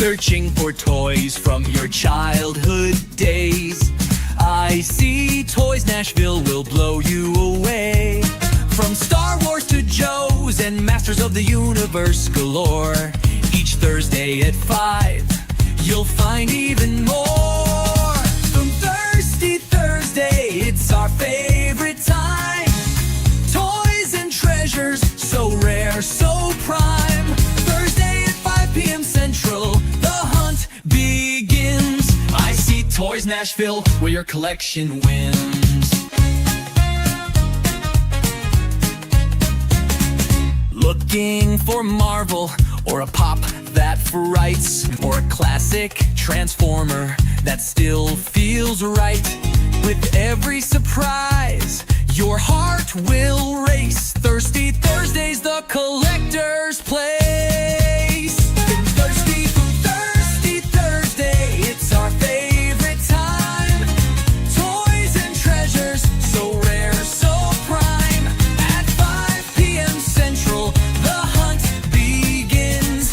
searching for toys from your childhood days. I Toys Nashville will blow you away. From Star Wars to Joe's and Masters of the Universe galore. Each Thursday at 5, you'll find even more. From Thirsty Thursday, it's our favorite time. Toys and treasures, so rare, so prime. Thursday at 5 p.m. Central, the hunt begins. Toys Nashville, where your collection wins. Looking for Marvel, or a pop that frights, or a classic Transformer that still feels right. With every surprise, your heart will race. Thirsty Thursday's the collector's place. Thirsty Thursday, it's our favorite time. Toys and treasures, so rare, so prime. At 5 p.m. Central, the hunt begins.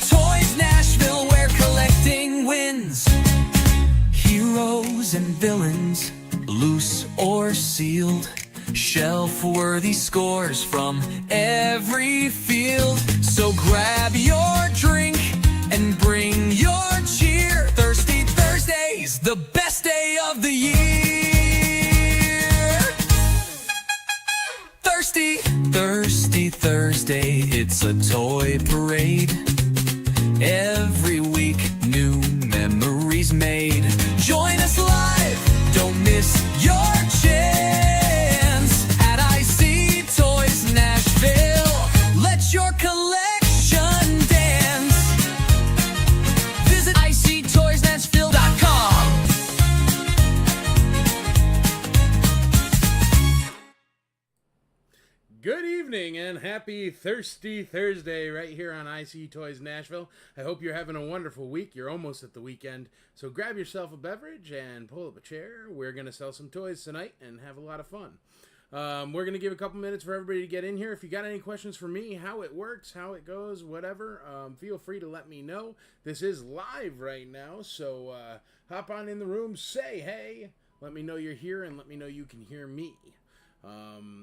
Toys Nashville, where collecting wins. Heroes and villains, loose or sealed. Shelf-worthy scores from every field. So grab your drink and bring your cheer. Thirsty Thursday's the best day of the year. Thirsty Thursday, it's a toy parade. Every week, new memories made. Join us live, don't miss your chance at Toys Nashville. Let your collection dance. Visit ictoysnashville.com. Good evening and happy Thirsty Thursday right here on Toys Nashville. I hope you're having a wonderful week. You're almost at the weekend. So grab yourself a beverage and pull up a chair. We're going to sell some toys tonight and have a lot of fun. We're going to give a couple minutes for everybody to get in here. If you got any questions for me, how it works, how it goes, whatever, feel free to let me know. This is live right now, so hop on in the room, say hey, let me know you're here, and let me know you can hear me.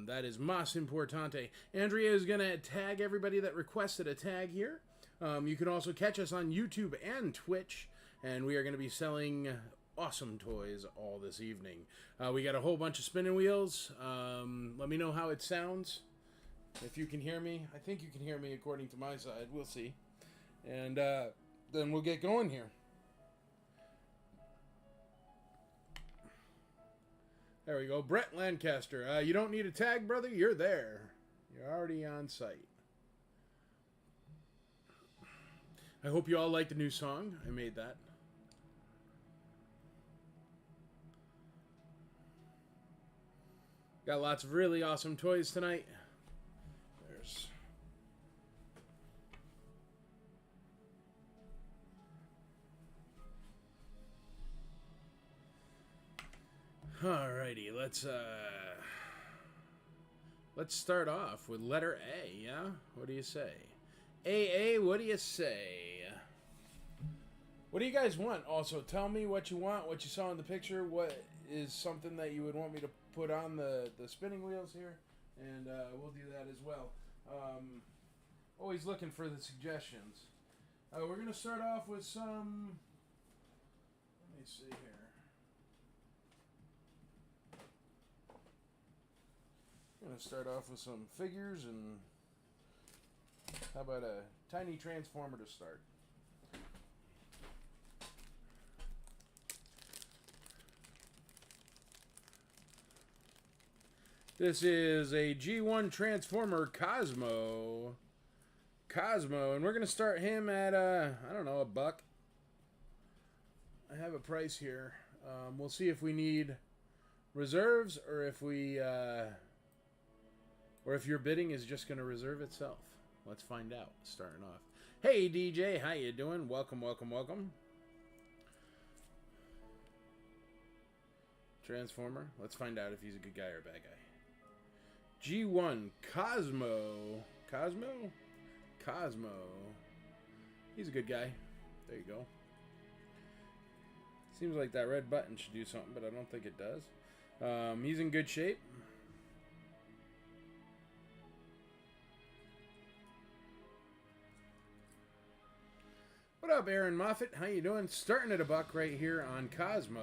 That is mas importante. Andrea is going to tag everybody that requested a tag here. You can also catch us on YouTube and Twitch, and we are going to be selling awesome toys all this evening. We got a whole bunch of spinning wheels. Let me know how it sounds. If you can hear me. I think you can hear me according to my side. We'll see. And then we'll get going here. There we go. Brett Lancaster. You don't need a tag, brother. You're there. You're already on site. I hope you all like the new song. I made that. Got lots of really awesome toys tonight. There's... Alrighty, let's start off with letter A, yeah? What do you say? AA, what do you say? What do you guys want? Also, tell me what you want, what you saw in the picture, what is something that you would want me to put on the spinning wheels here, and we'll do that as well. Always looking for the suggestions. We're going to start off with some... Let me see here. I'm going to start off with some figures, and how about a tiny transformer to start? This is a G1 Transformer Cosmo, and we're going to start him at, I don't know, $1. I have a price here. We'll see if we need reserves, or if we... or if your bidding is just going to reserve itself. Let's find out, starting off. Hey, DJ, how you doing? Welcome, welcome, welcome. Transformer. Let's find out if he's a good guy or a bad guy. G1 Cosmo. Cosmo? He's a good guy. There you go. Seems like that red button should do something, but I don't think it does. He's in good shape. What up, Aaron Moffat? How you doing? Starting at $1 right here on Cosmo.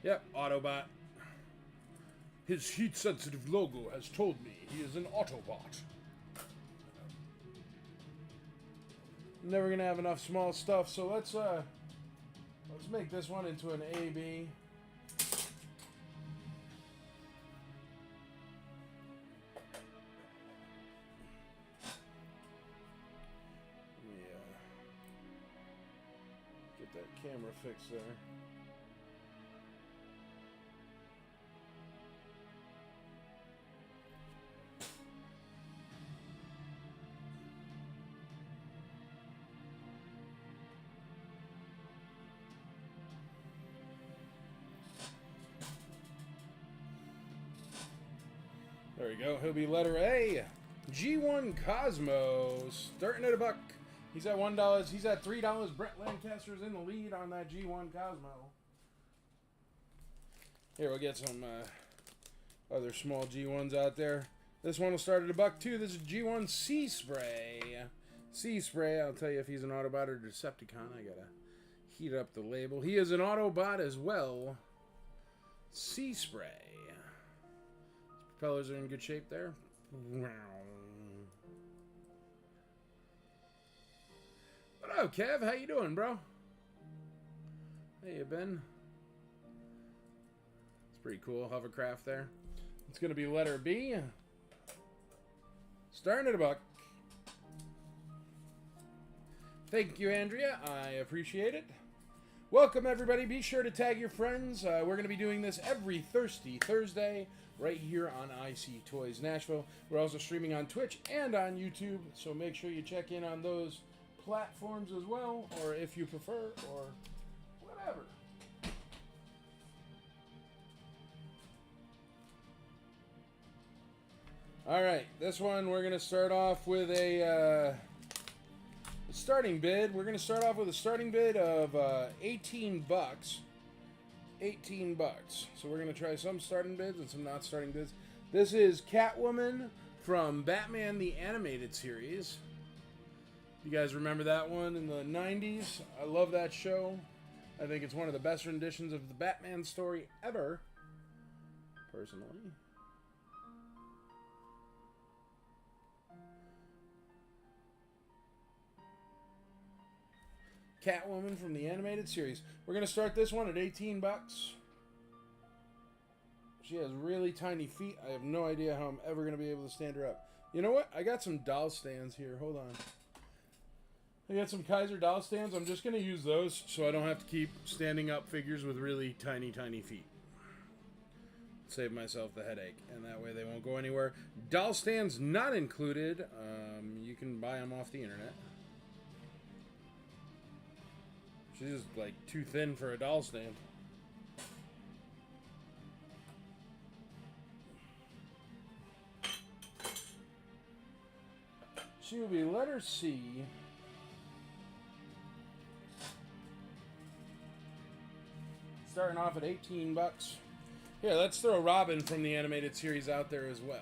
Yep, Autobot. His heat-sensitive logo has told me he is an Autobot. Never gonna have enough small stuff, so let's make this one into an AB. Get that camera fixed there. There we go. He'll be letter A. G1 Cosmo, starting at $1. He's at $1. He's at $3. Brett Lancaster's in the lead on that G1 Cosmo. Here, we'll get some other small G1s out there. This one will start at $1 too. This is G1 Sea Spray. Sea Spray, I'll tell you if he's an Autobot or Decepticon. I gotta heat up the label. He is an Autobot as well. Sea Spray. His propellers are in good shape there. What up, Kev? How you doing, bro? How you been? It's pretty cool. Hovercraft there. It's going to be letter B. Starting at $1. Thank you, Andrea. I appreciate it. Welcome, everybody. Be sure to tag your friends. We're going to be doing this every Thirsty Thursday right here on IC Toys Nashville. We're also streaming on Twitch and on YouTube, so make sure you check in on those platforms as well, or if you prefer, or whatever. All right, this one we're going to start off with a starting bid. We're going to start off with a starting bid of $18. $18. So we're going to try some starting bids and some not starting bids. This is Catwoman from Batman the Animated Series. You guys remember that one in the 90s? I love that show. I think it's one of the best renditions of the Batman story ever, personally. Catwoman from the Animated Series. We're going to start this one at $18. She has really tiny feet. I have no idea how I'm ever going to be able to stand her up. You know what? I got some doll stands here. Hold on. I got some Kaiser doll stands. I'm just going to use those so I don't have to keep standing up figures with really tiny, tiny feet. Save myself the headache, and that way they won't go anywhere. Doll stands not included. You can buy them off the internet. She's just like too thin for a doll stand. She will be letter C. Starting off at $18. Here, let's throw Robin from the animated series out there as well.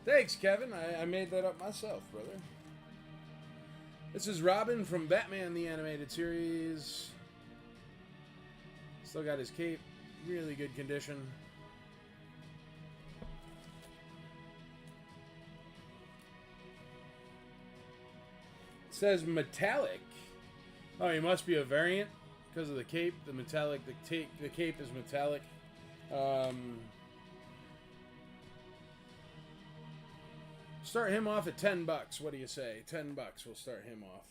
Thanks, Kevin. I made that up myself, brother. This is Robin from Batman the Animated Series. Still got his cape. Really good condition. It says metallic. Oh, he must be a variant because of the cape. The metallic, the cape is metallic. Start him off at $10. What do you say? $10. We'll start him off.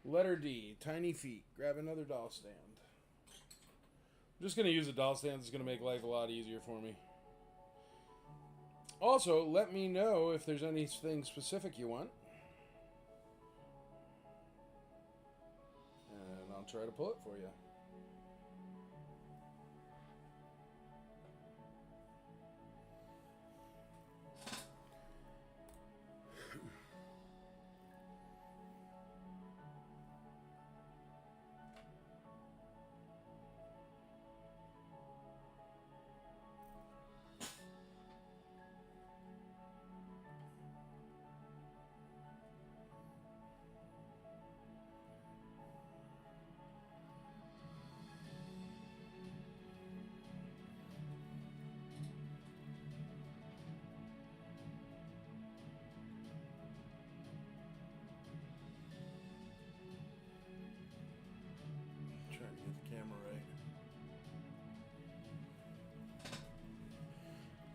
Letter D. Tiny feet. Grab another doll stand. I'm just going to use a doll stand. It's going to make life a lot easier for me. Also, let me know if there's anything specific you want. And I'll try to pull it for you.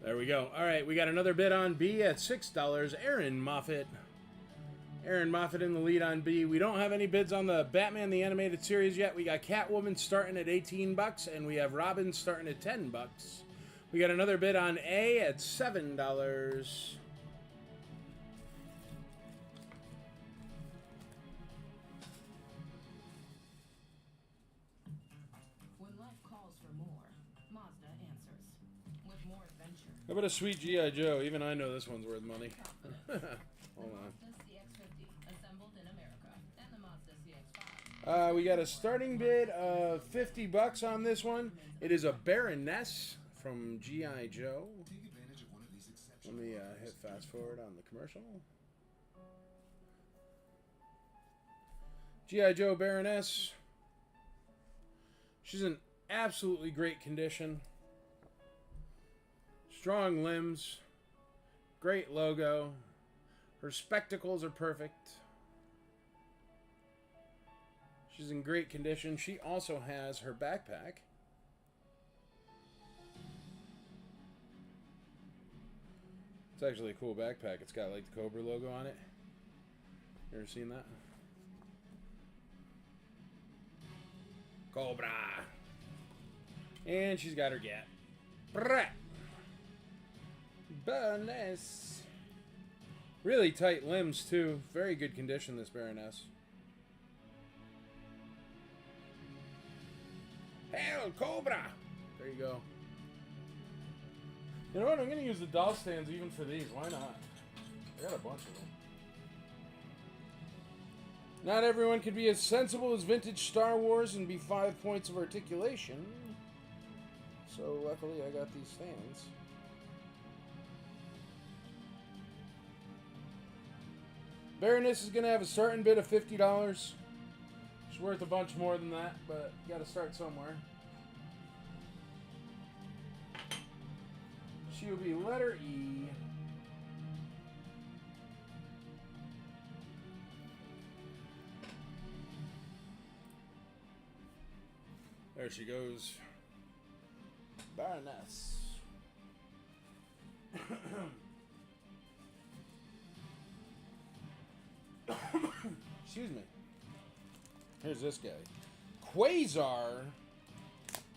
There we go. All right, we got another bid on B at $6. Aaron Moffat. Aaron Moffat in the lead on B. We don't have any bids on the Batman the Animated Series yet. We got Catwoman starting at $18, and we have Robin starting at $10. We got another bid on A at $7. When life calls for more, Mazda answers with more adventure. How about a sweet G.I. Joe? Even I know this one's worth money. Hold on. Mazda CX-50, assembled in America, and the Mazda CX-5. We got a starting bid of $50 on this one. It is a Baroness from G.I. Joe. Let me hit fast forward on the commercial. G.I. Joe Baroness. She's in absolutely great condition. Strong limbs. Great logo. Her spectacles are perfect. She's in great condition. She also has her backpack. It's actually a cool backpack. It's got like the Cobra logo on it. You ever seen that? Cobra. And she's got her gat. Baroness. Really tight limbs too. Very good condition, this Baroness. Hail Cobra! There you go. You know what? I'm going to use the doll stands even for these. Why not? I got a bunch of them. Not everyone can be as sensible as vintage Star Wars and be 5 points of articulation. So luckily I got these stands. Baroness is going to have a starting bid of $50. It's worth a bunch more than that, but you got to start somewhere. She will be letter E. There she goes. Baroness. Excuse me. Here's this guy. Quasar.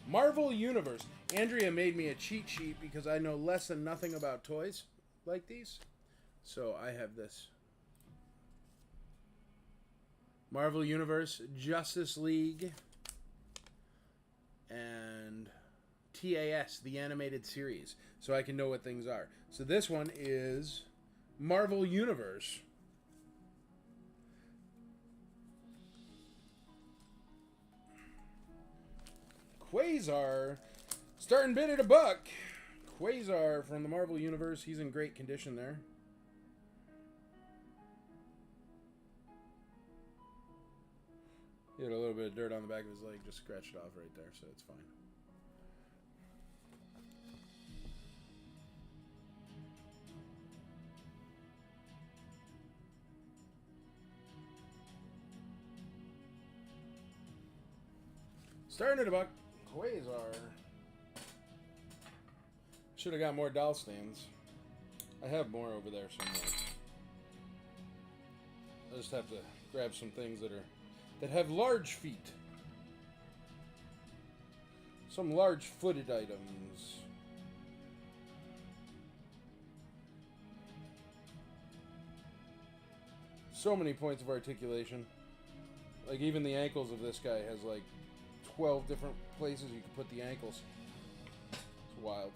Marvel Universe. Andrea made me a cheat sheet because I know less than nothing about toys like these. So I have this. Marvel Universe, Justice League, and TAS, the animated series. So I can know what things are. So this one is Marvel Universe. Quasar, starting bid at $1. Quasar from the Marvel Universe. He's in great condition there. He had a little bit of dirt on the back of his leg, just scratched off right there, so it's fine. Starting at $1. Quasar. Should have got more doll stands. I have more over there somewhere. I just have to grab some things that have large feet. Some large footed items. So many points of articulation. Like even the ankles of this guy has like 12 different places you can put the ankles. It's wild.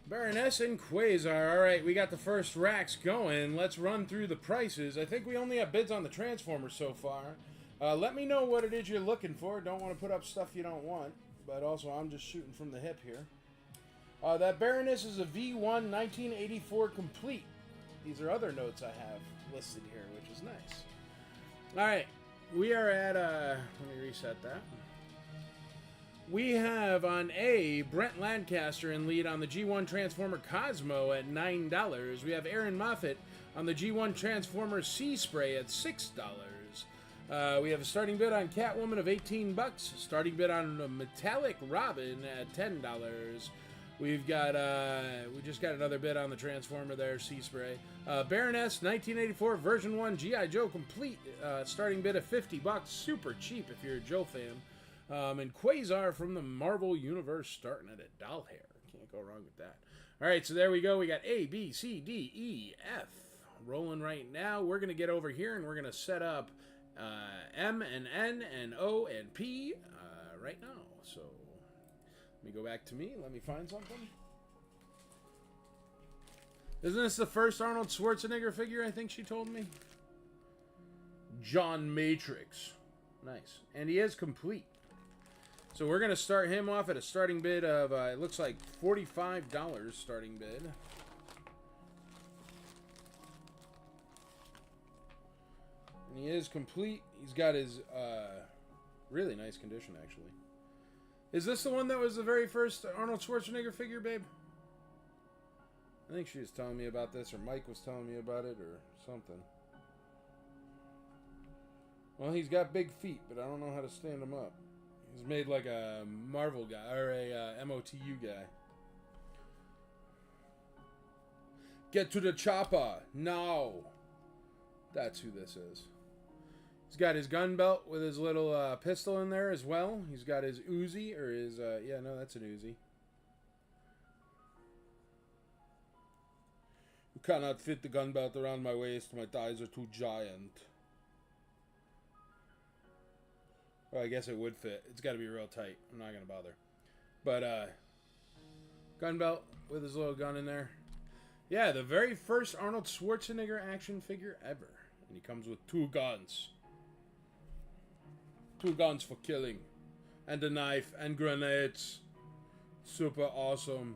Baroness and Quasar. Alright, we got the first racks going. Let's run through the prices. I think we only have bids on the Transformers so far. Let me know what it is you're looking for. Don't want to put up stuff you don't want. But also, I'm just shooting from the hip here. That Baroness is a V1 1984 complete. These are other notes I have listed here, which is nice. Alright, we are at, let me reset that. We have on A, Brent Lancaster in lead on the G1 Transformer Cosmo at $9. We have Aaron Moffat on the G1 Transformer Sea Spray at $6. We have a starting bid on Catwoman of 18 bucks. Starting bid on a Metallic Robin at $10. We've got, we just got another bid on the Transformer there, Sea Spray. Baroness, 1984, version 1, G.I. Joe complete. Starting bid of 50 bucks. Super cheap if you're a Joe fan. And Quasar from the Marvel Universe starting at a doll hair. Can't go wrong with that. All right, so there we go. We got A, B, C, D, E, F rolling right now. We're going to get over here and we're going to set up M and N and O and P right now. So let me go back to me. Let me find something. Isn't this the first Arnold Schwarzenegger figure, I think she told me? John Matrix. Nice. And he is complete. So we're going to start him off at a starting bid of, it looks like $45 starting bid. And he is complete. He's got his, really nice condition, actually. Is this the one that was the very first Arnold Schwarzenegger figure, babe? I think she was telling me about this, or Mike was telling me about it, or something. Well, he's got big feet, but I don't know how to stand him up. He's made like a Marvel guy, or a MOTU guy. Get to the chopper, now! That's who this is. He's got his gun belt with his little pistol in there as well. He's got his Uzi, or his, yeah, no, that's an Uzi. You cannot fit the gun belt around my waist. My thighs are too giant. Well, I guess it would fit. It's got to be real tight. I'm not going to bother. But, gun belt with his little gun in there. Yeah, the very first Arnold Schwarzenegger action figure ever. And he comes with 2 guns. 2 guns for killing. And a knife and grenades. Super awesome.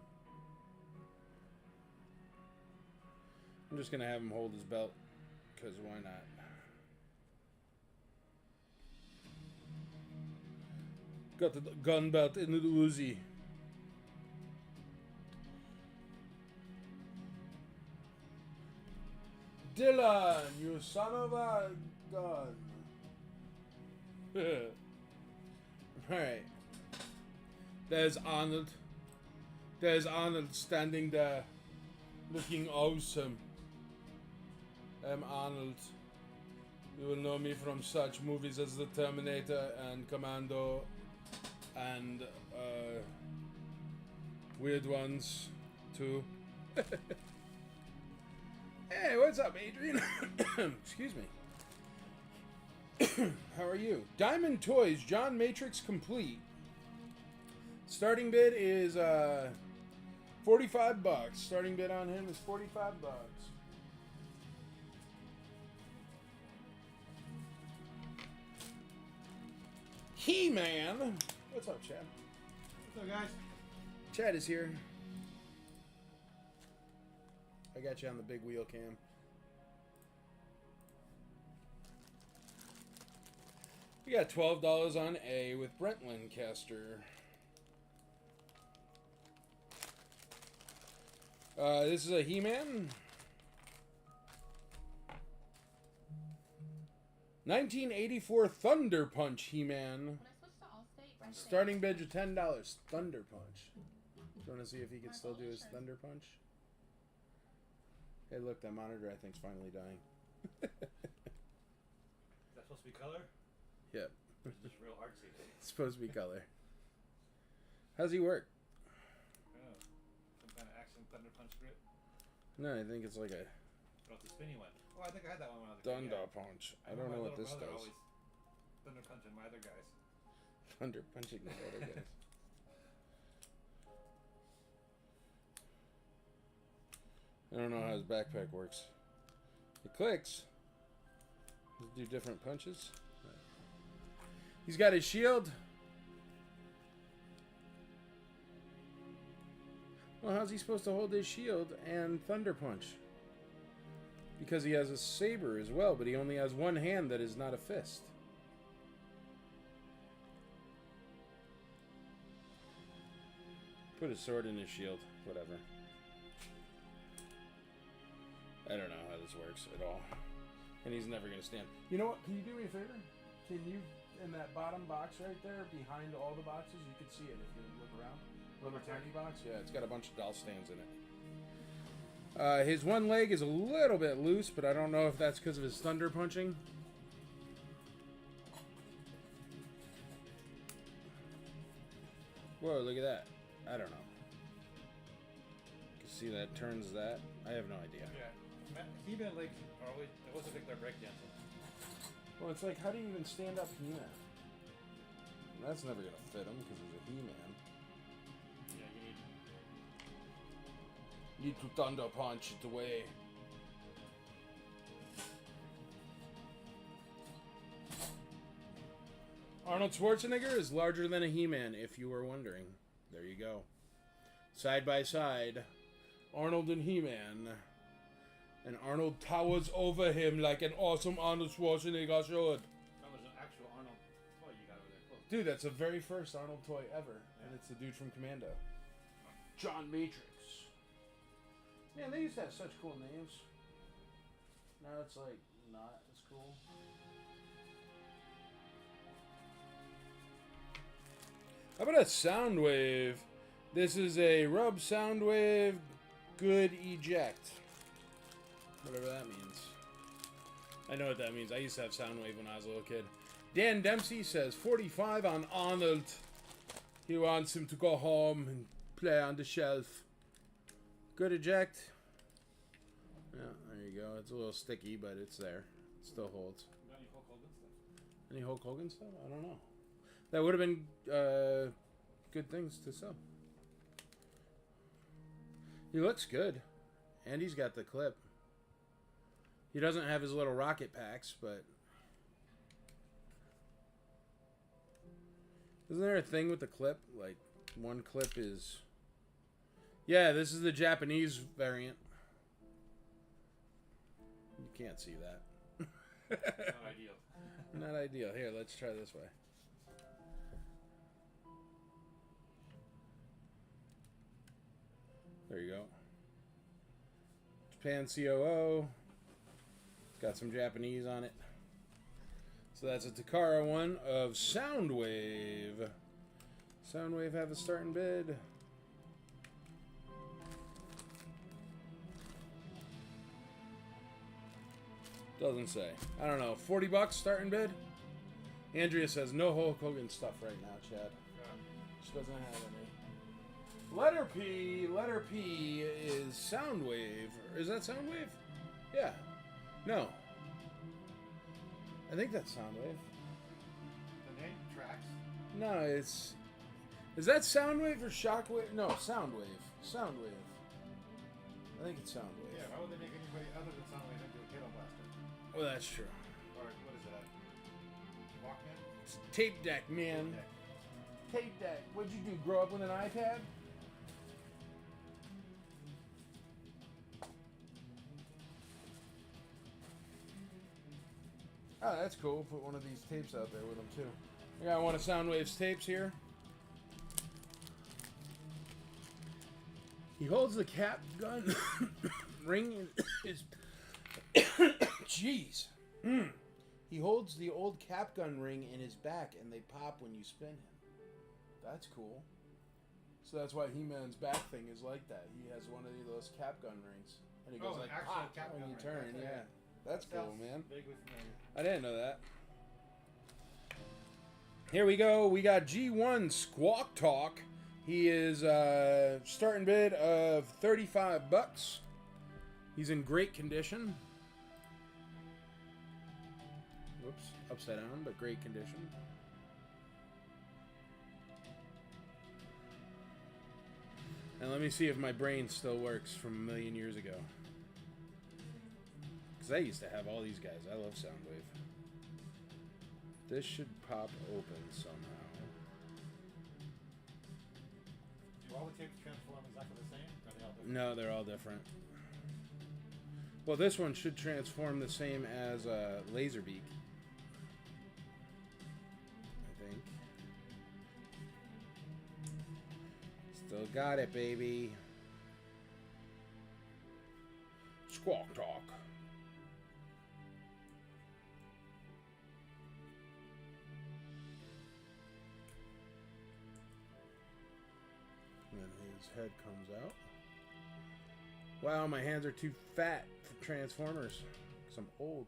I'm just going to have him hold his belt. Because why not? Got the gun belt in the Uzi. Dylan, you son of a gun. Alright. There's Arnold. There's Arnold standing there. Looking awesome. I'm Arnold. You will know me from such movies as The Terminator and Commando. And weird ones too. Hey, what's up, Adrian? Excuse me. How are you? Diamond Toys, John Matrix complete. Starting bid is 45 bucks. Starting bid on him is 45 bucks. He-Man. What's up, Chad? What's up, guys? Chad is here. I got you on the big wheel cam. We got $12 on A with Brent Lancaster. This is a He-Man. 1984 Thunder Punch He-Man. Starting bid of $10. Thunder Punch. Do you want to see if he can still do his Thunder Punch? Hey, look, that monitor I think's finally dying. Is that supposed to be color? Yep. Or is it just real artsy? It's supposed to be color. How's he work? Oh, some kind of action Thunder Punch grip? No, I think it's like a What about the spinny one? Oh, I think I had that one when I was a kid. Thunder Punch. I don't know what this does. Always Thunder punching my other guys. Thunder punching the other guys. I don't know how his backpack works. It clicks. Let's do different punches. He's got his shield. Well, how's he supposed to hold his shield and Thunder Punch? Because he has a saber as well, but he only has one hand that is not a fist. Put his sword in his shield. Whatever. I don't know how this works at all. And he's never going to stand. You know what? Can you do me a favor? Can you, in that bottom box right there, behind all the boxes, you can see it if you look around. Little tiny box? Yeah, it's got a bunch of doll stands in it. His one leg is a little bit loose, but I don't know if that's because of his thunder punching. Whoa, look at that. I don't know. You can see that turns that. I have no idea. Yeah. He-Man legs are always, it looks like they're breakdancing. Well, it's like, how do you even stand up He-Man? That's never going to fit him because he's a He-Man. Yeah, you Need to thunder punch it away. Arnold Schwarzenegger is larger than a He-Man, if you were wondering. There you go. Side by side, Arnold and He-Man. And Arnold towers over him like an awesome Arnold Schwarzenegger should. That was an actual Arnold toy you got over there. Close. Dude, that's the very first Arnold toy ever. And it's the dude from Commando. John Matrix. Man, they used to have such cool names. Now it's like not as cool. How about a Soundwave? This is a Rub Soundwave Good Eject. Whatever that means. I know what that means. I used to have Soundwave when I was a little kid. Dan Dempsey says 45 on Arnold. He wants him to go home and play on the shelf. Good eject. Yeah, there you go. It's a little sticky, but it's there. It still holds. Got any Hulk Hogan stuff? Any Hulk Hogan stuff? I don't know. That would have been good things to sell. He looks good. And he's got the clip. He doesn't have his little rocket packs, but... Isn't there a thing with the clip? Like, one clip is... Yeah, this is the Japanese variant. You can't see that. Not ideal. Not ideal. Here, let's try this way. There you go. Japan COO. Got some Japanese on it. So that's a Takara one of Soundwave. Soundwave have a starting bid. Doesn't say. I don't know. 40 bucks starting bid? Andrea says no Hulk Hogan stuff right now, Chad. She doesn't have any. Letter P is Soundwave. Is that Soundwave? Yeah. No. I think that's Soundwave. The name tracks. No, it's... Is that Soundwave or Shockwave? No, Soundwave. Soundwave. I think it's Soundwave. Yeah, why would they make anybody other than Soundwave into a Halo Blaster? Well, that's true. Or what is that? Walkman? It's tape deck, man. Tape deck. What'd you do, grow up with an iPad? Oh, that's cool. Put one of these tapes out there with them, too. I got one of Soundwave's tapes here. He holds the cap gun ring in his... Jeez. He holds the old cap gun ring in his back, and they pop when you spin him. That's cool. So that's why He-Man's back thing is like that. He has one of those cap gun rings. And he goes like, pop cap when gun you ring. turn, That's yeah. That's cool, man. Vaguely familiar. I didn't know that. Here we go. We got G1 Squawk Talk. He is starting bid of 35 bucks. He's in great condition. Whoops, upside down, but great condition. And let me see if my brain still works from a million years ago. Because I used to have all these guys. I love Soundwave. This should pop open somehow. Do all the tapes transform exactly the same? Or are they all different? No, they're all different. Well, this one should transform the same as Laserbeak. I think. Still got it, baby. Squawk Talk. his head comes out. Wow, my hands are too fat for Transformers. Because I'm old.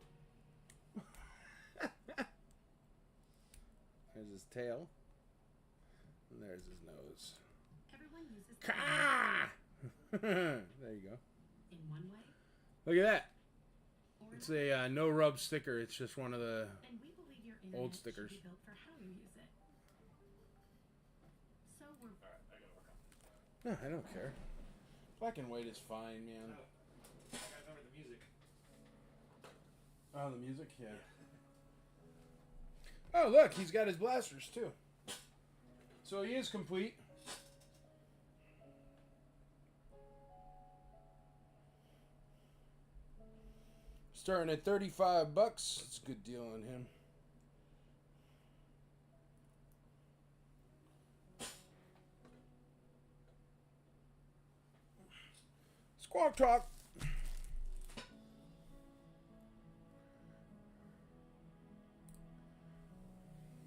There's his tail. And there's his nose. Everyone uses Kah! There you go. in one way, Look at that. or It's a no rub sticker. It's just one of the... and we believe your Old internet stickers. should be built for how you use it. So we're Alright, I gotta work on it. No, I don't care. Black and white is fine, man. No. I gotta remember the music. Oh, the music? Yeah. Oh, look, he's got his blasters, too. So he is complete. Starting at $35. It's a good deal on him. Squawk talk.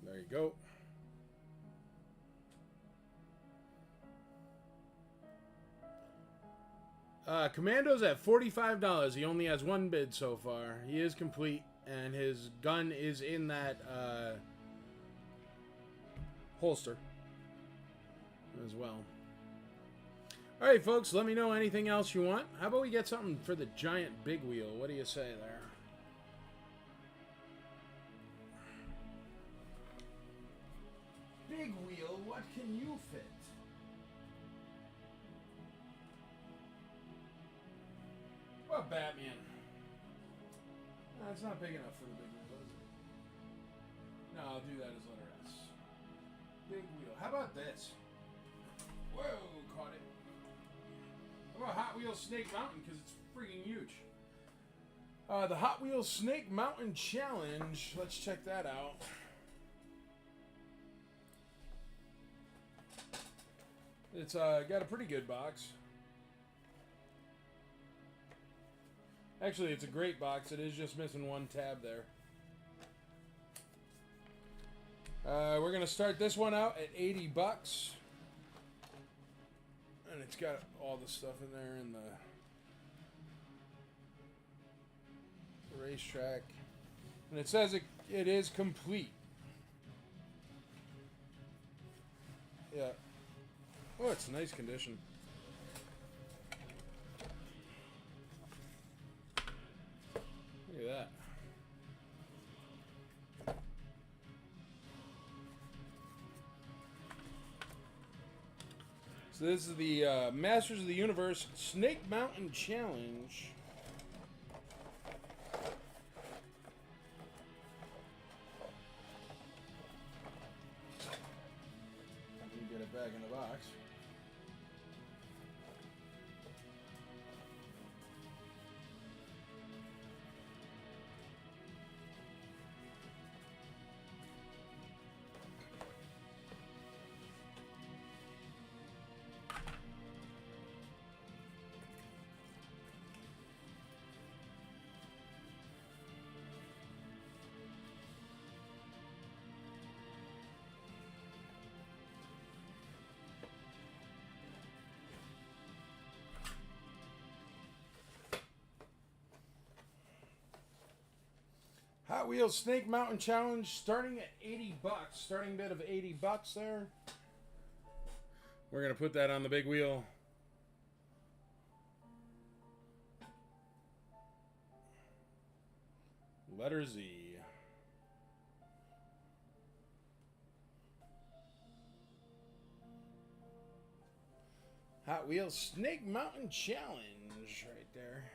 There you go. Commando's at $45. He only has one bid so far. He is complete, and his gun is in that holster as well. All right, folks, let me know anything else you want. How about we get something for the giant big wheel? What do you say there? Big wheel, what can you fit? What about Batman? No, it's not big enough for the big wheel, is it? No, I'll do that as letter S. Big wheel. How about this? Whoa, caught it. How about Hot Wheels Snake Mountain? Because it's freaking huge. The Hot Wheels Snake Mountain Challenge. Let's check that out. It's got a pretty good box. Actually, it's a great box. It is just missing one tab there. We're going to start this one out at $80. And it's got all the stuff in there and the racetrack. And it says it is complete. Yeah. Oh, it's nice condition. Look at that. So this is the Masters of the Universe Snake Mountain Challenge. Let me get it back in the box. Hot Wheels Snake Mountain Challenge starting at $80. Starting bid of $80 there. We're going to put that on the big wheel. Letter Z. Hot Wheels Snake Mountain Challenge right there.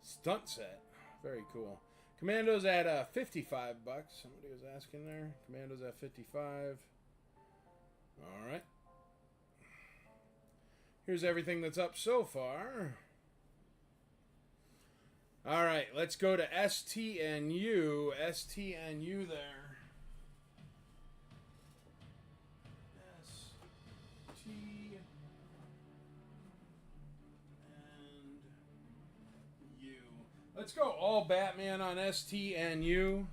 Stunt set. Very cool. Commando's at $55. Somebody was asking there. Commando's at $55. All right. Here's everything that's up so far. All right, let's go to STNU. STNU there. ST and U. Let's go all Batman on STNU.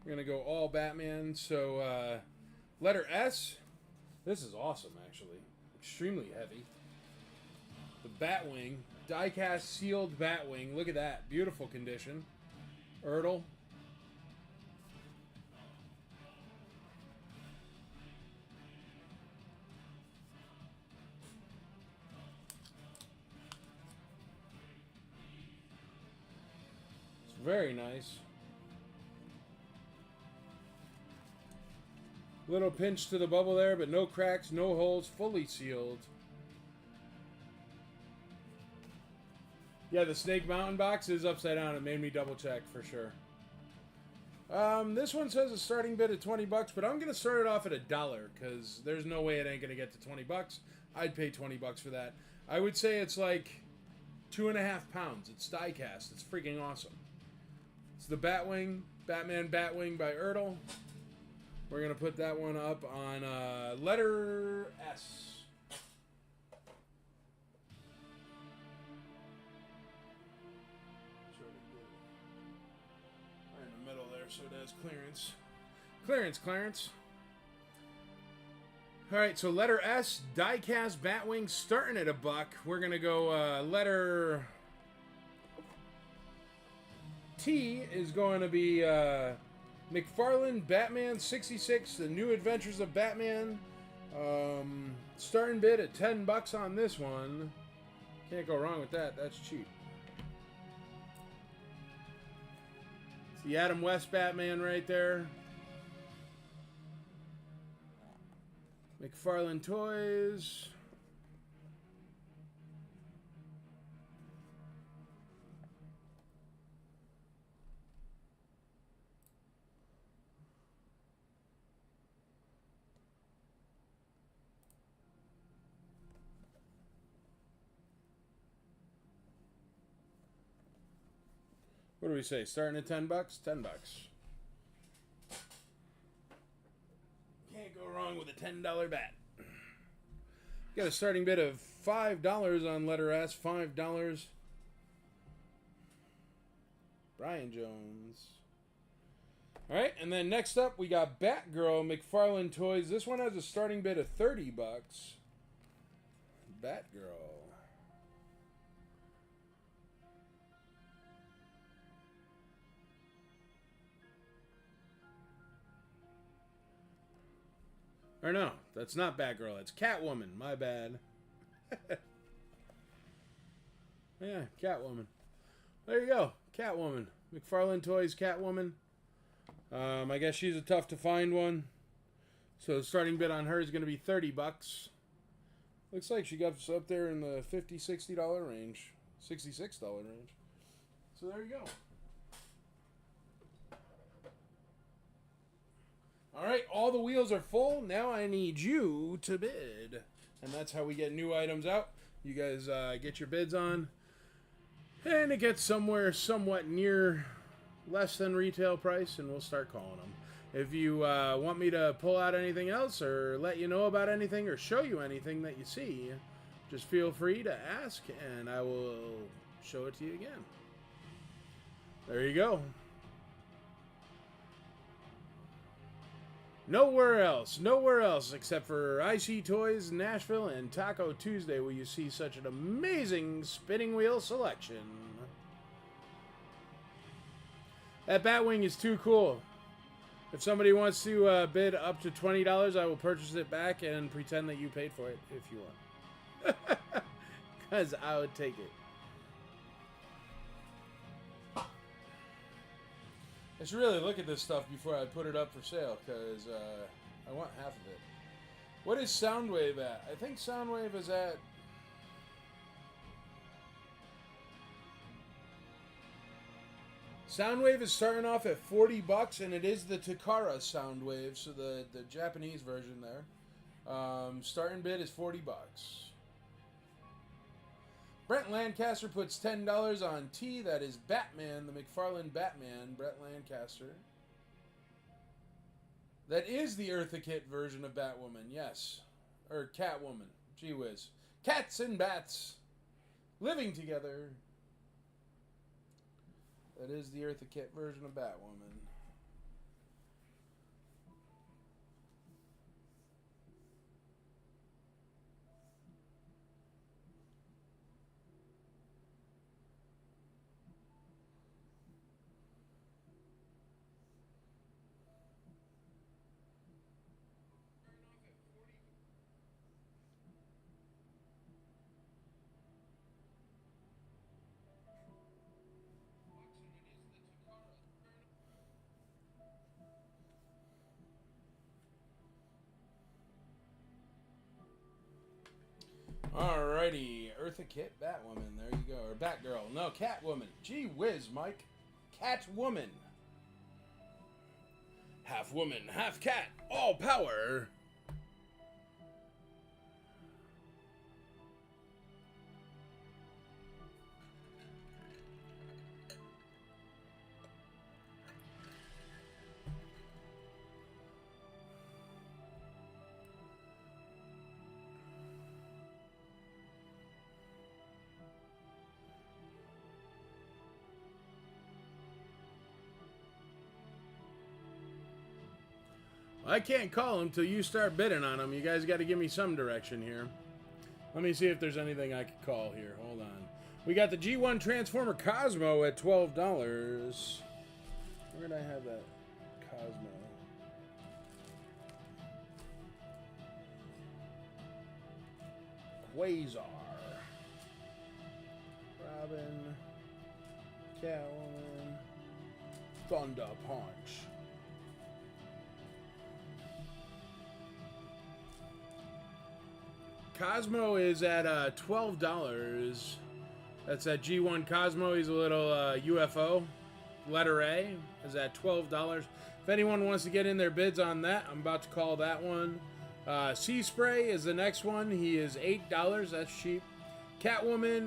We're going to go all Batman. So, letter S. This is awesome, actually. Extremely heavy. The Batwing. Die-cast sealed Batwing. Look at that. Beautiful condition. Ertl. It's very nice. Little pinch to the bubble there, but no cracks, no holes, fully sealed. Yeah, the Snake Mountain box is upside down. It made me double check for sure. This one says a starting bid of 20 bucks, but I'm gonna start it off at $1 because there's no way it ain't gonna get to 20 bucks. I'd pay 20 bucks for that. I would say it's like 2.5 pounds. It's die cast. It's freaking awesome. It's the Batwing, Batman Batwing by Ertl. We're going to put that one up on letter S. Right in the middle there, so it has clearance. Clearance. Alright, so letter S, die-cast Batwing starting at $1. We're going to go letter T is going to be... McFarlane Batman 66, The New Adventures of Batman. Starting bid at 10 bucks on this one. Can't go wrong with that. That's cheap. It's the Adam West Batman right there. McFarlane Toys. What do we say? Starting at 10 bucks? 10 bucks. Can't go wrong with a $10 bat. Got a starting bid of $5 on letter S. $5. Brian Jones. Alright, and then next up we got Batgirl McFarlane Toys. This one has a starting bid of 30 bucks. Batgirl. Or no, that's not Batgirl. It's Catwoman. My bad. Yeah, Catwoman. There you go. Catwoman. McFarlane Toys Catwoman. I guess she's a tough to find one. So the starting bid on her is going to be 30 bucks. Looks like she got us up there in the $50, $60 range. $66 range. So there you go. Alright, all the wheels are full. Now I need you to bid. And that's how we get new items out. You guys get your bids on. And it gets somewhere somewhat near less than retail price, and we'll start calling them. If you want me to pull out anything else or let you know about anything or show you anything that you see, just feel free to ask, and I will show it to you again. There you go. Nowhere else except for IC Toys Nashville and Taco Tuesday will you see such an amazing spinning wheel selection. That Batwing is too cool. If somebody wants to bid up to $20, I will purchase it back and pretend that you paid for it if you want. Because I would take it. I should really look at this stuff before I put it up for sale, because I want half of it. What is Soundwave at? I think Soundwave is at... Soundwave is starting off at 40 bucks, and it is the Takara Soundwave, so the Japanese version there. Starting bid is 40 bucks. Brent Lancaster puts $10 on T. That is Batman, the McFarlane Batman, Brent Lancaster. That is the Eartha Kitt version of Batwoman, yes. Or Catwoman. Gee whiz. Cats and bats living together. That is the Eartha Kitt version of Batwoman. Alrighty, Eartha Kitt, Batwoman. There you go, or Batgirl. No, Catwoman. Gee whiz, Mike. Catwoman. Half woman, half cat. All power. I can't call him till you start bidding on him. You guys got to give me some direction here. Let me see if there's anything I could call here. Hold on. We got the G1 Transformer Cosmo at $12. Where did I have that Cosmo? Quasar. Robin. Catwoman. Thunder Punch. Cosmo is at $12. That's that G1 Cosmo. He's a little UFO. Letter A is at $12. If anyone wants to get in their bids on that, I'm about to call that one. Sea Spray is the next one. He is $8. That's cheap. Catwoman,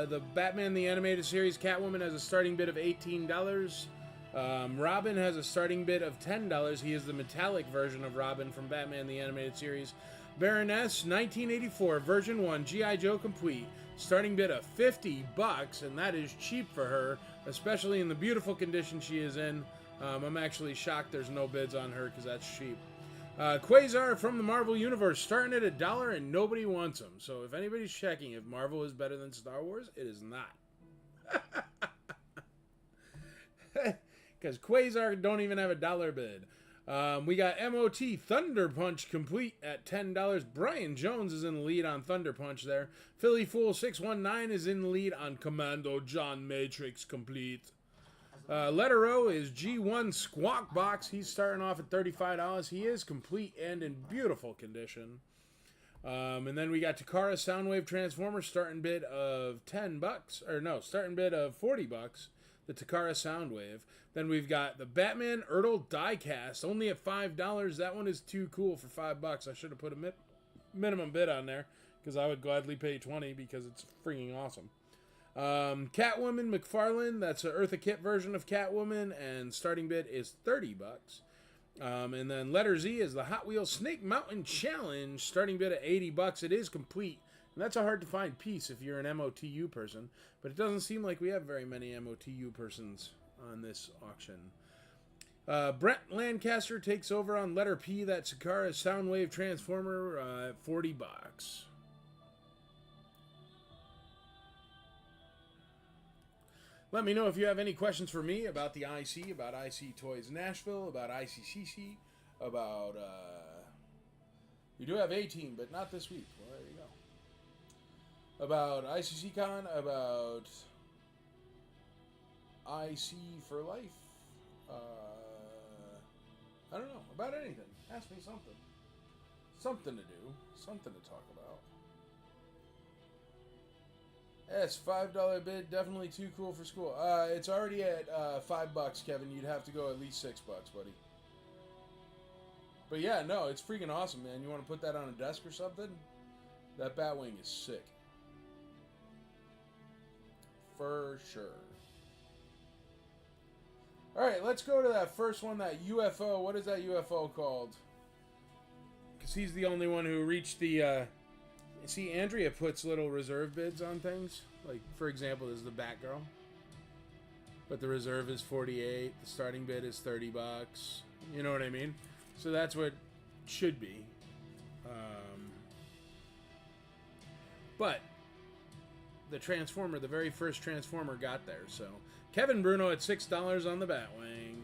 the Batman the Animated Series Catwoman has a starting bid of $18. Robin has a starting bid of $10. He is the metallic version of Robin from Batman the Animated Series. Baroness, 1984, version 1, G.I. Joe complete. Starting bid of $50, and that is cheap for her, especially in the beautiful condition she is in. I'm actually shocked there's no bids on her because that's cheap. Quasar from the Marvel Universe, starting at $1, and nobody wants him. So if anybody's checking if Marvel is better than Star Wars, it is not. Because Quasar don't even have $1 bid. We got MOT Thunder Punch complete at $10. Brian Jones is in the lead on Thunder Punch there. Philly Fool 619 is in the lead on Commando John Matrix complete. Letter O is G1 Squawk Box. He's starting off at $35. He is complete and in beautiful condition. And then we got Takara Soundwave Transformer, starting bid of starting bid of $40. The Takara Soundwave. Then we've got the Batman Ertl Diecast, only at $5. That one is too cool for $5. I should have put a minimum bid on there because I would gladly pay $20 because it's freaking awesome. Catwoman McFarlane, that's an Eartha Kitt version of Catwoman, and starting bid is $30. And then letter Z is the Hot Wheels Snake Mountain Challenge, starting bid at $80. It is complete. And that's a hard to find piece if you're an MOTU person, but it doesn't seem like we have very many MOTU persons on this auction. Brent Lancaster takes over on letter P, that Takara Soundwave Transformer at $40. Let me know if you have any questions for me about the IC, about IC Toys Nashville, about ICCC, about, we do have A-Team, but not this week. Well, there you go. About ICCCon, about IC for Life. I don't know. About anything. Ask me something. Something to do. Something to talk about. Yes, $5 bid. Definitely too cool for school. It's already at $5, Kevin. You'd have to go at least $6, buddy. But yeah, no, it's freaking awesome, man. You want to put that on a desk or something? That Batwing is sick. For sure. Alright, let's go to that first one, that UFO. What is that UFO called? Because he's the only one who reached the... See, Andrea puts little reserve bids on things. Like, for example, this is the Batgirl. But the reserve is $48. The starting bid is $30. You know what I mean? So that's what it should be. But the Transformer, the very first Transformer got there. So Kevin Bruno at $6 on the Batwing.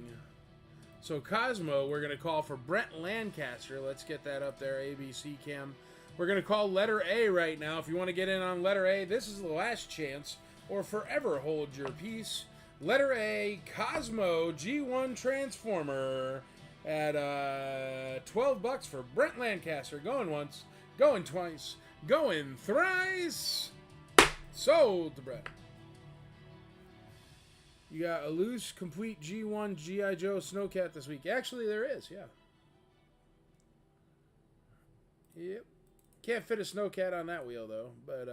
So Cosmo, we're going to call for Brent Lancaster. Let's get that up there, ABC Cam. We're going to call letter A right now. If you want to get in on letter A, this is the last chance, or forever hold your peace. Letter A, Cosmo G1 Transformer at $12 for Brent Lancaster. Going once, going twice, Going thrice. Sold to Brett. You got a loose, complete G1 G.I. Joe Snowcat this week. Actually, there is, yeah. Yep. Can't fit a Snowcat on that wheel, though. But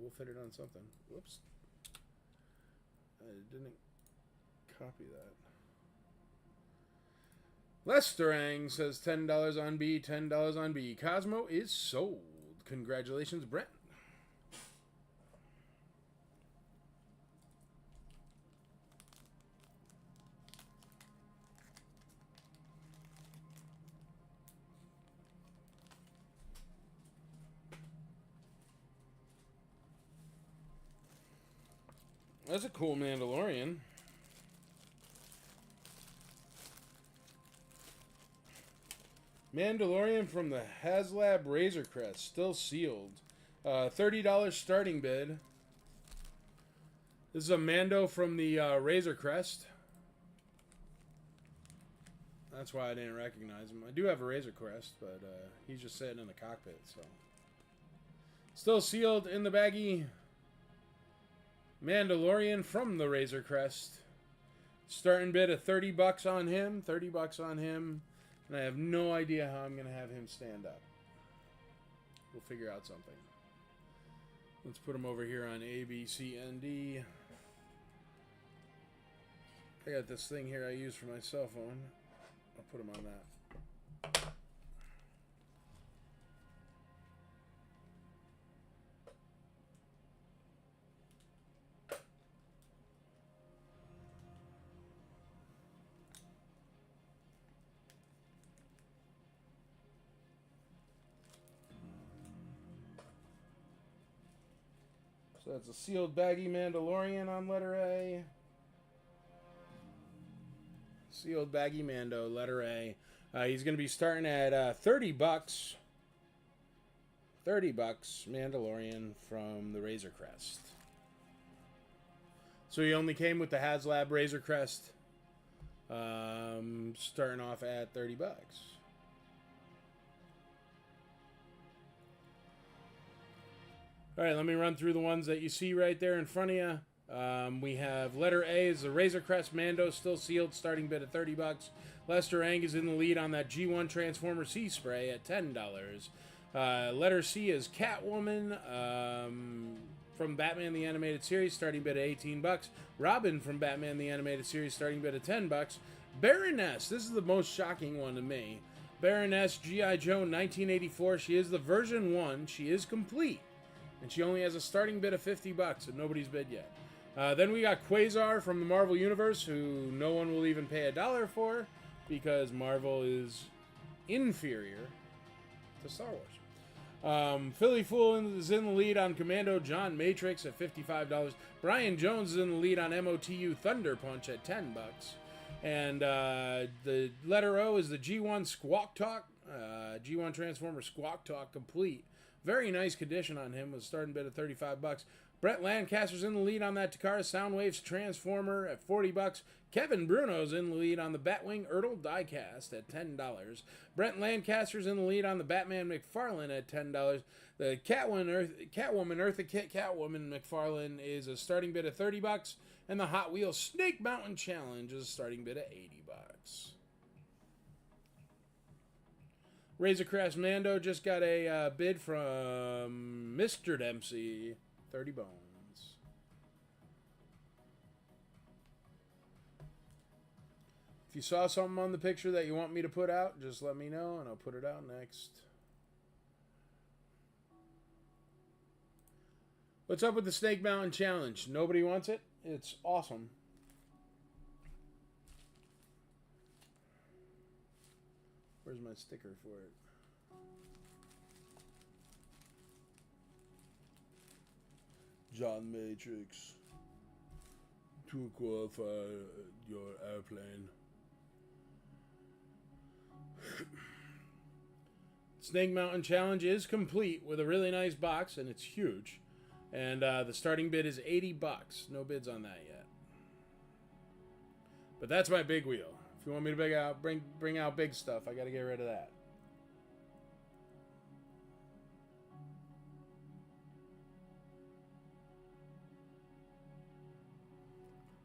we'll fit it on something. Whoops. I didn't copy that. Lesterang says $10 on B, $10 on B. Cosmo is sold. Congratulations, Brent. That's a cool Mandalorian. Mandalorian from the HasLab Razor Crest, still sealed. $30 starting bid. This is a Mando from the Razor Crest. That's why I didn't recognize him. I do have a Razor Crest, but he's just sitting in the cockpit, so. Still sealed in the baggie. Mandalorian from the Razor Crest. Starting bid of $30 on him. 30 bucks on him. And I have no idea how I'm going to have him stand up. We'll figure out something. Let's put him over here on A, B, C, and D. I got this thing here I use for my cell phone. I'll put him on that. So that's a sealed baggy Mandalorian on letter A. Sealed baggy Mando, letter A. He's going to be starting at $30. $30 Mandalorian from the Razor Crest. So he only came with the HasLab Razor Crest. Starting off at $30. All right, let me run through the ones that you see right there in front of you. We have letter A is the Razor Crest Mando, still sealed, starting bid at $30. Lester Ang is in the lead on that G1 Transformer Sea Spray at $10. Letter C is Catwoman from Batman the Animated Series, starting bid at $18. Robin from Batman the Animated Series, starting bid at $10. Baroness, this is the most shocking one to me. Baroness G.I. Joe 1984. She is the version 1. She is complete. And she only has a starting bid of $50, and nobody's bid yet. Then we got Quasar from the Marvel Universe, who no one will even pay $1 for, because Marvel is inferior to Star Wars. Philly Fool is in the lead on Commando John Matrix at $55. Brian Jones is in the lead on MOTU Thunder Punch at $10. And the letter O is the G1 Squawk Talk, G1 Transformer Squawk Talk Complete. Very nice condition on him, with a starting bid of $35. Brett Lancaster's in the lead on that Takara Soundwaves Transformer at $40. Kevin Bruno's in the lead on the Batwing Ertl Diecast at $10. Brent Lancaster's in the lead on the Batman McFarlane at $10. The Catwoman Eartha Kitt Catwoman McFarlane is a starting bid of $30. And the Hot Wheels Snake Mountain Challenge is a starting bid of $80. Razor Crest Mando just got a bid from Mr. Dempsey, 30 bones. If you saw something on the picture that you want me to put out, just let me know and I'll put it out next. What's up with the Snake Mountain Challenge? Nobody wants it? It's awesome. Where's my sticker for it? John Matrix. To qualify your airplane. Snake Mountain Challenge is complete with a really nice box, and it's huge. And the starting bid is $80. No bids on that yet. But that's my big wheel. If you want me to bring out big stuff, I got to get rid of that.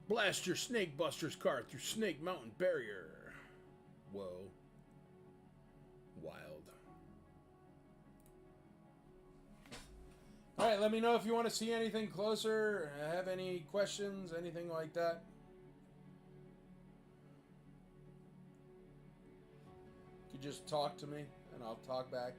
Blast your Snake Buster's car through Snake Mountain Barrier. Whoa. Wild. Alright, let me know if you want to see anything closer, have any questions, anything like that. You could just talk to me, and I'll talk back.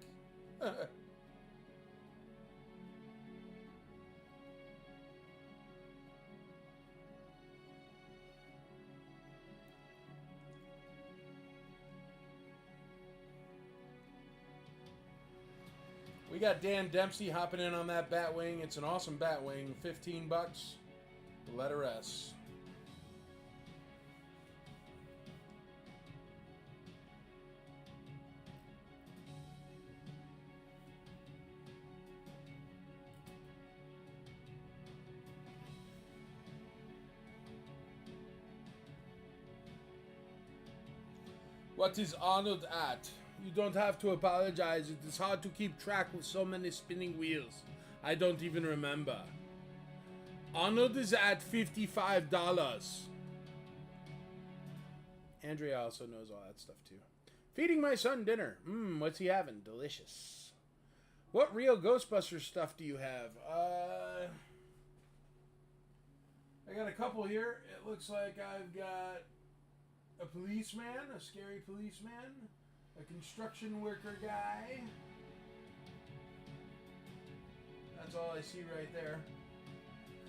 We got Dan Dempsey hopping in on that Batwing. It's an awesome Batwing. $15. The letter S. What is Arnold at? You don't have to apologize. It is hard to keep track with so many spinning wheels. I don't even remember. Arnold is at $55. Andrea also knows all that stuff too. Feeding my son dinner. What's he having? Delicious. What real Ghostbusters stuff do you have? I got a couple here. It looks like I've got a policeman, a scary policeman. A construction worker guy. That's all I see right there.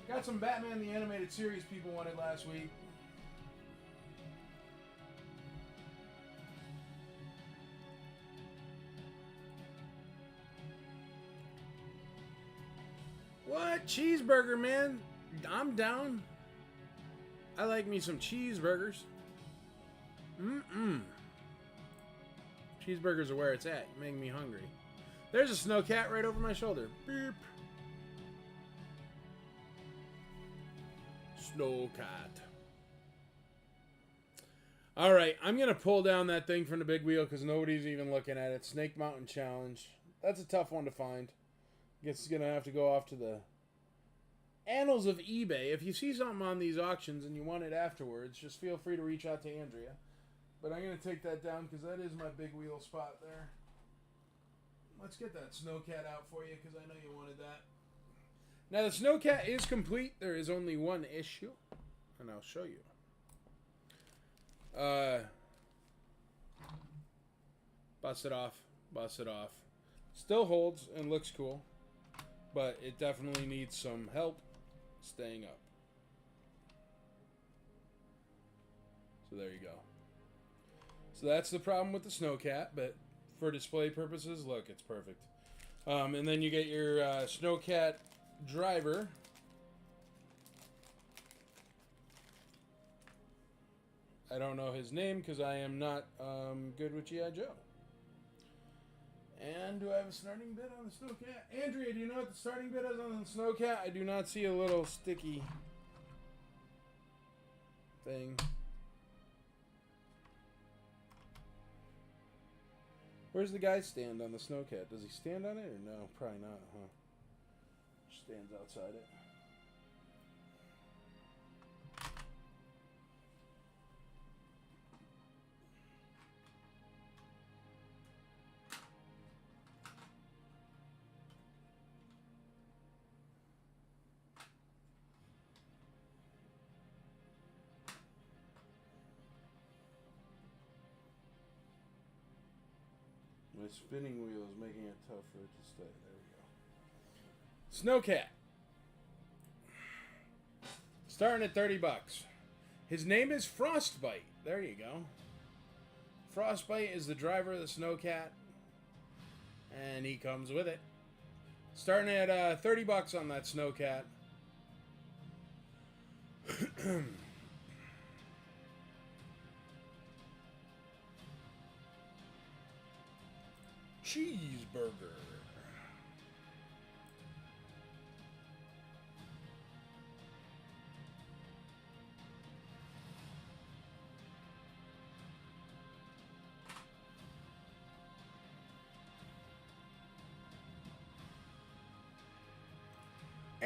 Got some Batman the Animated Series people wanted last week. What? Cheeseburger, man? I'm down. I like me some cheeseburgers. Cheeseburgers are where it's at. You're making me hungry. There's a snow cat right over my shoulder. Beep. Snow cat. Alright, I'm going to pull down that thing from the big wheel because nobody's even looking at it. Snake Mountain Challenge. That's a tough one to find. Guess it's going to have to go off to the annals of eBay. If you see something on these auctions and you want it afterwards, just feel free to reach out to Andrea. But I'm going to take that down because that is my big wheel spot there. Let's get that Snowcat out for you because I know you wanted that. Now the Snowcat is complete. There is only one issue. And I'll show you. Bust it off. Bust it off. Still holds and looks cool. But it definitely needs some help staying up. So there you go. So that's the problem with the Snowcat, but for display purposes, look, it's perfect. And then you get your Snowcat driver. I don't know his name because I am not good with G.I. Joe. And do I have a starting bit on the Snowcat? Andrea, do you know what the starting bit is on the Snowcat? I do not see a little sticky thing. Where's the guy stand on the Snowcat? Does he stand on it or no? Probably not, huh? Stands outside it. My spinning wheel is making it tough for it to stay. There we go. Snowcat. Starting at $30. His name is Frostbite. There you go. Frostbite is the driver of the Snowcat. And he comes with it. Starting at $30 on that Snowcat. Cheeseburger.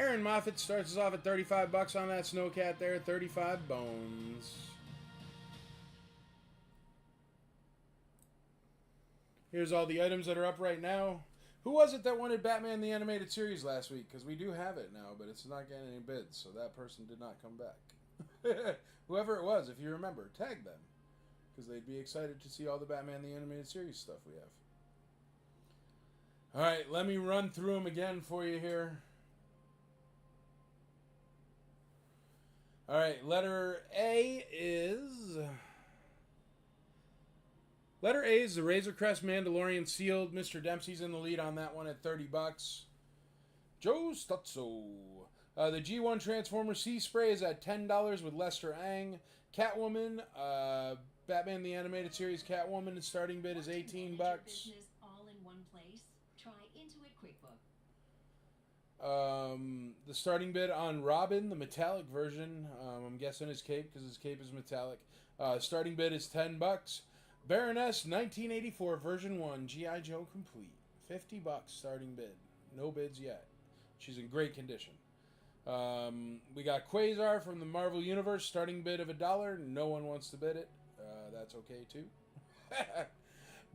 Aaron Moffat starts us off at 35 bucks on that Snowcat there. 35 bones. Here's all the items that are up right now. Who was it that wanted Batman the Animated Series last week? Because we do have it now, but it's not getting any bids, so that person did not come back. Whoever it was, if you remember, tag them. Because they'd be excited to see all the Batman the Animated Series stuff we have. Alright, let me run through them again for you here. Alright, letter A is the Razor Crest Mandalorian sealed. Mr. Dempsey's in the lead on that one at 30 bucks. Joe Stutzo. The G1 Transformer Sea Spray is at $10 with Lester Ang. Catwoman, Batman the Animated Series Catwoman, the starting bid is 18 bucks. Business all in one place? Try Intuit QuickBooks. The starting bid on Robin, the metallic version, I'm guessing his cape because his cape is metallic. Starting bid is 10 bucks. Baroness 1984 version 1 G.I. Joe complete. 50 bucks starting bid. No bids yet. She's in great condition. We got Quasar from the Marvel Universe, starting bid of $1. No one wants to bid it. That's okay too.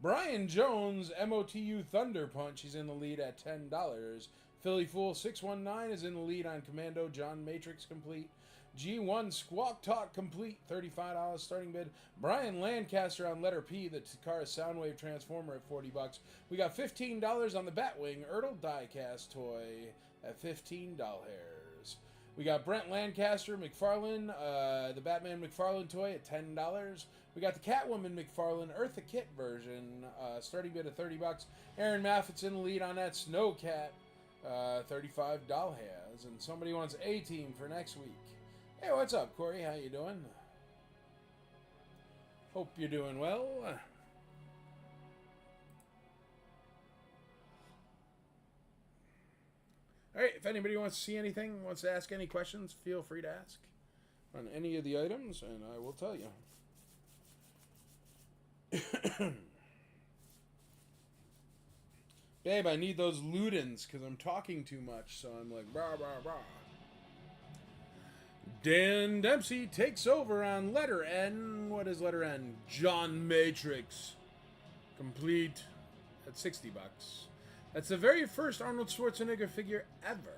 Brian Jones, MOTU Thunder Punch, he's in the lead at $10. Philly Fool 619 is in the lead on Commando John Matrix complete. G1 Squawk Talk complete, $35 starting bid. Brian Lancaster on letter P, the Takara Soundwave Transformer at 40 bucks. We got $15 on the Batwing Ertl diecast toy at $15. We got Brent Lancaster McFarlane, the Batman McFarlane toy at $10. We got the Catwoman McFarlane Eartha Kitt version, starting bid of 30 bucks. Aaron Maffitt's in the lead on that Snowcat, $35 has. And somebody wants A-Team for next week. Hey, what's up, Corey? How you doing? Hope you're doing well. Alright, if anybody wants to see anything, wants to ask any questions, feel free to ask on any of the items, and I will tell you. Babe, I need those Ludens, because I'm talking too much, so I'm like, rah, rah, rah. Dan Dempsey takes over on letter N. What is letter N? John Matrix. Complete at 60 bucks. That's the very first Arnold Schwarzenegger figure ever.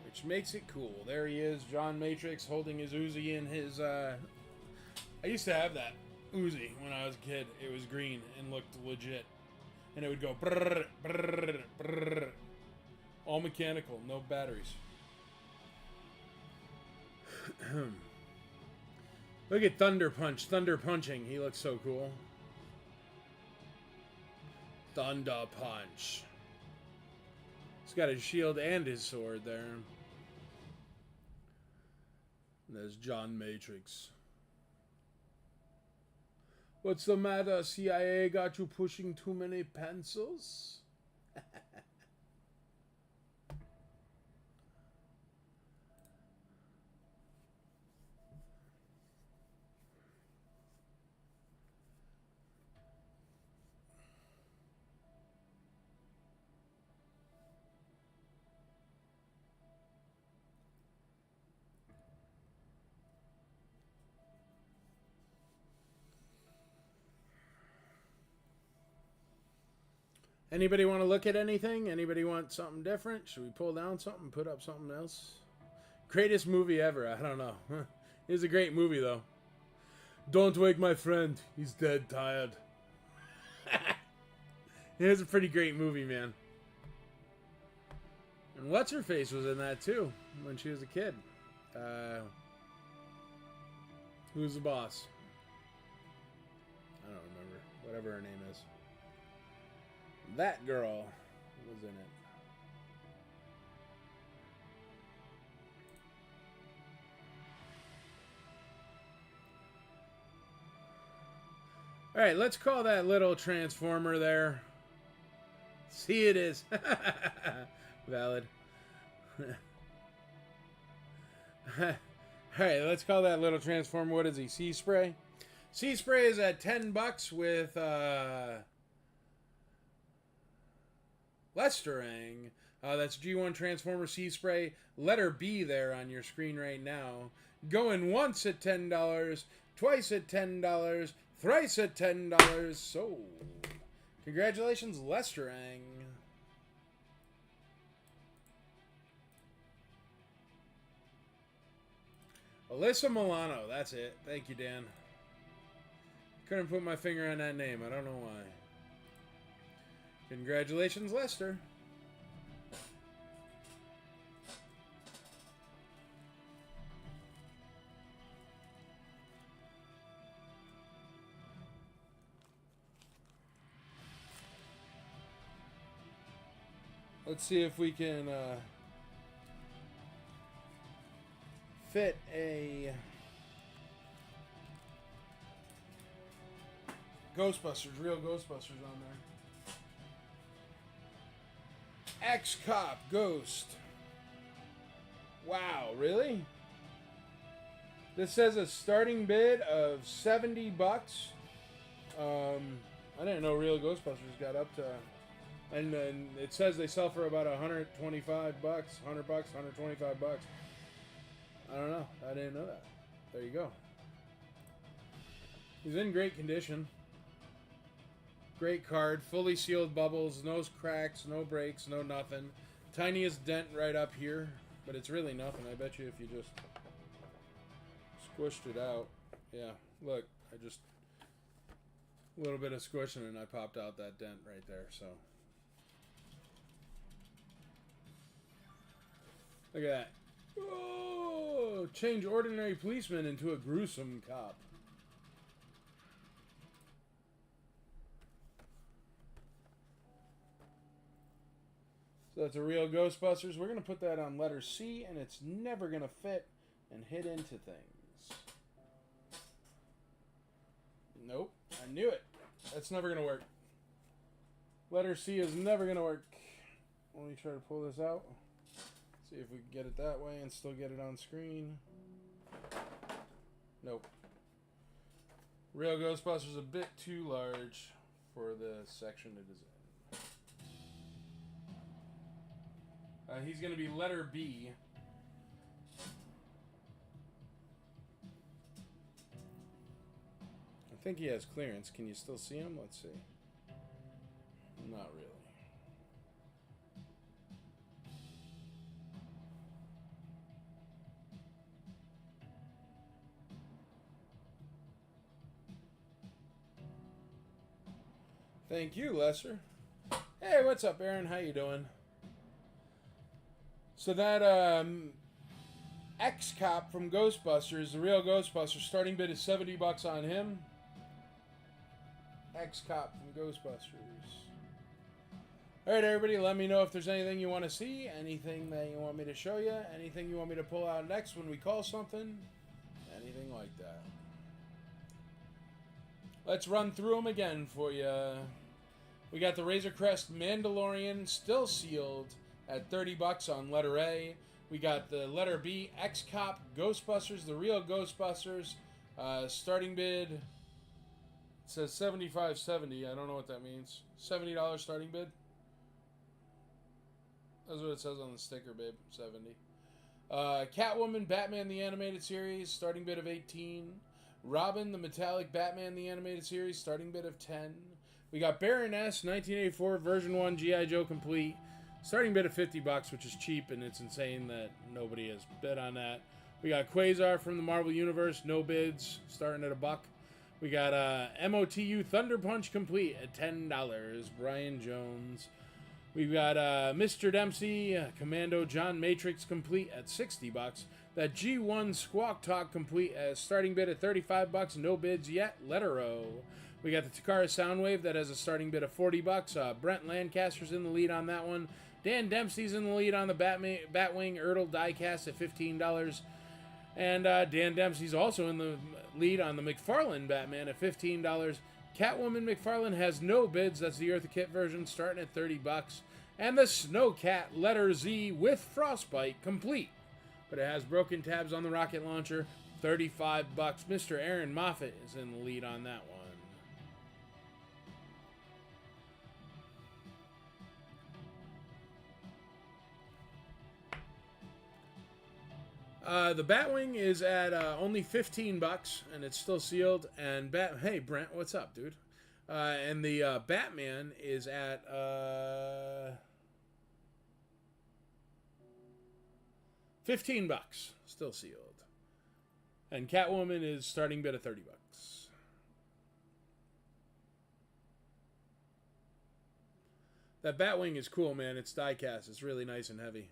Which makes it cool. There he is, John Matrix, holding his Uzi in his, I used to have that Uzi when I was a kid. It was green and looked legit. And it would go brrr, brrr, brrr. All mechanical, no batteries. Look at Thunder Punch. Thunder punching. He looks so cool. Thunder Punch. He's got his shield and his sword there. And there's John Matrix. What's the matter? CIA got you pushing too many pencils? Anybody want to look at anything? Anybody want something different? Should we pull down something, put up something else? Greatest movie ever. I don't know. It's a great movie, though. Don't wake my friend. He's dead tired. It was a pretty great movie, man. And What's-Her-Face was in that, too, when she was a kid. Who's the boss? I don't remember. Whatever her name is. That girl was in it. Alright, let's call that little transformer there. See, it is. Valid. Alright, let's call that little transformer. What is he? Sea Spray? Sea Spray is at 10 bucks with Lester Ang, That's G1 Transformer Sea Spray. Letter B there on your screen right now. Going once at $10, twice at $10, thrice at $10. So, congratulations, Lesterang. Alyssa Milano, that's it. Thank you, Dan. Couldn't put my finger on that name. I don't know why. Congratulations, Lester. Let's see if we can fit a Ghostbusters, real Ghostbusters on there. X-Cop Ghost. Wow, really? This says a starting bid of $70. I didn't know real Ghostbusters got up to... And then it says they sell for about $125, $100, $125. I don't know. I didn't know that. There you go. He's in great condition. Great card. Fully sealed bubbles. No cracks, no breaks, no nothing. Tiniest dent right up here. But it's really nothing. I bet you if you just squished it out. Yeah. Look. I just... A little bit of squishing and I popped out that dent right there. So... Look at that. Oh, change ordinary policeman into a gruesome cop. So that's a real Ghostbusters. We're going to put that on letter C, and it's never going to fit and hit into things. Nope. I knew it. That's never going to work. Letter C is never going to work. Let me try to pull this out. See if we can get it that way and still get it on screen. Nope. Real Ghostbusters a bit too large for the section it is in. He's going to be letter B. I think he has clearance. Can you still see him? Let's see. Not really. Thank you, Lester. Hey, what's up, Aaron? How you doing? So that X-Cop from Ghostbusters, the real Ghostbusters, starting bid is $70 on him. X-Cop from Ghostbusters. All right, everybody, let me know if there's anything you want to see, anything that you want me to show you, anything you want me to pull out next when we call something, anything like that. Let's run through them again for you. We got the Razor Crest Mandalorian still sealed at $30 on letter A. We got the letter B X-Cop Ghostbusters, the real Ghostbusters. Starting bid, it says $75.70. I don't know what that means. $70 starting bid. That's what it says on the sticker, babe. 70. Catwoman Batman the Animated Series, starting bid of $18. Robin the Metallic Batman the Animated Series, starting bid of $10. We got Baroness 1984 version 1 G.I. Joe complete, starting bid of $50, which is cheap, and it's insane that nobody has bid on that. We got Quasar from the Marvel Universe, no bids, starting at $1. We got MOTU Thunder Punch complete at $10, Brian Jones. We've got Mr. Dempsey Commando John Matrix complete at $60. That G1 Squawk Talk complete as starting bid at $35, no bids yet, letter O. We got the Takara Soundwave that has a starting bid of $40. Brent Lancaster's in the lead on that one. Dan Dempsey's in the lead on the Batwing Ertl diecast at $15. And Dan Dempsey's also in the lead on the McFarlane Batman at $15. Catwoman McFarlane has no bids. That's the Eartha Kitt version starting at $30. And the Snowcat letter Z with Frostbite complete. But it has broken tabs on the rocket launcher, $35. Mr. Aaron Moffat is in the lead on that one. The Batwing is at only $15, and it's still sealed. And hey Brent, what's up, dude? And the Batman is at $15, still sealed. And Catwoman is starting bid at $30. That Batwing is cool, man. It's die cast. It's really nice and heavy.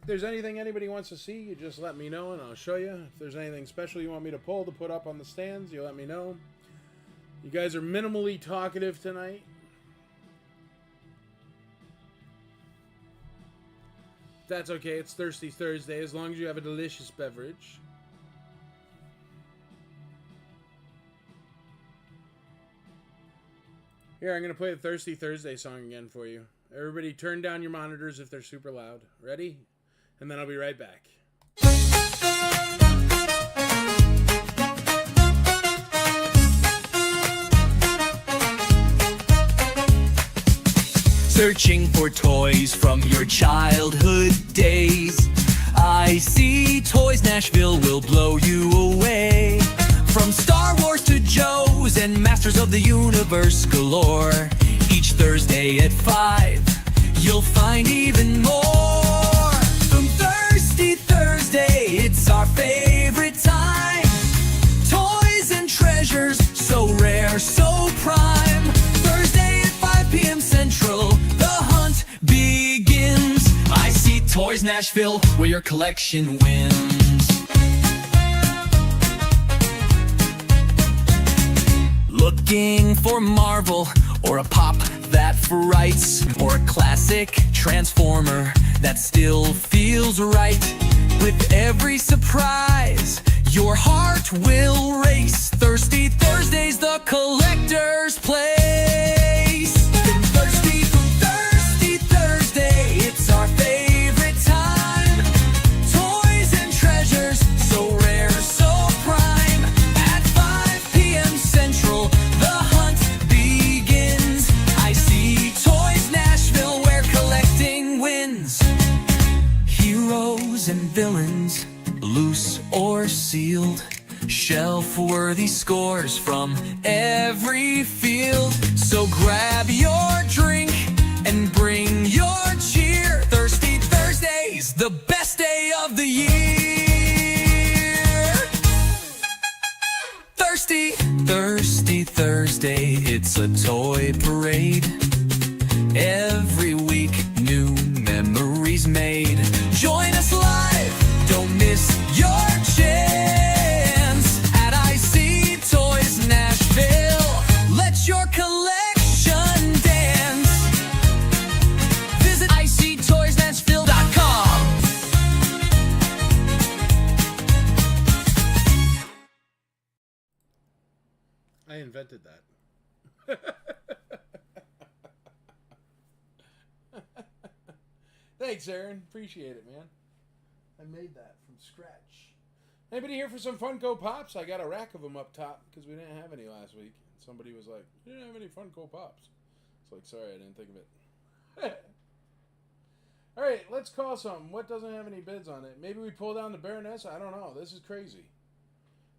If there's anything anybody wants to see, you just let me know and I'll show you. If there's anything special you want me to pull to put up on the stands, you let me know. You guys are minimally talkative tonight. That's okay. It's Thirsty Thursday as long as you have a delicious beverage. Here, I'm going to play the Thirsty Thursday song again for you. Everybody turn down your monitors if they're super loud. Ready? And then I'll be right back. Searching for toys from your childhood days. I see Toys Nashville will blow you away. From Star Wars to Joe's and Masters of the Universe galore. Each Thursday at 5, you'll find even more. From Thirsty Thursday, it's our favorite time. Toys and treasures, so rare, so prime. Thursday at 5 p.m. Central, the hunt begins. I see Toys Nashville, where your collection wins. Looking for Marvel, or a pop that frights, or a classic Transformer that still feels right. With every surprise, your heart will race. Thirsty Thursday's the collector's place. From Thirsty Thursday, it's our favorite time. Toys and treasures, so rare, so prime. At 5 p.m. Central, the hunt begins. I see Toys Nashville, where collecting wins. Heroes and villains, loose or sealed. Shelf-worthy scores from every field. So grab your drink and bring your cheer. Thirsty Thursday's the best day of the year. Thirsty Thursday, it's a toy parade. Every week, new memories made. Join us live, don't miss your chance. At IC Toys Nashville, let your collection dance. Visit ictoysnashville.com. I invented that. Thanks, Aaron. Appreciate it, man. I made that from scratch. Anybody here for some Funko Pops? I got a rack of them up top because we didn't have any last week. Somebody was like, "You didn't have any Funko Pops." It's like, sorry, I didn't think of it. All right, let's call something. What doesn't have any bids on it? Maybe we pull down the Baroness? I don't know. This is crazy.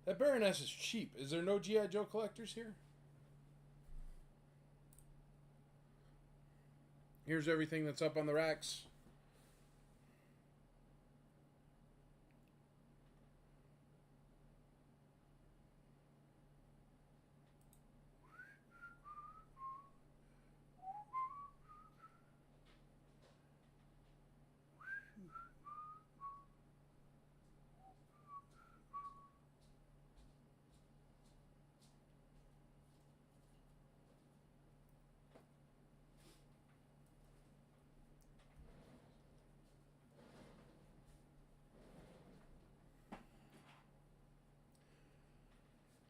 That Baroness is cheap. Is there no G.I. Joe collectors here? Here's everything that's up on the racks.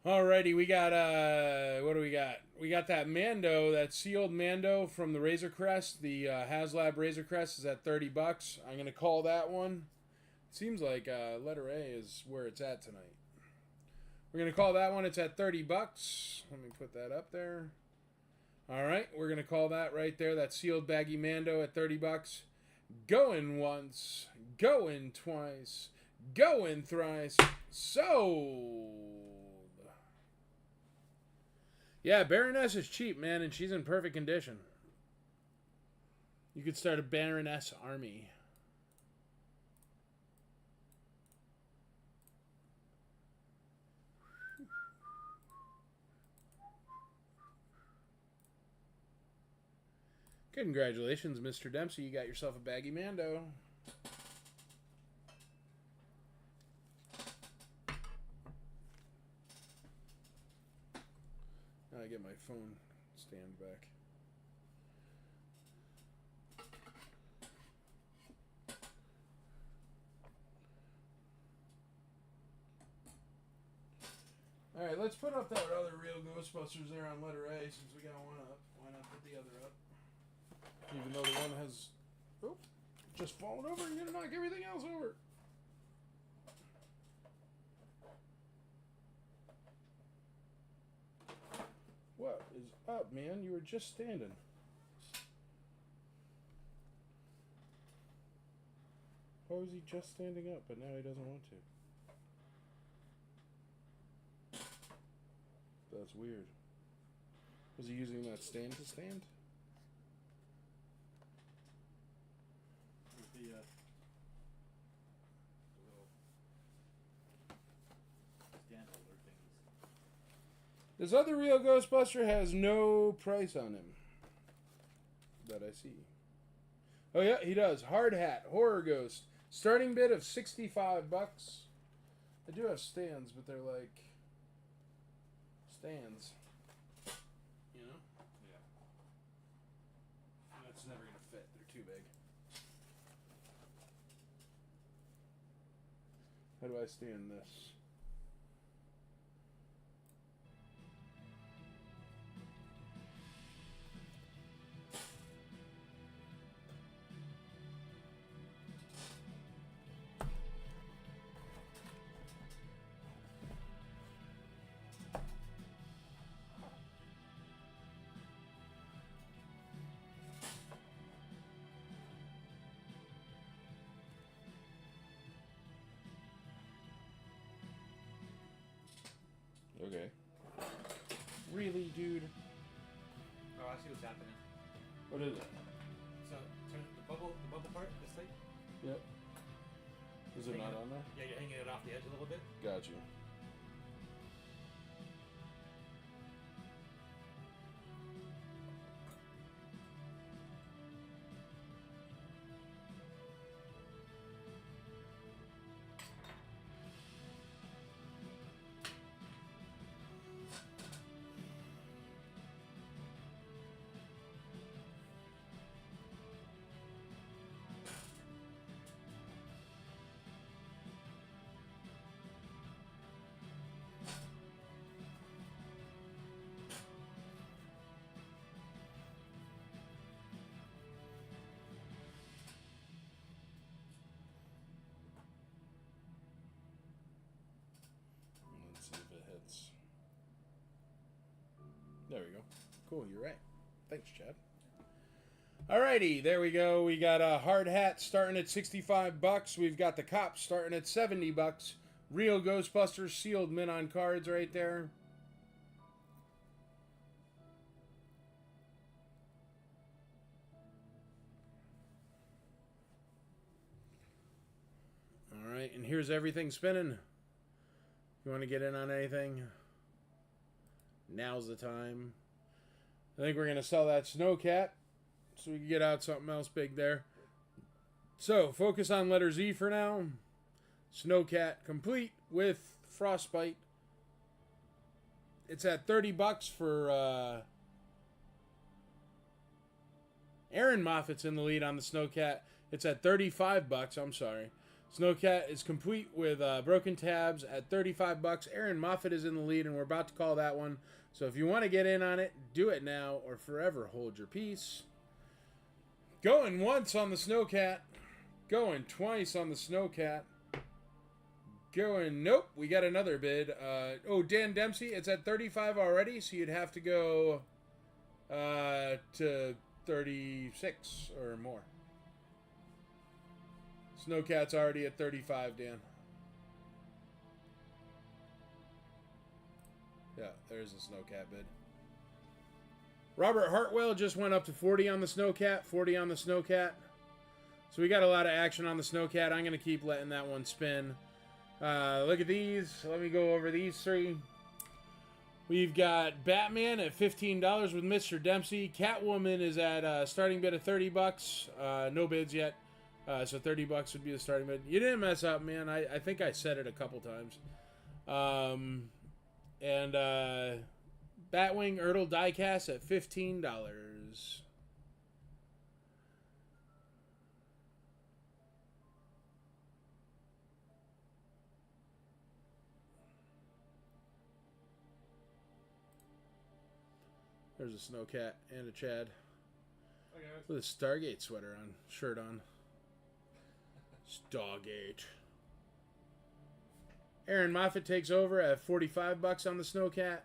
Alrighty, we got what do we got? We got that Mando, that sealed Mando from the Razor Crest. The HasLab Razor Crest is at $30. I'm gonna call that one. Seems like letter A is where it's at tonight. We're gonna call that one. It's at $30. Let me put that up there. All right, we're gonna call that right there. That sealed baggy Mando at $30. Going once, going twice, going thrice. Sold. Yeah, Baroness is cheap, man, and she's in perfect condition. You could start a Baroness army. Congratulations, Mr. Dempsey. You got yourself a baggy Mando. I get my phone stand back. All right, let's put up that other real Ghostbusters there on letter A since we got one up. Why not put the other up? Even though the one has just fallen over and gonna knock everything else over. What is up, man? You were just standing. Why was he just standing up, but now he doesn't want to? That's weird. Was he using that stand to stand? With the little stand holder things. This other real Ghostbuster has no price on him that I see. Oh yeah, he does. Hard hat, horror ghost. Starting bid of $65. I do have stands, but they're like stands. You know? Yeah. That's never gonna fit. They're too big. How do I stand this? Okay. Really, dude? Oh, I see what's happening. What is it? So turn the bubble part, this thing. Yep. Is it not on there? Yeah, you're hanging it off the edge a little bit. Got you. Let's see if it hits. There we go. Cool, you're right. Thanks, Chad. Alrighty, there we go. We got a hard hat starting at $65. We've got the cops starting at $70. Real Ghostbusters sealed mint on cards right there. Alright, and here's everything spinning. If you want to get in on anything, now's the time. I think we're going to sell that Snowcat so we can get out something else big there. So, focus on letter Z for now. Snowcat complete with Frostbite. It's at $30 for Aaron Moffat's in the lead on the Snowcat. It's at $35. I'm sorry. Snowcat is complete with broken tabs at 35 bucks. Aaron Moffat is in the lead, and we're about to call that one. So if you want to get in on it, do it now or forever hold your peace. Going once on the Snowcat. Going twice on the Snowcat. Going, nope, we got another bid. Dan Dempsey, it's at 35 already, so you'd have to go to 36 or more. Snowcat's already at 35, Dan. Yeah, there's a Snowcat bid. Robert Hartwell just went up to 40 on the Snowcat. 40 on the Snowcat. So we got a lot of action on the Snowcat. I'm going to keep letting that one spin. Look at these. Let me go over these three. We've got Batman at $15 with Mr. Dempsey. Catwoman is at starting bid of 30 bucks. No bids yet. So 30 bucks would be the starting bid. You didn't mess up, man. I think I said it a couple times. And Batwing Ertl diecast at $15. There's a Snowcat and a Chad with a Stargate sweater on, shirt on. Stargate. Aaron Moffat takes over at 45 bucks on the Snowcat.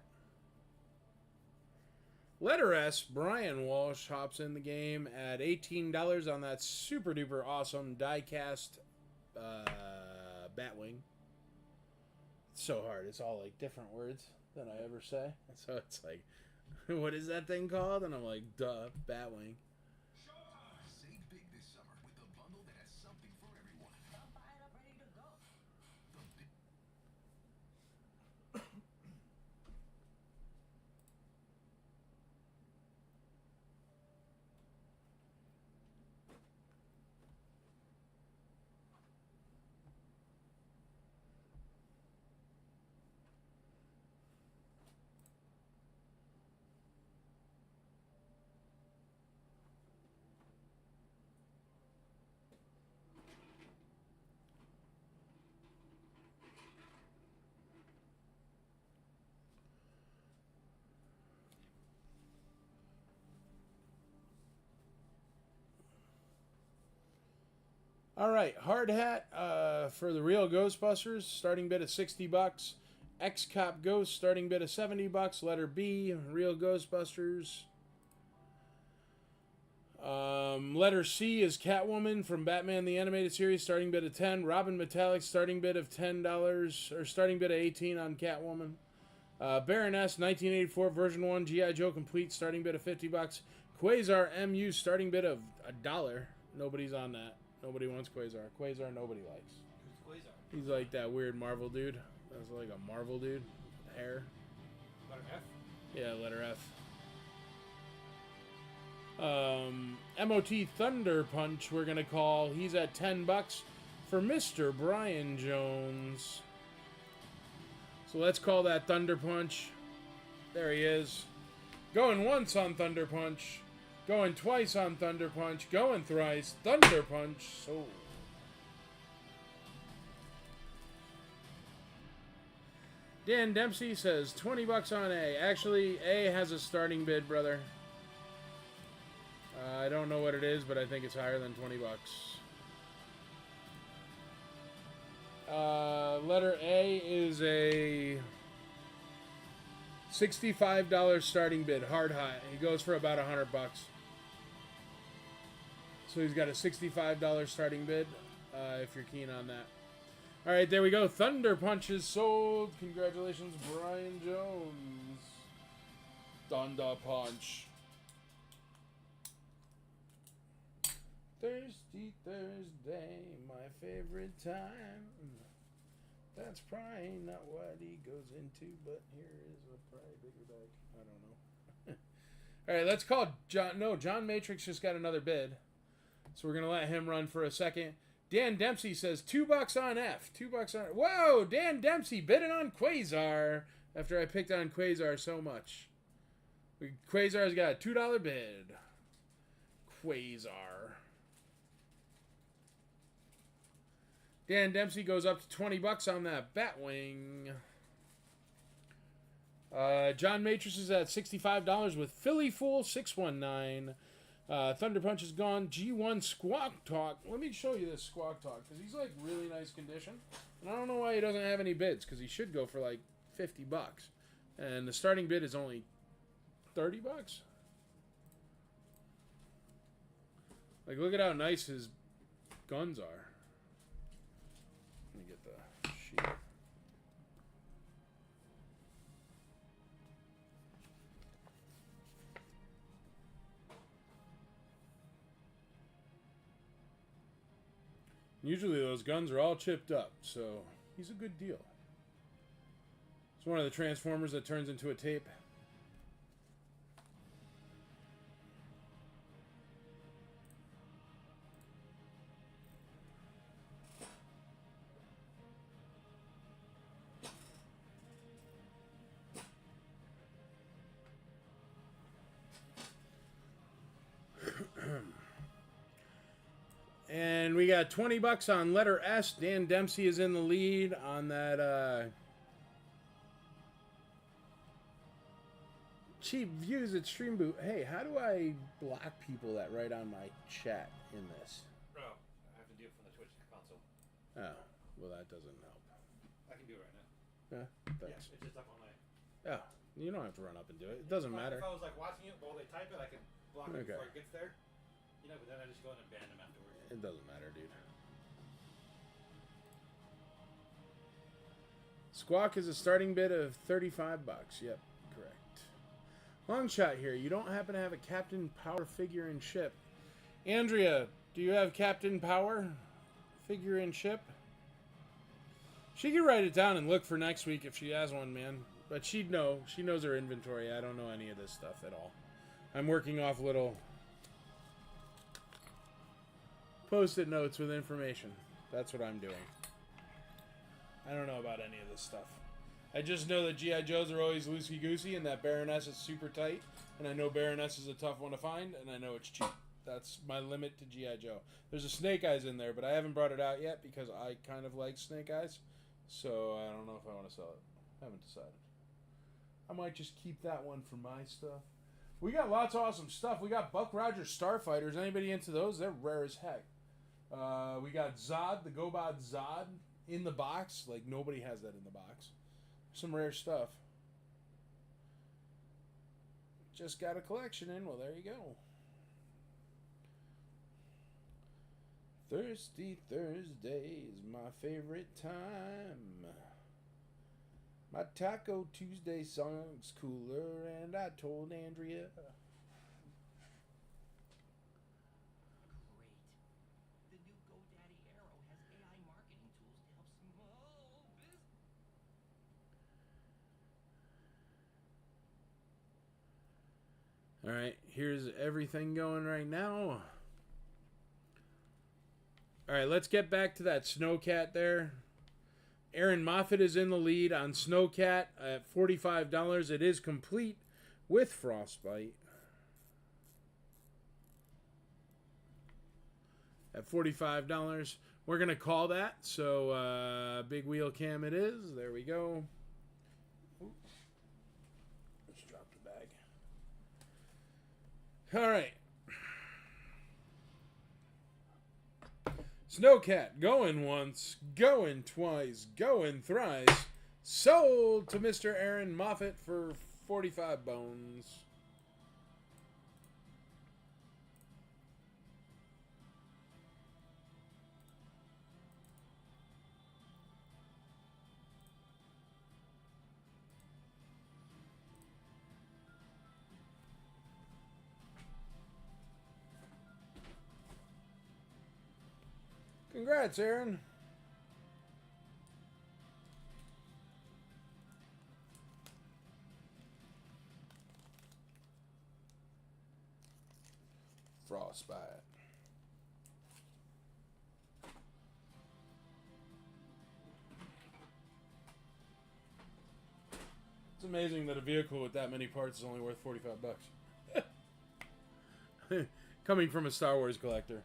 Letter S, Brian Walsh hops in the game at $18 on that super duper awesome diecast Batwing. It's so hard. It's all like different words than I ever say. So it's like, what is that thing called? And I'm like, duh, Batwing. Save big this summer with the bundle that has something for everyone. Come buy it up ready to go. All right, hard hat for the real Ghostbusters, starting bid of 60 bucks. X-Cop Ghost, starting bid of 70 bucks. Letter B, real Ghostbusters. Letter C is Catwoman from Batman the Animated Series, starting bid of 10. Robin Metallic, starting bid of $10, or starting bid of 18 on Catwoman. Baroness, 1984 version 1, G.I. Joe complete, starting bid of 50 bucks. Quasar MU, starting bid of $1. Nobody's on that. Nobody wants Quasar. Quasar nobody likes. Who's Quasar? He's like that weird Marvel dude. That's like a Marvel dude. Hair. Letter F? Yeah, letter F. MOT Thunder Punch we're going to call. He's at 10 bucks for Mr. Brian Jones. So let's call that Thunder Punch. There he is. Going once on Thunder Punch. Going twice on Thunder Punch. Going thrice. Thunder Punch. So. Dan Dempsey says 20 bucks on A. Actually, A has a starting bid, brother. I don't know what it is, but I think it's higher than 20 bucks. Letter A is a $65 starting bid, hard high. He goes for about 100 bucks. So he's got a $65 starting bid, if you're keen on that. All right, there we go. Thunder Punch is sold. Congratulations, Brian Jones. Thunder Punch. Thirsty Thursday, my favorite time. That's probably not what he goes into, but here is a probably bigger bag. I don't know. All right, let's call John. No, John Matrix just got another bid. So we're going to let him run for a second. Dan Dempsey says 2 bucks on F. 2 bucks on... Whoa, Dan Dempsey bidding on Quasar after I picked on Quasar so much. Quasar's got a $2 bid. Quasar. Dan Dempsey goes up to 20 bucks on that Batwing. John Matrix is at $65 with Philly Fool 619. Thunder Punch is gone. G1 Squawk Talk. Let me show you this Squawk Talk because he's like really nice condition. And I don't know why he doesn't have any bids because he should go for like 50 bucks. And the starting bid is only 30 bucks. Like, look at how nice his guns are. Let me get the sheet. Usually those guns are all chipped up, so he's a good deal. It's one of the Transformers that turns into a tape. And we got 20 bucks on letter S. Dan Dempsey is in the lead on that cheap views at Stream Boot. Hey, how do I block people that write on my chat in this? Oh, I have to do it from the Twitch console. Oh, well that doesn't help. I can do it right now. Yeah, Yeah, thanks. it's just up on my... Yeah, you don't have to run up and do it. It doesn't matter. If I was like watching it while they type it, I could block it Okay. before it gets there. You know, but then I just go in and ban them afterwards. It doesn't matter, dude. Squawk is a starting bid of 35 bucks. Yep, correct. Long shot here. You don't happen to have a Captain Power figure in ship. Andrea, do you have Captain Power figure in ship? She could write it down and look for next week if she has one, man. But she'd know. She knows her inventory. I don't know any of this stuff at all. I'm working off little Post-it notes with information. That's what I'm doing. I don't know about any of this stuff. I just know that G.I. Joes are always loosey-goosey and that Baroness is super tight. And I know Baroness is a tough one to find, and I know it's cheap. That's my limit to G.I. Joe. There's a Snake Eyes in there, but I haven't brought it out yet because I kind of like Snake Eyes. So I don't know if I want to sell it. Haven't decided. I might just keep that one for my stuff. We got lots of awesome stuff. We got Buck Rogers Starfighters. Anybody into those? They're rare as heck. We got Zod, the GoBot Zod, in the box. Like, nobody has that in the box. Some rare stuff. Just got a collection in. Well, there you go. Thirsty Thursday is my favorite time. My Taco Tuesday song's cooler, and I told Andrea. Great. The new GoDaddy Arrow has AI marketing tools to help small business. All right, here's everything going right now. All right, let's get back to that Snowcat there. Aaron Moffat is in the lead on Snowcat at $45. It is complete with Frostbite. At $45. We're going to call that. So, big wheel cam it is. There we go. Ooh. Just dropped a bag. All right. Snowcat, going once, going twice, going thrice. Sold to Mr. Aaron Moffat for 45 bones. Congrats, Aaron. Frostbite. It's amazing that a vehicle with that many parts is only worth 45 bucks. Coming from a Star Wars collector.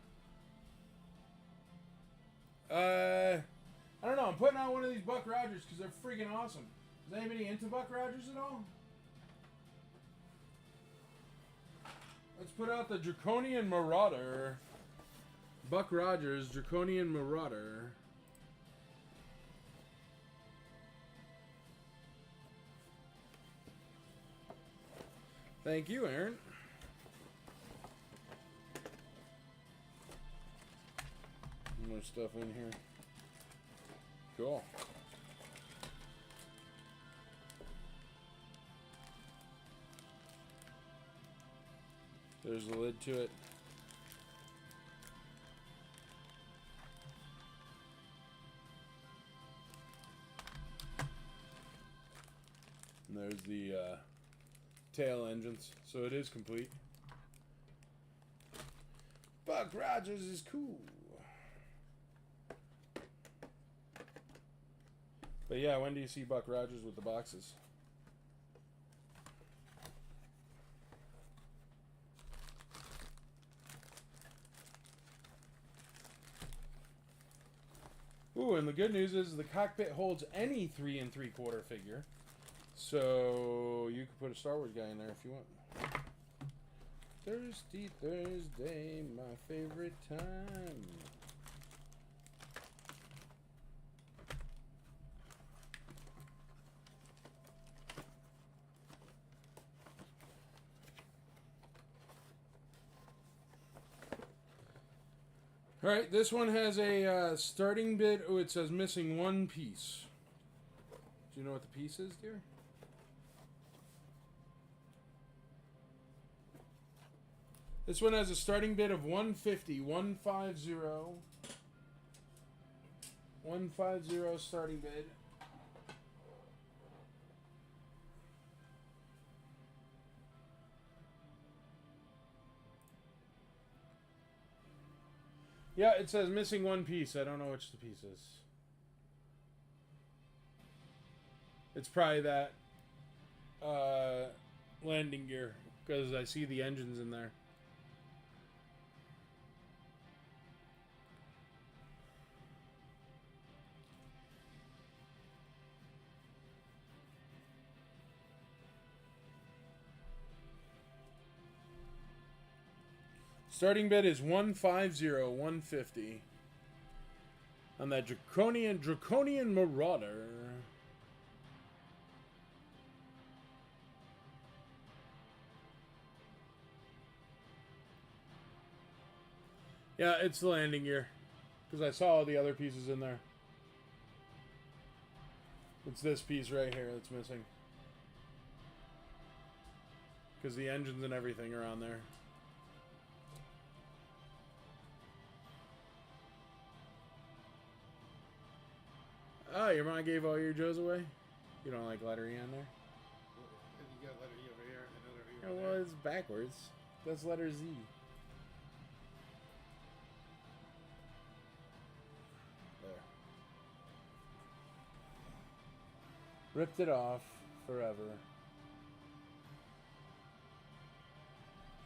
I don't know. I'm putting out one of these Buck Rogers because they're freaking awesome. Is anybody into Buck Rogers at all? Let's put out the Draconian Marauder. Buck Rogers, Draconian Marauder. Thank you, Aaron. More stuff in here. Cool. There's the lid to it. And there's the tail engines. So it is complete. Buck Rogers is cool. But yeah, when do you see Buck Rogers with the boxes? Ooh, and the good news is the cockpit holds any 3 3/4 figure. So you could put a Star Wars guy in there if you want. Thirsty Thursday, my favorite time. Alright, this one has a starting bid. Oh, it says missing one piece. Do you know what the piece is, dear? This one has a starting bid of 150. 150. 150 starting bid. Yeah, it says missing one piece. I don't know which the piece is. It's probably that landing gear, because I see the engines in there. Starting bid is 150, 150 on that Draconian Marauder. Yeah, it's the landing gear, because I saw all the other pieces in there. It's this piece right here that's missing, because the engines and everything are on there. Oh, your mom gave all your Joes away? You don't like letter E on there? You got letter E over here, another E Oh, over well, there. it's backwards. That's letter Z. There. Ripped it off forever.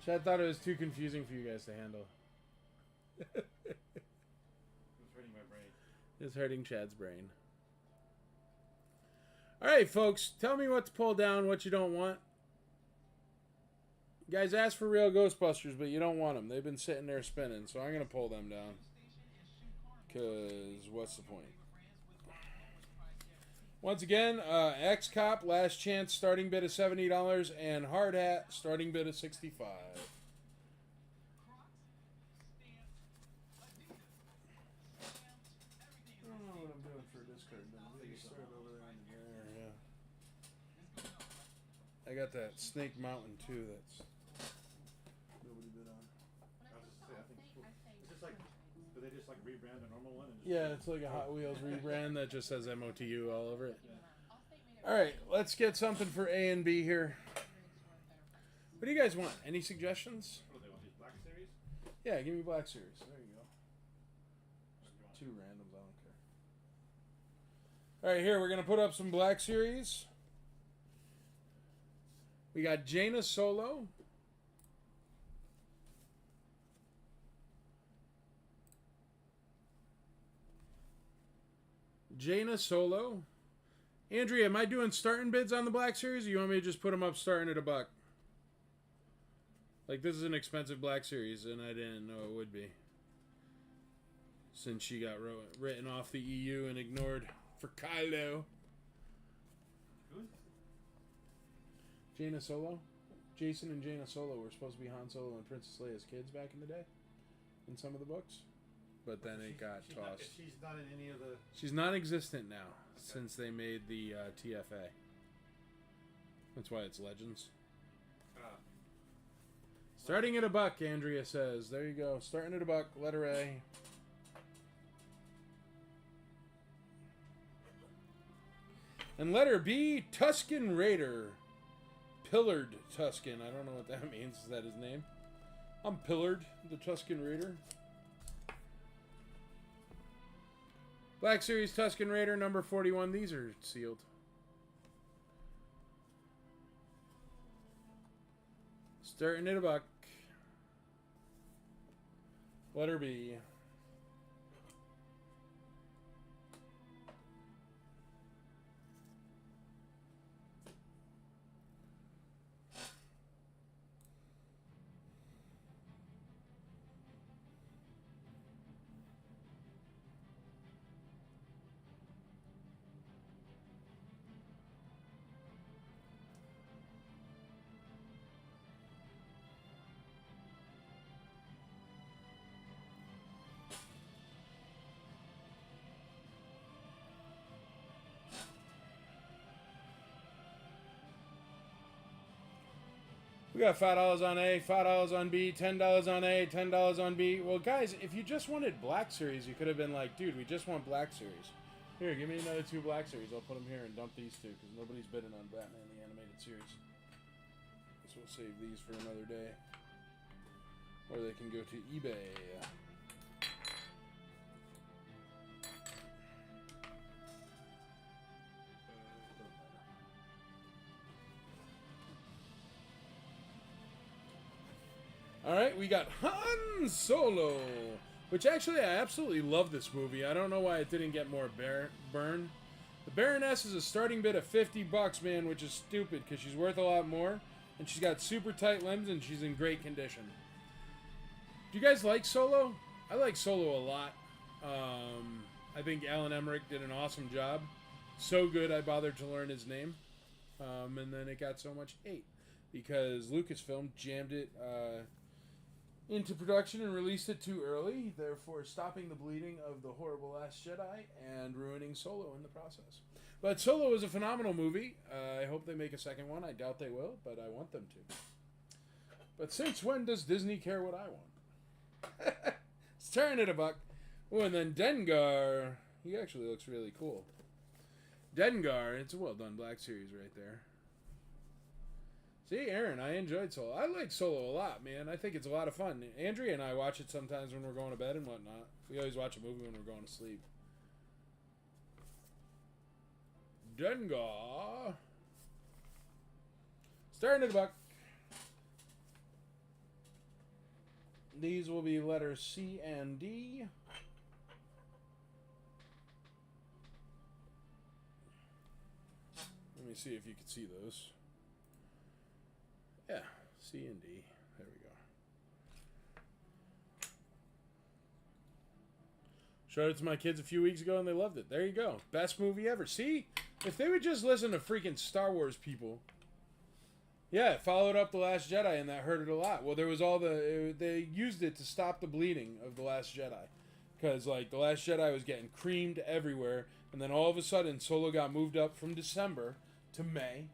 Chad thought it was too confusing for you guys to handle. It was hurting my brain. It's hurting Chad's brain. Alright, folks. Tell me what to pull down, what you don't want. You guys asked for real Ghostbusters, but you don't want them. They've been sitting there spinning, so I'm going to pull them down. Because what's the point? Once again, X-Cop, last chance, starting bid of $70, and Hard Hat, starting bid of $65. I don't know what I'm doing for a discard. Maybe start over there in there, yeah. I got that Snake Mountain too. That's nobody bid on. I was just say, I think it's just like, do they just like rebrand the normal one? And just Yeah, it's like a Hot Wheels rebrand that just says MOTU all over it. All right, let's get something for A and B here. What do you guys want? Any suggestions? What do they want? These Black Series? Yeah, give me Black Series. There you go. What do you want? Two randoms, I don't care. All right, here we're gonna put up some Black Series. We got Jaina Solo. Jaina Solo. Andrea, am I doing starting bids on the Black Series, or you want me to just put them up starting at $1? Like, this is an expensive Black Series, and I didn't know it would be. Since she got written off the EU and ignored for Kylo. Who's? Jaina Solo? Jason and Jaina Solo were supposed to be Han Solo and Princess Leia's kids back in the day. In some of the books. But then it got tossed. She's not in any of the. She's non-existent now, since they made the TFA. That's why it's Legends. Starting at $1, Andrea says. There you go. Starting at $1, letter A. And letter B, Tusken Raider. Pillared Tusken. I don't know what that means. Is that his name? I'm Pillared, the Tusken Raider. Black Series Tusken Raider number 41. These are sealed. Starting at $1. Letter B. We got $5 on A, $5 on B, $10 on A, $10 on B. Well, guys, if you just wanted Black Series, you could have been like, dude, we just want Black Series. Here, give me another 2 Black Series. I'll put them here and dump these 2, because nobody's bidding on Batman the Animated Series. So we'll save these for another day. Or they can go to eBay. Alright, we got Han Solo, which actually I absolutely love this movie. I don't know why it didn't get more burn. The Baroness is a starting bid of $50, man, which is stupid because she's worth a lot more. And she's got super tight limbs and she's in great condition. Do you guys like Solo? I like Solo a lot. I think Alan Emmerich did an awesome job. So good I bothered to learn his name. And then it got so much hate because Lucasfilm jammed it into production and released it too early, therefore stopping the bleeding of the horrible Last Jedi and ruining Solo in the process. But Solo is a phenomenal movie. I hope they make a second one. I doubt they will, but I want them to. But since when does Disney care what I want? Staring at $1. Oh, and then Dengar. He actually looks really cool. Dengar. It's a well done Black Series right there. See, Aaron, I enjoyed Solo. I like Solo a lot, man. I think it's a lot of fun. Andrea and I watch it sometimes when we're going to bed and whatnot. We always watch a movie when we're going to sleep. Dengar. Starting at $1. These will be letters C and D. Let me see if you can see those. Yeah, C and D. There we go. Showed it to my kids a few weeks ago and they loved it. There you go. Best movie ever. See? If they would just listen to freaking Star Wars people. Yeah, it followed up The Last Jedi and that hurt it a lot. Well, there was all they used it to stop the bleeding of The Last Jedi. Because, like, The Last Jedi was getting creamed everywhere. And then all of a sudden, Solo got moved up from December to May.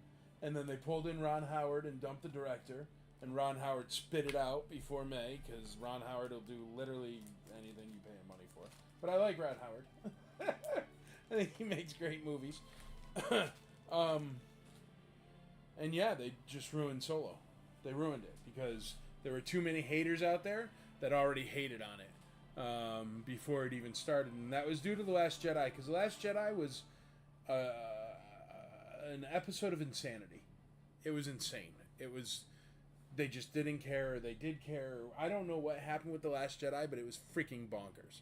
And then they pulled in Ron Howard and dumped the director. And Ron Howard spit it out before May. Because Ron Howard will do literally anything you pay him money for. But I like Ron Howard. I think he makes great movies. And yeah, they just ruined Solo. They ruined it. Because there were too many haters out there that already hated on it. Before it even started. And that was due to The Last Jedi. Because The Last Jedi was an episode of insanity. It was insane. It was... They just didn't care. They did care. I don't know what happened with The Last Jedi, but it was freaking bonkers.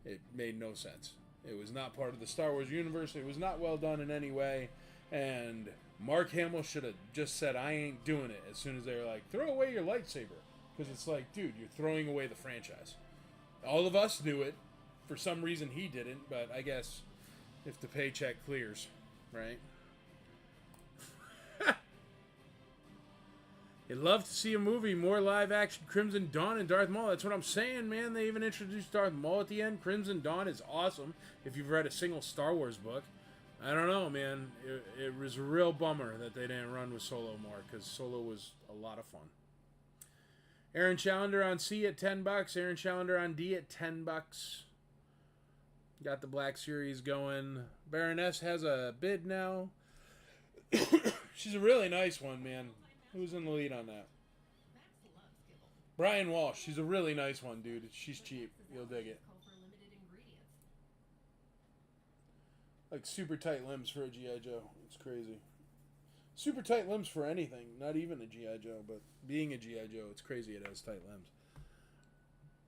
It made no sense. It was not part of the Star Wars universe. It was not well done in any way. And Mark Hamill should have just said, I ain't doing it, as soon as they were like, throw away your lightsaber. Because it's like, dude, you're throwing away the franchise. All of us knew it. For some reason he didn't, but I guess if the paycheck clears, right? You'd love to see a movie, more live action Crimson Dawn and Darth Maul. That's what I'm saying, man. They even introduced Darth Maul at the end. Crimson Dawn is awesome if you've read a single Star Wars book. I don't know, man. It was a real bummer that they didn't run with Solo more, because Solo was a lot of fun. Aaron Challenger on C at $10. Aaron Challenger on D at $10. Got the Black Series going. Baroness has a bid now. She's a really nice one, man. Who's in the lead on that? Brian Walsh. She's a really nice one, dude. She's cheap. You'll dig it. Like super tight limbs for a G.I. Joe. It's crazy. Super tight limbs for anything. Not even a G.I. Joe, but being a G.I. Joe, it's crazy it has tight limbs.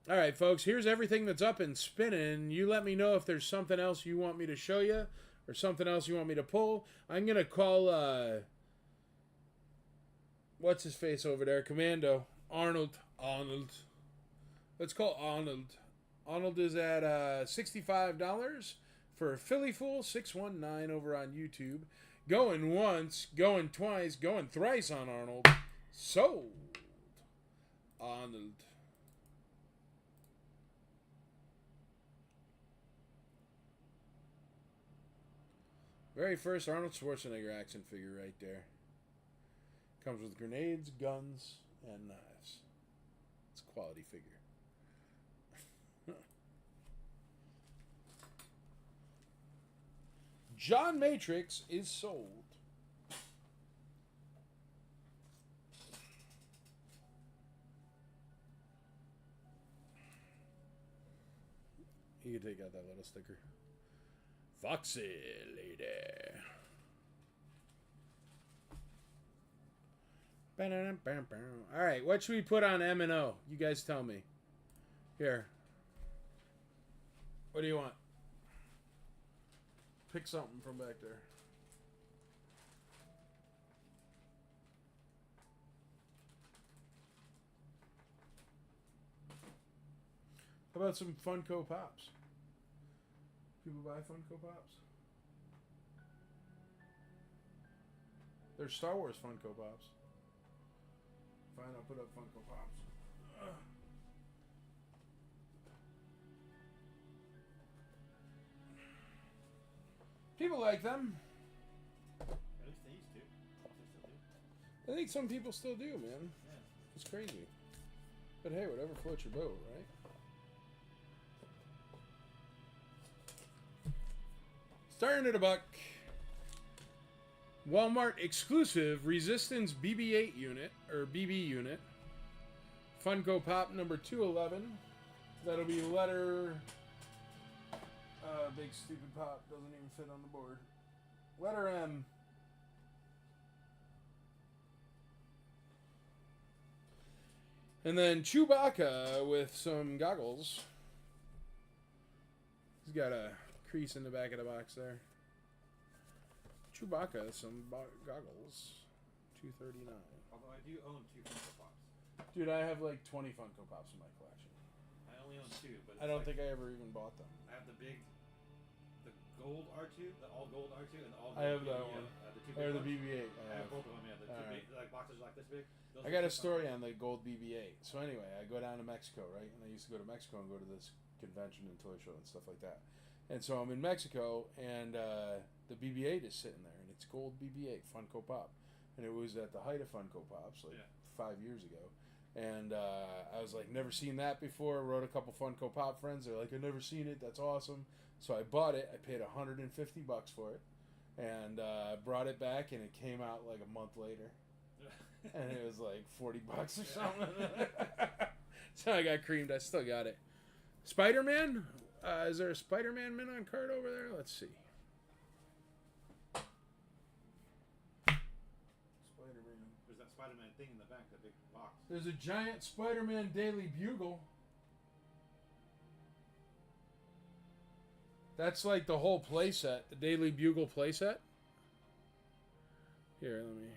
All right, folks. Here's everything that's up and spinning. You let me know if there's something else you want me to show you or something else you want me to pull. I'm going to call... what's his face over there? Commando. Arnold. Let's call Arnold. Arnold is at $65 for a Philly Fool 619 over on YouTube. Going once, going twice, going thrice on Arnold. Sold. Arnold. Very first Arnold Schwarzenegger action figure right there. Comes with grenades, guns, and knives. It's a quality figure. John Matrix is sold. You can take out that little sticker. Foxy Lady. Alright, what should we put on M&O? You guys tell me. Here. What do you want? Pick something from back there. How about some Funko Pops? People buy Funko Pops? There's Star Wars Funko Pops. Fine, I'll put up Funko Pops. People like them. At least they used to. They still do. I think some people still do, man. Yeah. It's crazy. But hey, whatever floats your boat, right? Starting at $1. Walmart exclusive Resistance BB-8 unit, or BB unit. Funko Pop number 211. That'll be letter... big stupid pop. Doesn't even fit on the board. Letter M. And then Chewbacca with some goggles. He's got a crease in the back of the box there. Chewbacca, some goggles. $239. Although I do own 2 Funko Pops. Dude, I have like 20 Funko Pops in my collection. I only own 2, but it's I don't like, think I ever even bought them. I have the gold R2, the all gold R2, and the all gold. I have that one. The 2 Or big the ones. BB-8. I have both of them. Yeah, the 2 big, like boxes like this big. Those I are got a 2 story on the gold BB-8. So anyway, I go down to Mexico, right? And I used to go to Mexico and go to this convention and toy show and stuff like that. And so I'm in Mexico, and the BB-8 is sitting there, and it's gold BB-8 Funko Pop, and it was at the height of Funko Pops, like 5 years ago. And I was like, never seen that before. Wrote a couple Funko Pop friends. They're like, I've never seen it. That's awesome. So I bought it. I paid $150 for it, and brought it back, and it came out like a month later. And it was like $40 or something. So I got creamed. I still got it. Spider-Man? Is there a Spider-Man mint on card over there? Let's see. Spider-Man. There's that Spider-Man thing in the back, that big box. There's a giant Spider-Man Daily Bugle. That's like the whole playset, the Daily Bugle playset. Here, let me.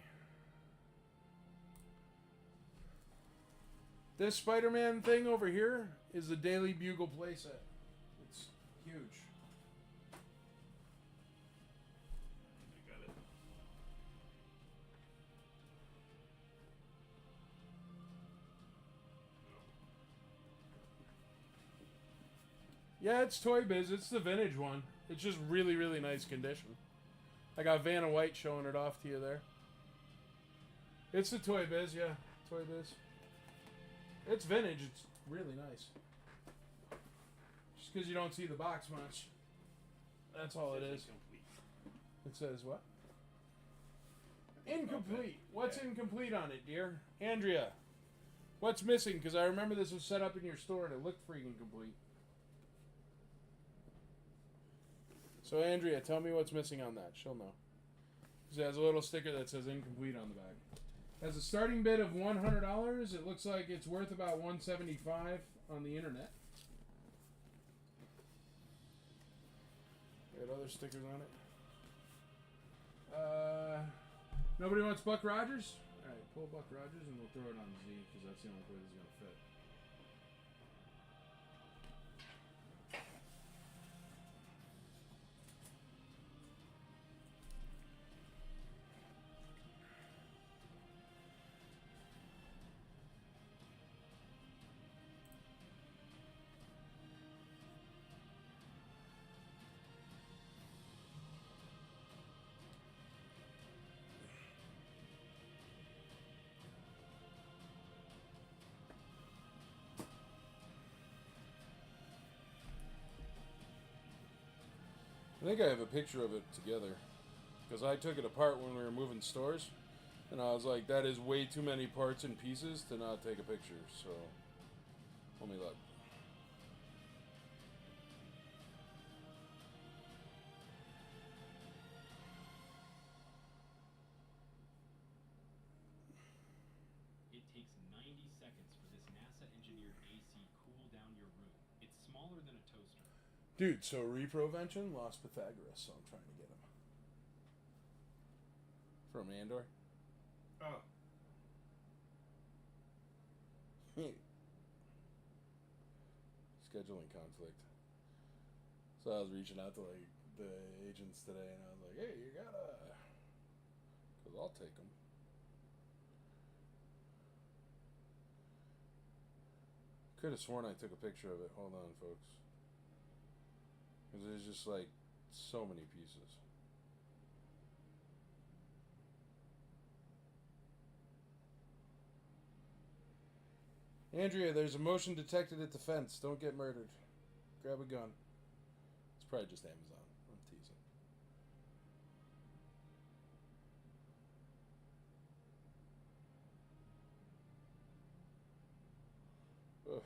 This Spider-Man thing over here is the Daily Bugle playset. It's huge. I got it. Yeah, it's Toy Biz. It's the vintage one. It's just really, really nice condition. I got Vanna White showing it off to you there. It's the Toy Biz, yeah. Toy Biz. It's vintage. It's really nice. Just because you don't see the box much. That's all it is. It says what? Incomplete. What's incomplete on it, dear? Andrea, what's missing? Because I remember this was set up in your store and it looked freaking complete. So, Andrea, tell me what's missing on that. She'll know. It has a little sticker that says incomplete on the back. Has a starting bid of $100. It looks like it's worth about $175 on the internet. Got other stickers on it. Nobody wants Buck Rogers? Alright, pull Buck Rogers and we'll throw it on Z because that's the only way this is going to fit. I think I have a picture of it together. Because I took it apart when we were moving stores. And I was like, that is way too many parts and pieces to not take a picture. So, let me look. It takes 90 seconds for this NASA-engineered AC cool down your room. It's smaller than a toaster. Dude, so Reprovention lost Pythagoras, so I'm trying to get him. From Andor? Oh. Scheduling conflict. So I was reaching out to like the agents today and I was like, hey, you gotta... Because I'll take them. Could have sworn I took a picture of it. Hold on, folks. Because there's just like so many pieces. Andrea, there's a motion detected at the fence. Don't get murdered. Grab a gun. It's probably just Amazon. I'm teasing. Ugh.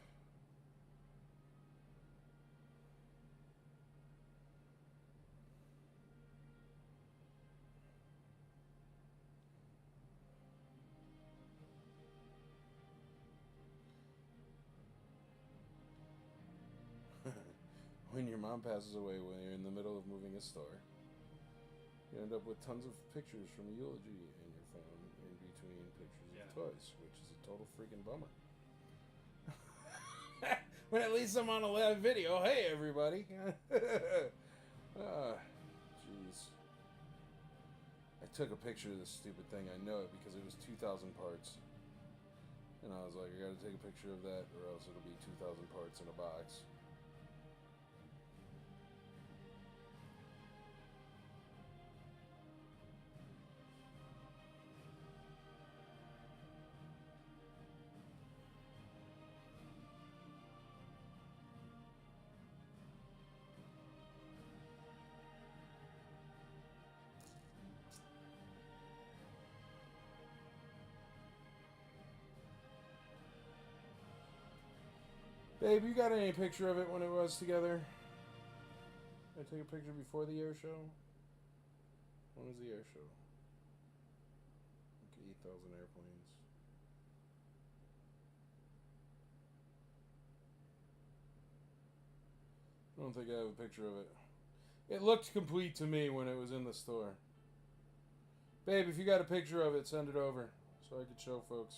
When your mom passes away when you're in the middle of moving a store, you end up with tons of pictures from a eulogy in your phone in between pictures of toys, which is a total freaking bummer. When at least I'm on a live video. Hey, everybody. Jeez. I took a picture of this stupid thing. I know it because it was 2,000 parts. And I was like, I gotta take a picture of that or else it'll be 2,000 parts in a box. Babe, you got any picture of it when it was together? I take a picture before the air show? When was the air show? Like 8,000 airplanes. I don't think I have a picture of it. It looked complete to me when it was in the store. Babe, if you got a picture of it, send it over so I could show folks.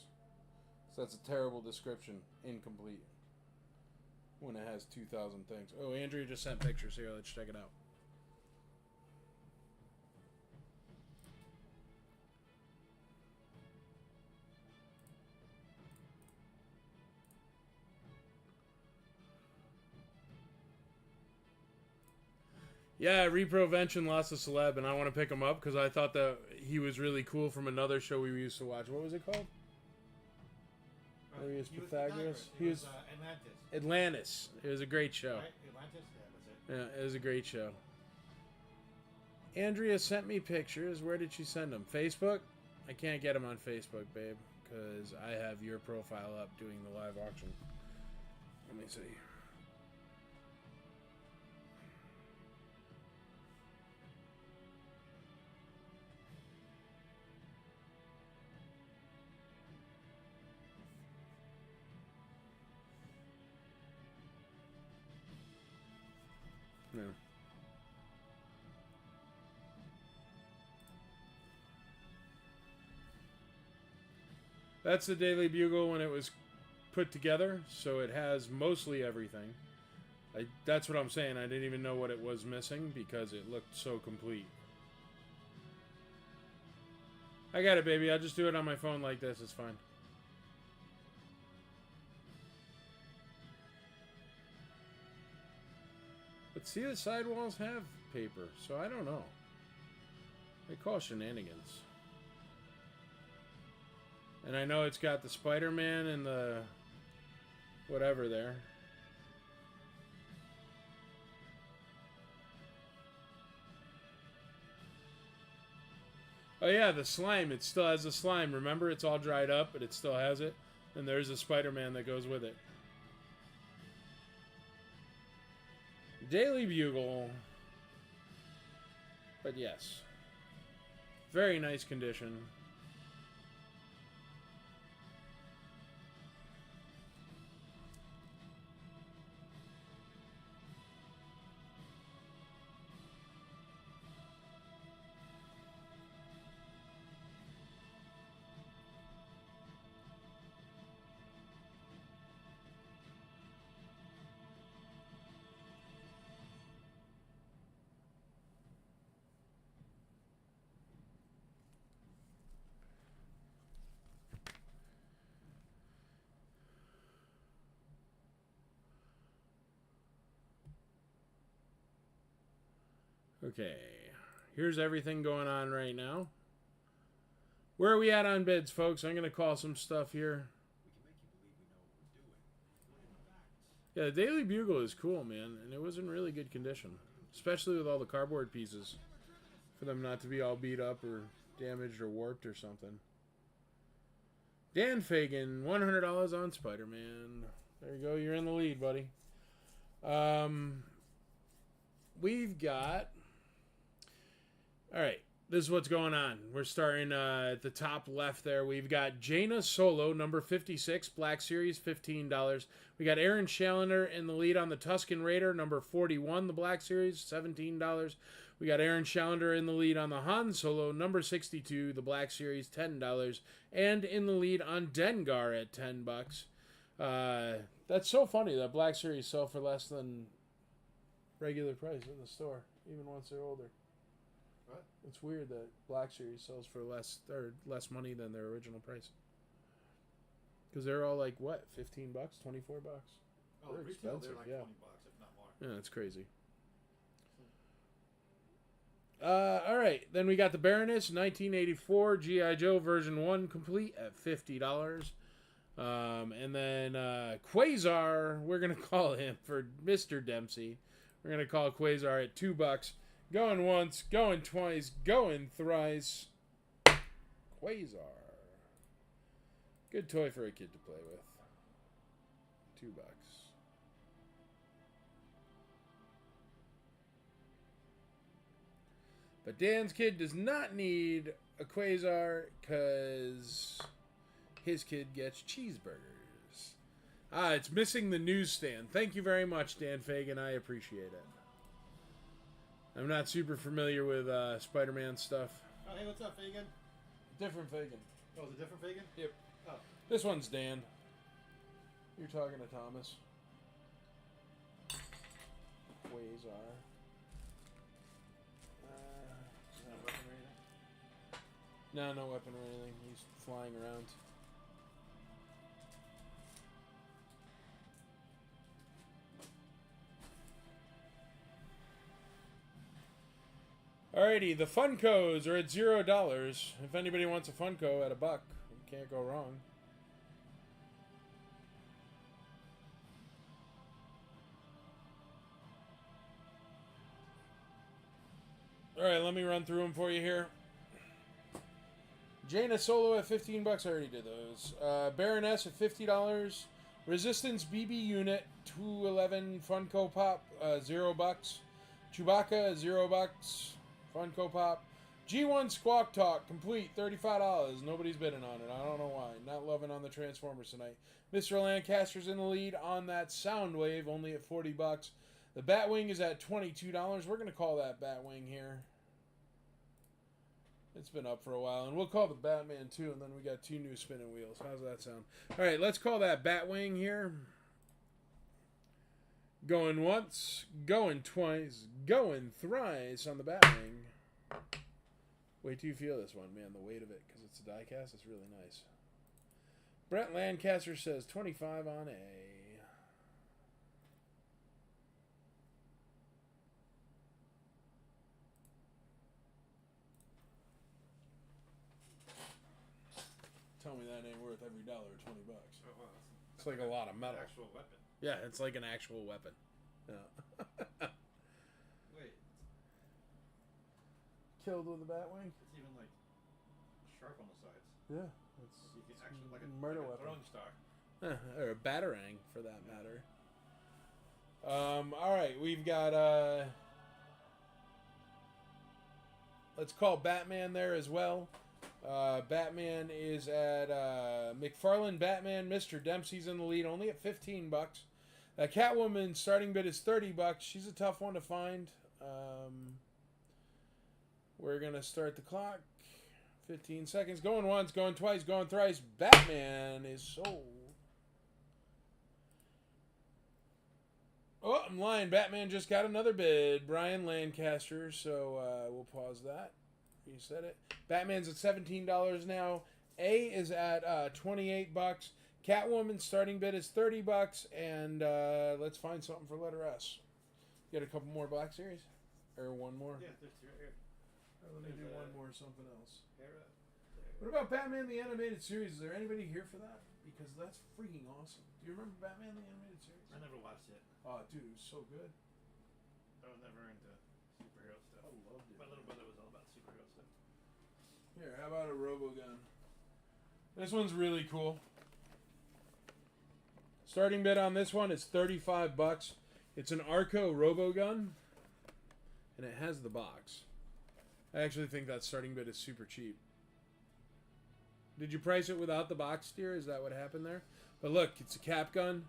So that's a terrible description. Incomplete. When it has 2,000 things. Oh, Andrea just sent pictures here. Let's check it out. Yeah, Reprovention lost a celeb, and I want to pick him up because I thought that he was really cool from another show we used to watch. What was it called? Where he was Pythagoras. He was Atlantis. Atlantis. It was a great show. Right? Atlantis? Yeah, that's it. Yeah, it was a great show. Andrea sent me pictures. Where did she send them? Facebook? I can't get them on Facebook, babe, because I have your profile up doing the live auction. Let me see. No. That's the Daily Bugle when it was put together, so it has mostly everything. That's what I'm saying. I didn't even know what it was missing because it looked so complete. I got it, baby. I'll just do it on my phone like this. It's fine. But see, the sidewalls have paper, so I don't know. They call shenanigans. And I know it's got the Spider-Man and the whatever there. Oh yeah, the slime. It still has the slime. Remember, it's all dried up, but it still has it. And there's a Spider-Man that goes with it. Daily Bugle. But yes. Very nice condition. Okay, here's everything going on right now. Where are we at on bids, folks? I'm going to call some stuff here. Yeah, the Daily Bugle is cool, man, and it was in really good condition, especially with all the cardboard pieces, for them not to be all beat up or damaged or warped or something. Dan Fagan, $100 on Spider-Man. There you go, you're in the lead, buddy. We've got... All right, this is what's going on. We're starting at the top left there. We've got Jaina Solo, number 56, Black Series, $15. We got Aaron Challenger in the lead on the Tusken Raider, number 41, the Black Series, $17. We got Aaron Challenger in the lead on the Han Solo, number 62, the Black Series, $10. And in the lead on Dengar at $10. That's so funny that Black Series sell for less than regular price in the store, even once they're older. What? It's weird that Black Series sells for less money than their original price. Because they're all like what, $15, $24? Oh, They're retail, expensive, they're like yeah. $20, if not more. Yeah, it's crazy. All right, then we got the Baroness 1984 G.I. Joe version 1 complete at $50. And then Quasar, we're gonna call him for Mr. Dempsey. We're gonna call Quasar at $2. Going once, going twice, going thrice. Quasar. Good toy for a kid to play with. $2. But Dan's kid does not need a Quasar because his kid gets cheeseburgers. It's missing the newsstand. Thank you very much, Dan Fagan. I appreciate it. I'm not super familiar with Spider-Man stuff. Oh, hey, what's up, Fagan? Different Fagan. Oh, is it different Fagan? Yep. Oh. This one's Dan. You're talking to Thomas. Quasar. Is that a weapon or anything? No, no weapon or anything. He's flying around. Alrighty, the Funkos are at $0. If anybody wants a Funko at $1, you can't go wrong. Alright, let me run through them for you here. Jaina Solo at $15. I already did those. Baroness at $50. Resistance BB Unit 211 Funko Pop, $0. Chewbacca, $0. Funko Pop. G1 Squawk Talk, complete, $35. Nobody's bidding on it. I don't know why. Not loving on the Transformers tonight. Mr. Lancaster's in the lead on that Soundwave, only at $40. The Batwing is at $22. We're going to call that Batwing here. It's been up for a while. And we'll call the Batman too, and then we got 2 new spinning wheels. How's that sound? All right, let's call that Batwing here. Going once, going twice, going thrice on the Batwing. Wait till you feel this one, man. The weight of it, because it's a die cast, it's really nice. Brett Lancaster says 25 on A. Tell me that ain't worth every dollar or $20. Oh, wow. It's like a lot of metal. An actual weapon. Yeah, it's like an actual weapon. Yeah. Wait, Killed with a Batwing? it's even like sharp on the sides. Yeah. It's You can actually like a murder like a weapon. throwing star. Or a batarang, for that matter. All right, we've got let's call Batman there as well. Batman is at McFarlane Batman. Mr. Dempsey's in the lead, only at $15. Catwoman starting bid is $30. She's a tough one to find. We're gonna start the clock. 15 seconds. Going once, going twice, going thrice. Batman is sold. Oh, I'm lying. Batman just got another bid. Brian Lancaster. So we'll pause that. Reset it. Batman's at $17 now. A is at $28. Catwoman's starting bid is $30. And let's find something for letter S. You got a couple more Black Series? Or one more? Yeah, there's 2 right here. Let me do There's, one more, something else. Here, What about Batman the Animated Series? Is there anybody here for that? Because that's freaking awesome. Do you remember Batman the Animated Series? I never watched it. Oh, dude, it was so good. I was never into superhero stuff. I loved it. My little brother was all about superhero stuff. Here, how about a RoboGun? This one's really cool. Starting bid on this one is $35. It's an Arco RoboGun, and it has the box. I actually think that starting bid is super cheap. Did you price it without the box, dear? Is that what happened there? But look, it's a cap gun.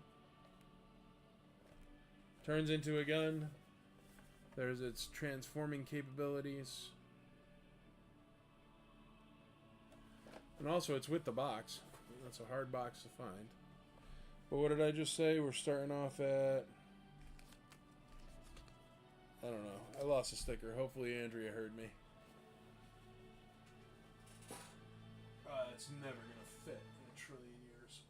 Turns into a gun. There's its transforming capabilities. And also, it's with the box. That's a hard box to find. But what did I just say? We're starting off at... I don't know. I lost a sticker. Hopefully Andrea heard me. It's never going to fit in a trillion years.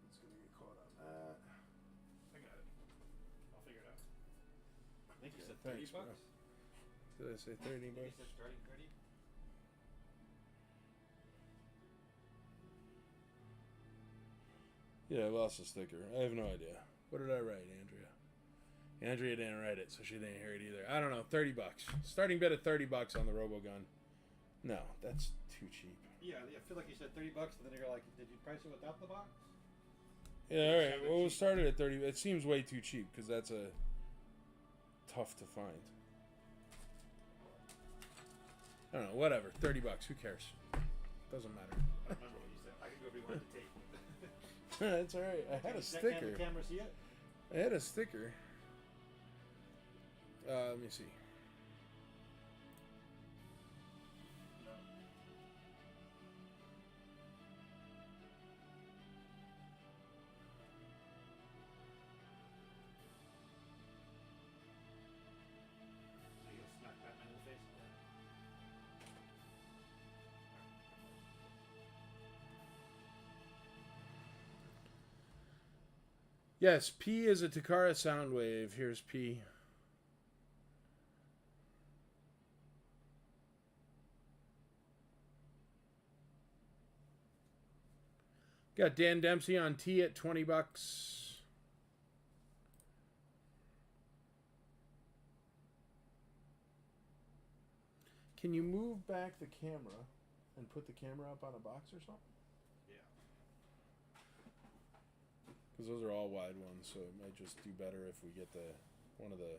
It's going to get caught on that. I got it. I'll figure it out. I think you said Thanks, 30 bro. bucks. Did I say 30 You bucks? said starting 30? Yeah, I lost a sticker. I have no idea. What did I write, Andrea? Andrea didn't write it, so she didn't hear it either. I don't know. $30. Starting bid at $30 on the RoboGun. No, that's too cheap. Yeah, I feel like you said 30 bucks, and then you're like, did you price it without the box? Yeah, all right. Well, we'll start it at 30. It seems way too cheap because that's a tough to find. I don't know. Whatever. $30. Who cares? Doesn't matter. I don't remember what you said. I could go rewind the tape. That's all right. I had a Can sticker. the camera see it? I had a sticker. Let me see. No. So you'll smack Batman in the face? Yes, P is a Takara Soundwave. Here's P. Got Dan Dempsey on T at $20. Can you move back the camera and put the camera up on a box or something? Yeah. Because those are all wide ones, so it might just do better if we get the one of the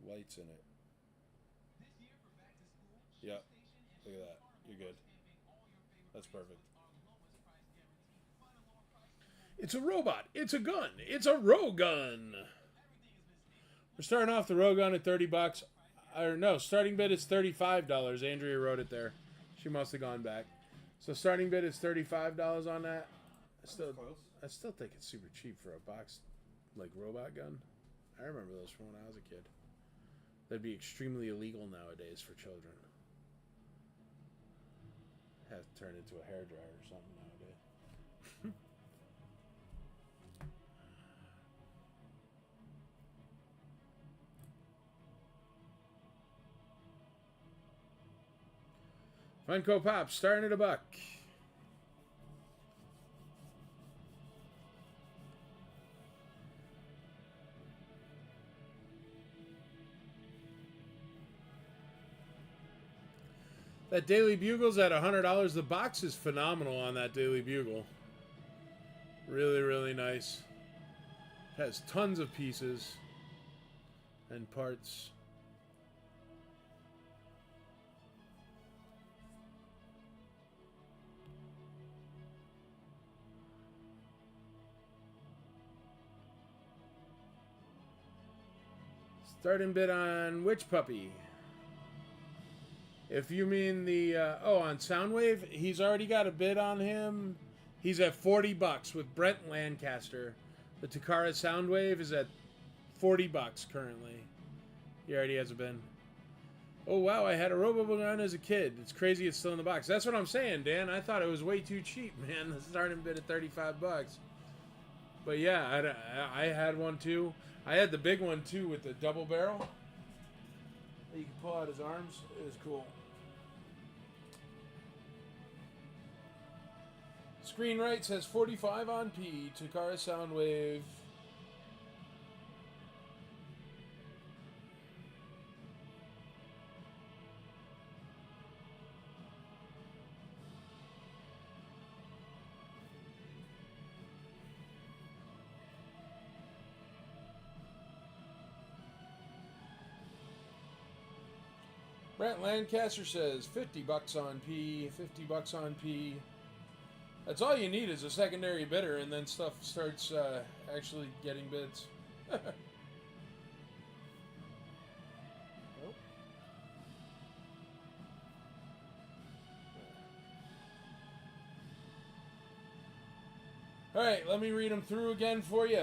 lights in it. Yeah, look at that. You're good. That's perfect. It's a robot. It's a gun. It's a row gun. We're starting off the row gun at $30. Or no, starting bid is $35. Andrea wrote it there. She must have gone back. So starting bid is $35 on that. I still think it's super cheap for a box like robot gun. I remember those from when I was a kid. That'd be extremely illegal nowadays for children. Have to turn into a hairdryer or something nowadays. Funko Pop starting at $1. That Daily Bugle's at $100. The box is phenomenal on that Daily Bugle. Really, really nice. Has tons of pieces and parts. Starting bid on which puppy? If you mean the on Soundwave, he's already got a bid on him. He's at $40 with Brent Lancaster. The Takara Soundwave is at $40 currently. He already has a bid. Oh wow, I had a RoboGun as a kid. It's crazy it's still in the box. That's what I'm saying, Dan. I thought it was way too cheap, man. The starting bid at $35. But yeah, I had one too. I had the big one too with the double barrel. You can pull out his arms. It was cool. Screen right says 45 on P. Takara Soundwave. Brent Lancaster says $50 on P. $50 on P. That's all you need is a secondary bidder, and then stuff starts actually getting bids. Nope. All right, let me read them through again for you.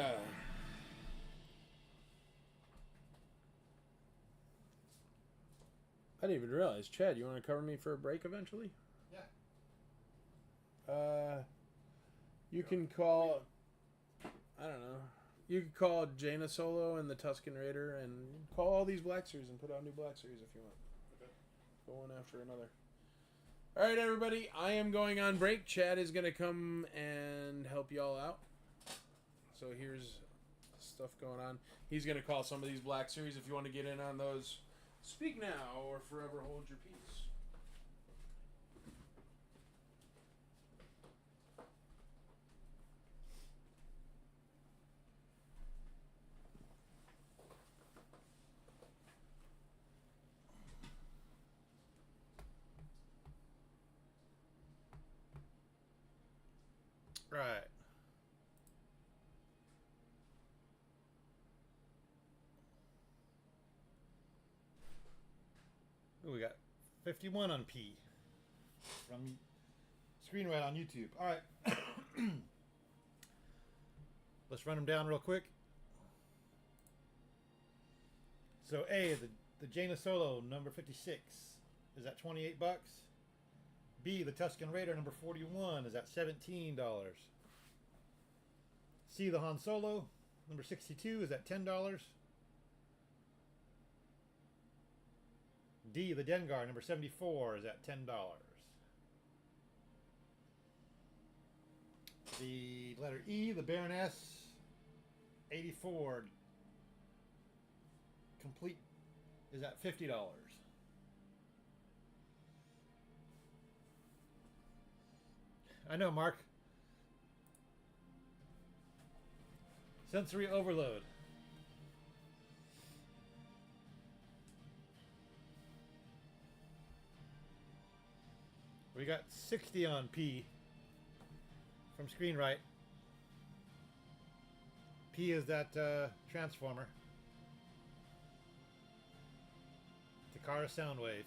I didn't even realize. Chad, you want to cover me for a break eventually? You can call, I don't know, you can call Jaina Solo and the Tuscan Raider and call all these Black Series and put out new Black Series if you want. Okay. Go one after another. All right, everybody, I am going on break. Chad is going to come and help y'all out. So here's stuff going on. He's going to call some of these Black Series if you want to get in on those. Speak now or forever hold your peace. Right. Ooh, we got 51 on P from Screenwrite on YouTube. All right. Let's run them down real quick. So A, the Jaina Solo number 56 is at 28 bucks. B, the Tuscan Raider number 41 is at $17. C, the Han Solo number 62 is at $10. D, the Dengar number 74 is at $10. The letter E, the Baroness 84 complete is at $50. I know, Mark. Sensory overload. We got 60 on P from Screenwrite. P is that transformer. Takara Soundwave.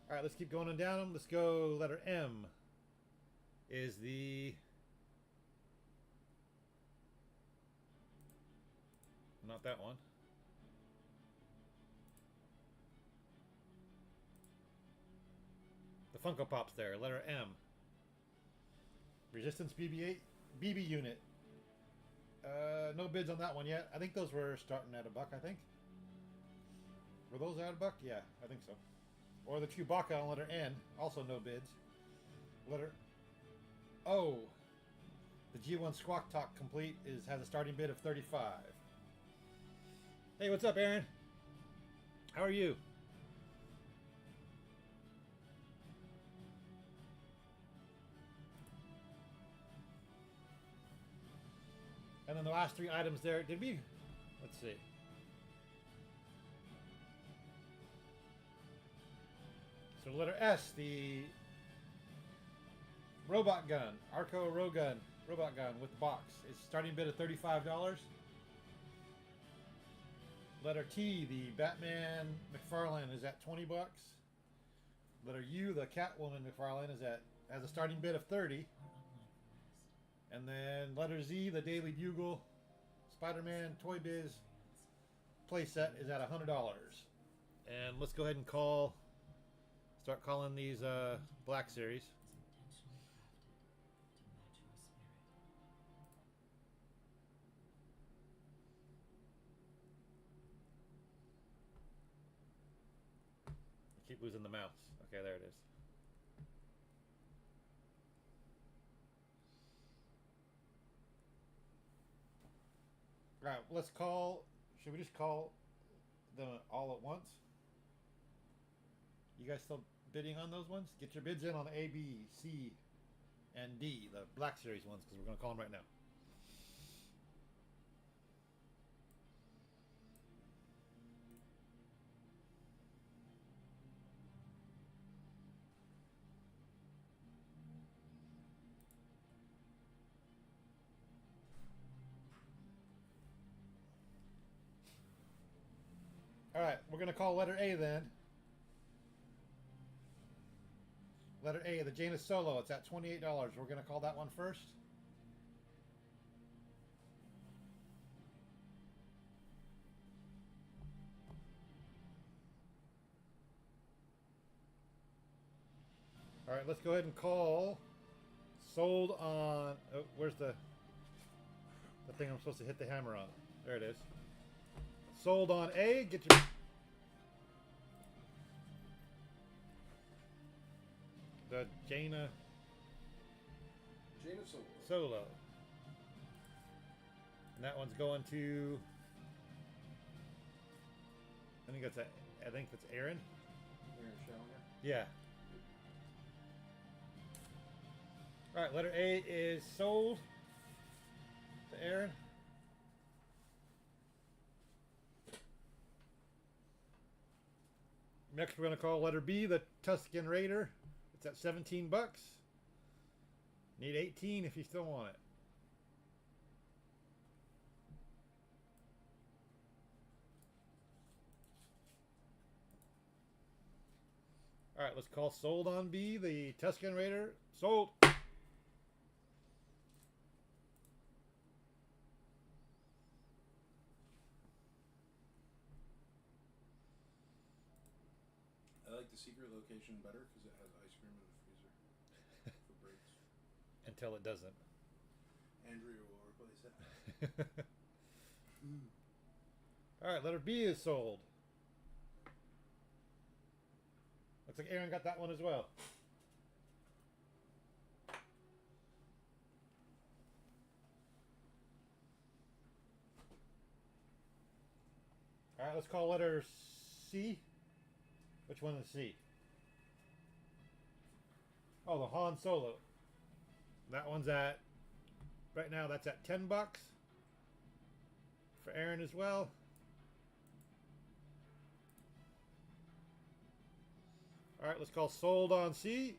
All right, let's keep going on down them. Let's go letter M. Is the... Not that one. The Funko Pops there. Letter M. Resistance BB-8 BB unit. No bids on that one yet. I think those were starting at $1, I think. Were those at $1? Yeah, I think so. Or the Chewbacca on letter N. Also no bids. Letter O. The G1 Squawk Talk Complete has a starting bid of $35. Hey, what's up, Aaron? How are you? And then the last 3 items there, did we... Let's see. So letter S, the robot gun, Arco robot gun with the box. It's starting bid of $35. Letter T, the Batman McFarlane is at $20. Letter U, the Catwoman McFarlane has a starting bid of $30. And then letter Z, the Daily Bugle Spider-Man Toy Biz playset is at $100. And let's go ahead and start calling these Black Series. I keep losing the mouse. Okay, there it is. All right, let's call. Should we just call them all at once? You guys still bidding on those ones? Get your bids in on A, B, C, and D, the Black Series ones, because we're going to call them right now. All right, we're going to call letter A then. Letter A, the Jaina Solo. It's at $28. We're going to call that one first. All right, let's go ahead and call. Sold on... Oh, where's the thing I'm supposed to hit the hammer on? There it is. Sold on A. Get your... The Jaina Solo. And that one's going to... I think that's Aaron. Yeah. All right, letter A is sold to Aaron. Next, we're going to call letter B, the Tuscan Raider. It's at $17. Need 18 if you still want it. All right, let's call sold on B, the Tuscan Raider. Sold. I like the secret location better because it has ice cream in the freezer for breaks. Until it doesn't. Andrew will replace it. All right, letter B is sold. Looks like Aaron got that one as well. All right, let's call letter C. Which one is C? Oh, the Han Solo. That one's at, right now that's at $10 for Aaron as well. All right, let's call sold on C.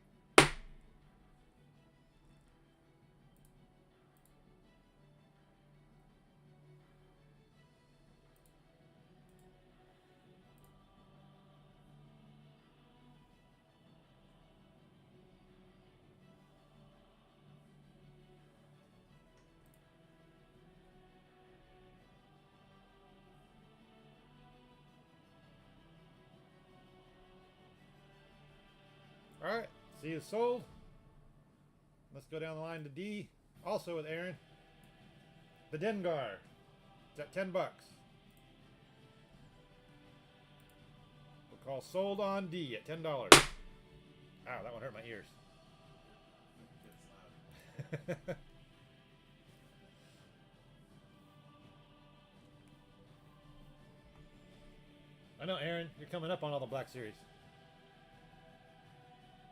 All right, C is sold. Let's go down the line to D, also with Aaron. The Dengar. It's at $10. We'll call sold on D at $10. Ow, that one hurt my ears. I know, Aaron, you're coming up on all the Black Series.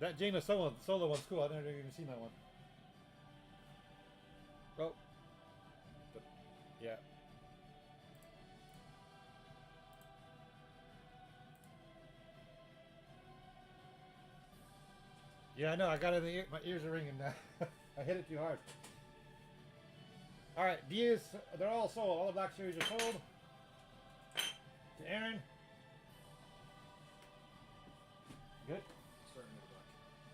That Jaina Solo one's cool. I've never even seen that one. Oh. But, yeah. Yeah, I know. I got it in the ear. My ears are ringing now. I hit it too hard. All right, D is, they're all sold. All the Black Series are sold. To Aaron. Good. Starting with black.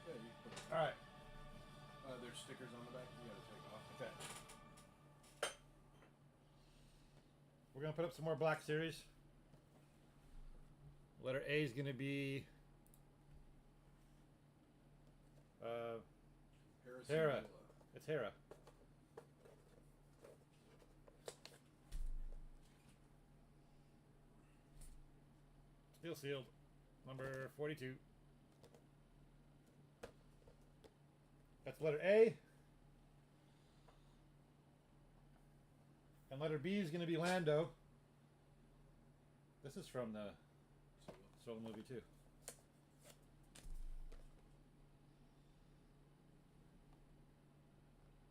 Yeah, you can put it. All right. There's stickers on the back you gotta take off. Okay. We're gonna put up some more Black Series. Letter A is gonna be Hera. Villa. It's Hera. Still sealed. Number 42. That's letter A. And letter B is going to be Lando. This is from the Solo movie too.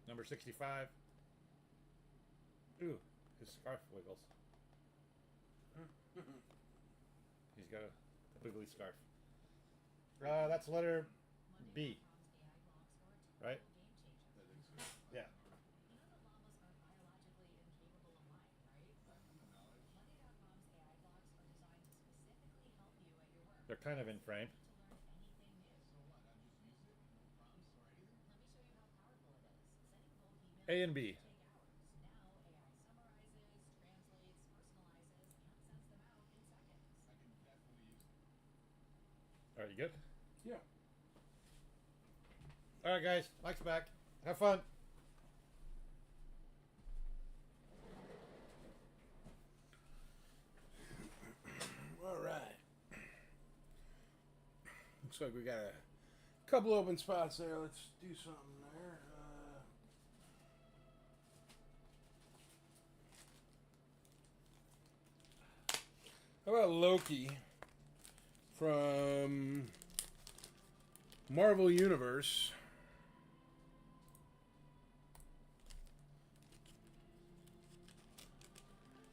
Number 65. Ooh, his scarf wiggles. He's got a wiggly scarf. That's letter B. Right? Yeah. They're kind of in frame. A and B. All right, you good? Yeah. All right, guys. Mike's back. Have fun. All right. Looks like we got a couple open spots there. Let's do something there. How about Loki from Marvel Universe?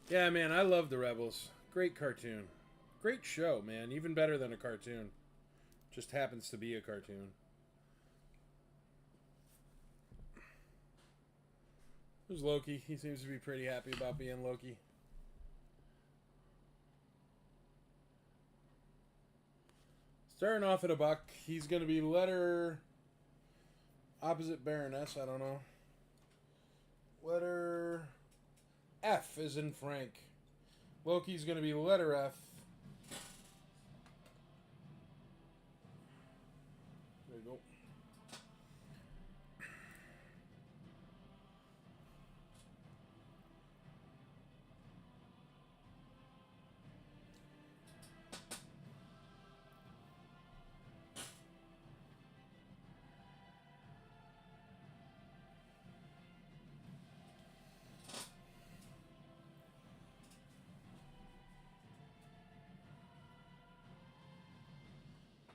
Yeah, man, I love the Rebels. Great cartoon. Great show, man. Even better than a cartoon. Just happens to be a cartoon. There's Loki. He seems to be pretty happy about being Loki. Starting off at a buck, he's going to be letter opposite Baroness. I don't know. Letter F is in Frank. Loki's going to be letter F. There you go.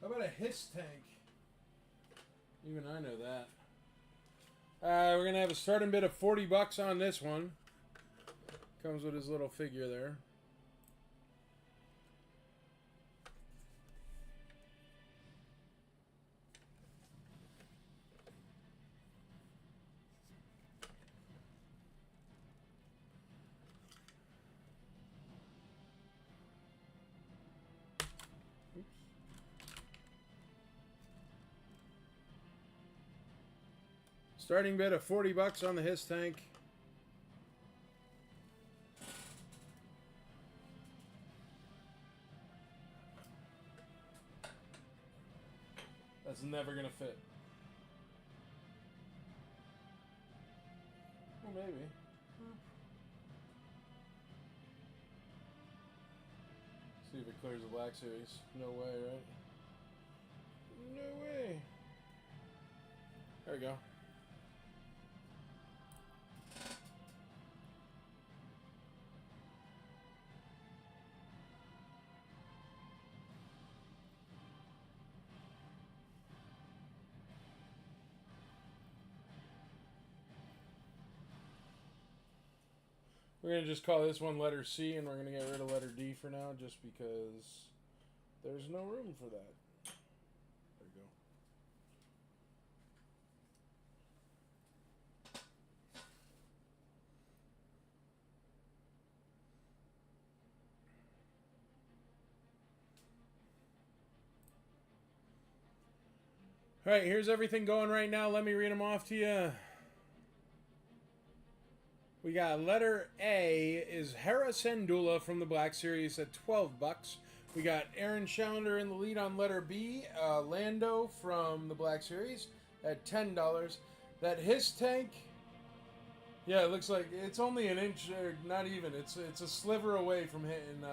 How about a hiss tank? Even I know that. We're going to have a starting bid of 40 bucks on this one. Comes with his little figure there. Starting bid of 40 bucks on the hiss tank. That's never gonna fit. Well, maybe. See if it clears the Black Series. No way, right? No way. There we go. We're going to just call this one letter C, and we're going to get rid of letter D for now, just because there's no room for that. There you go. All right, here's everything going right now. Let me read them off to you. We got letter A is Hera Syndulla from the Black Series at 12 bucks. We got Aaron Challenger in the lead on letter B, Lando from the Black Series at $10. That hiss tank, yeah, it looks like it's only an inch, or not even. It's a sliver away from hitting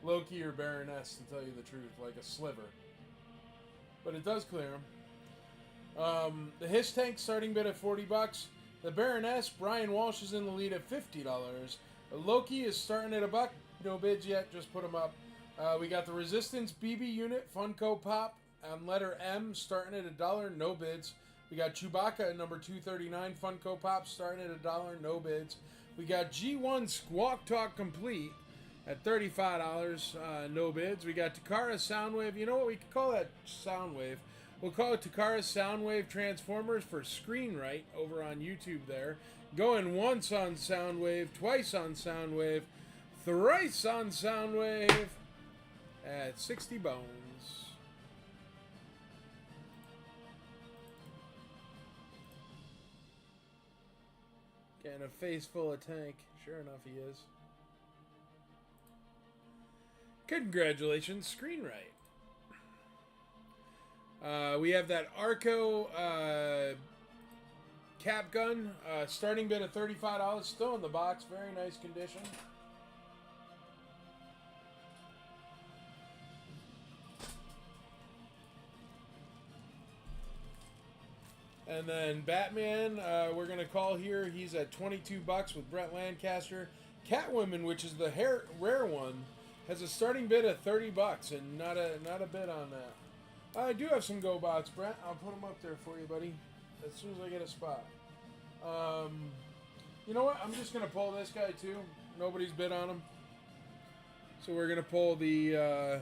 Loki or Baroness, to tell you the truth, like a sliver. But it does clear him. The hiss tank starting bid at 40 bucks. The Baroness, Brian Walsh, is in the lead at $50. Loki is starting at a buck. No bids yet, just put them up. We got the Resistance BB unit, Funko Pop, on letter M, starting at $1, no bids. We got Chewbacca at number 239, Funko Pop, starting at $1, no bids. We got G1 Squawk Talk Complete at $35, no bids. We got Takara Soundwave. You know what we could call that Soundwave? We'll call it Takara Soundwave Transformers for Screenwrite over on YouTube there. Going once on Soundwave, twice on Soundwave, thrice on Soundwave at 60 bones. Getting a face full of tank. Sure enough, he is. Congratulations, Screenwrite. We have that Arco cap gun, starting bid of $35, still in the box, very nice condition. And then Batman, we're going to call here, he's at 22 bucks with Brett Lancaster. Catwoman, which is the rare one, has a starting bid of 30 bucks and not a bid on that. I do have some GoBots, Brent. I'll put them up there for you, buddy, as soon as I get a spot. You know what? I'm just going to pull this guy, too. Nobody's bid on him. So we're going to pull the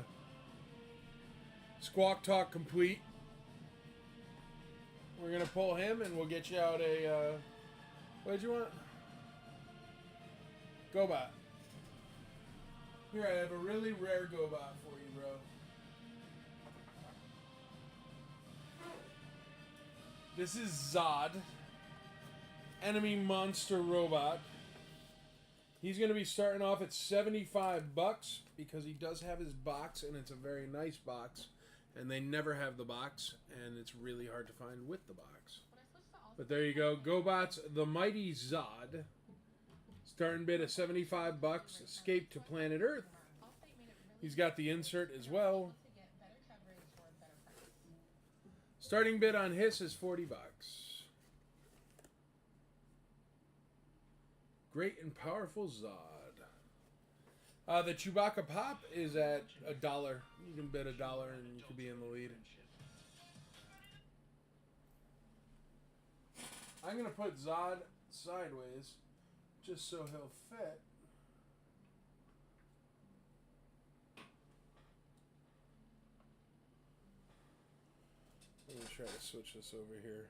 Squawk Talk Complete. We're going to pull him, and we'll get you out a... What'd you want? Gobot. Here, I have a really rare Gobot for you, bro. This is Zod. Enemy monster robot. He's going to be starting off at $75 because he does have his box, and it's a very nice box. And they never have the box, and it's really hard to find with the box. But there you go. GoBots, the Mighty Zod. Starting bid at $75. Escape to planet Earth. He's got the insert as well. Starting bid on his is $40. Great and powerful Zod. The Chewbacca Pop is at $1. You can bid $1 and you can be in the lead. I'm going to put Zod sideways just so he'll fit. I'm going to try to switch this over here.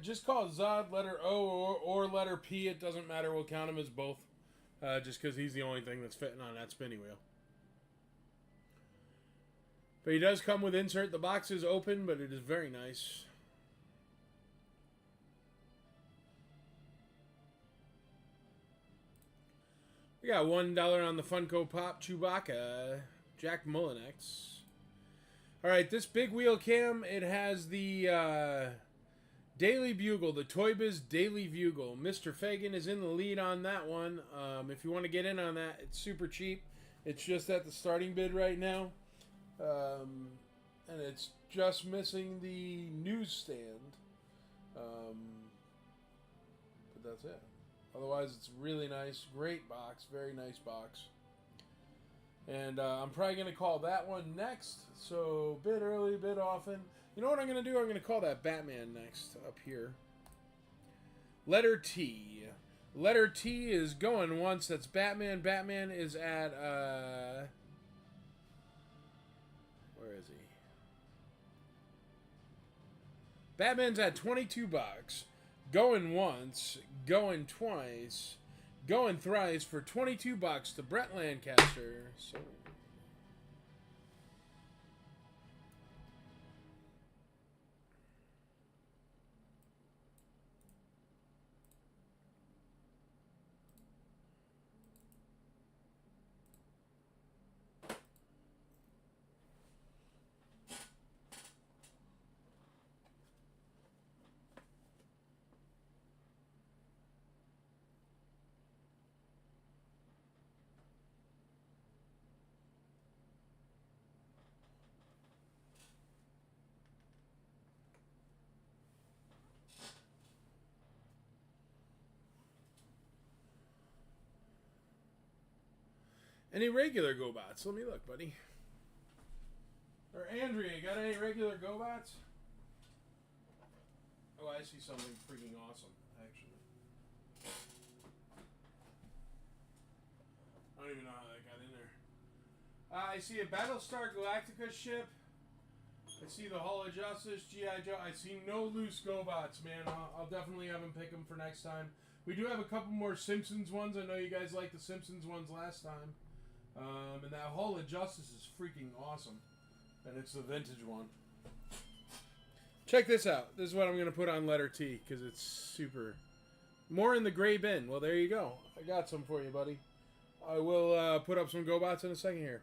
Just call Zod letter O or letter P. It doesn't matter. We'll count him as both. Just because he's the only thing that's fitting on that spinny wheel. But he does come with insert. The box is open, but it is very nice. We got $1 on the Funko Pop Chewbacca. Jack Mullinex. Alright, this big wheel cam, it has the Daily Bugle, the Toy Biz Daily Bugle. Mr. Fagan is in the lead on that one. If you want to get in on that, it's super cheap. It's just at the starting bid right now. And it's just missing the newsstand. But that's it. Otherwise, it's really nice. Great box. Very nice box. And I'm probably going to call that one next. So, bid early, bid often. You know what I'm going to do? I'm going to call that Batman next up here. Letter T. Letter T is going once. That's Batman. Batman is at, where is he? Batman's at $22. Going once. Going twice. Going thrice for $22 to Brett Lancaster. So... Any regular GoBots? Let me look, buddy. Or Andrea, you got any regular GoBots? Oh, I see something freaking awesome, actually. I don't even know how that got in there. I see a Battlestar Galactica ship. I see the Hall of Justice, G.I. Joe. I see no loose GoBots, man. I'll definitely have them pick them for next time. We do have a couple more Simpsons ones. I know you guys liked the Simpsons ones last time. And that Hall of Justice is freaking awesome. And it's the vintage one. Check this out. This is what I'm going to put on letter T, because it's super... More in the gray bin. Well, there you go. I got some for you, buddy. I will put up some GoBots in a second here.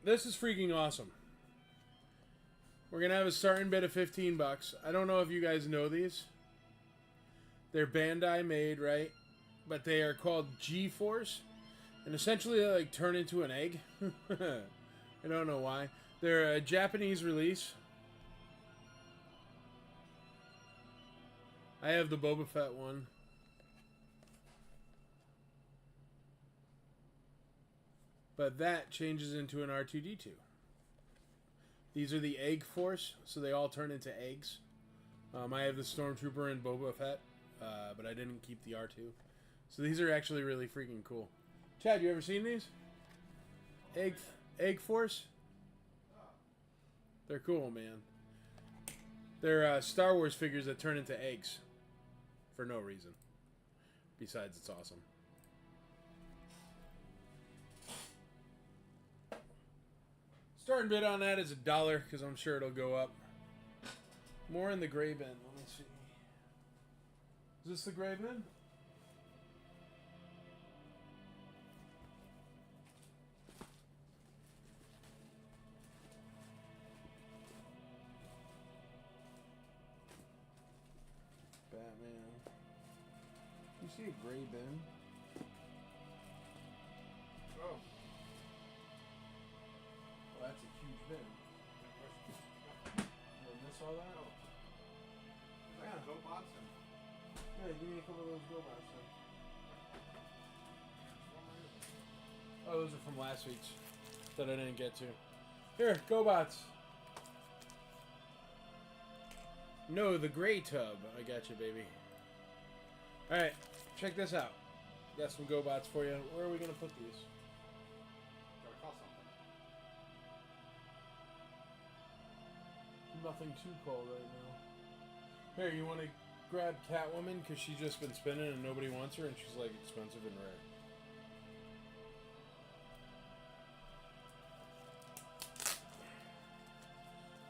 This is freaking awesome. We're going to have a starting bid of $15. I don't know if you guys know these. They're Bandai made, right? But they are called G-Force. And essentially they like turn into an egg. I don't know why. They're a Japanese release. I have the Boba Fett one. But that changes into an R2-D2. These are the Egg Force, so they all turn into eggs. I have the Stormtrooper and Boba Fett, but I didn't keep the R2. So these are actually really freaking cool. Chad, you ever seen these? Egg Force? They're cool, man. They're Star Wars figures that turn into eggs. For no reason. Besides, it's awesome. Starting bid on that is $1, because I'm sure it'll go up. More in the gray bin. Let me see. Is this the gray bin? Batman. You see a gray bin? Oh. Well, that's a huge bin. You miss all that? Oh. Like GoBots and Yeah, give me a couple of those GoBots then. Oh, those are from last week's that I didn't get to. Here, GoBots. No, the gray tub. I got you, baby. Alright, check this out. Got some GoBots for you. Where are we going to put these? gotta cost something. Nothing too cold right now. Here, you want to grab Catwoman because she's just been spinning and nobody wants her and she's like expensive and rare.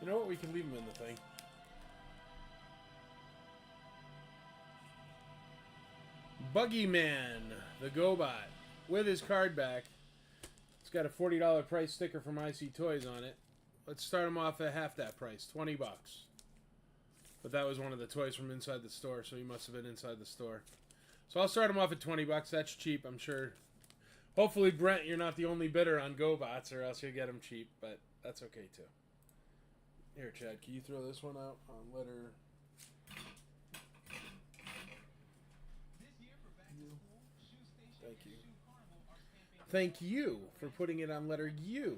You know what? We can leave them in the thing. Buggy Man, the GoBot, with his card back. It's got a $40 price sticker from IC Toys on it. Let's start him off at half that price, $20. But that was one of the toys from inside the store, so he must have been inside the store. So I'll start him off at $20. That's cheap, I'm sure. Hopefully, Brent, you're not the only bidder on GoBots, or else you'll get them cheap, but that's okay too. Here, Chad, can you throw this one out on letter? Thank you. Thank you for putting it on letter U.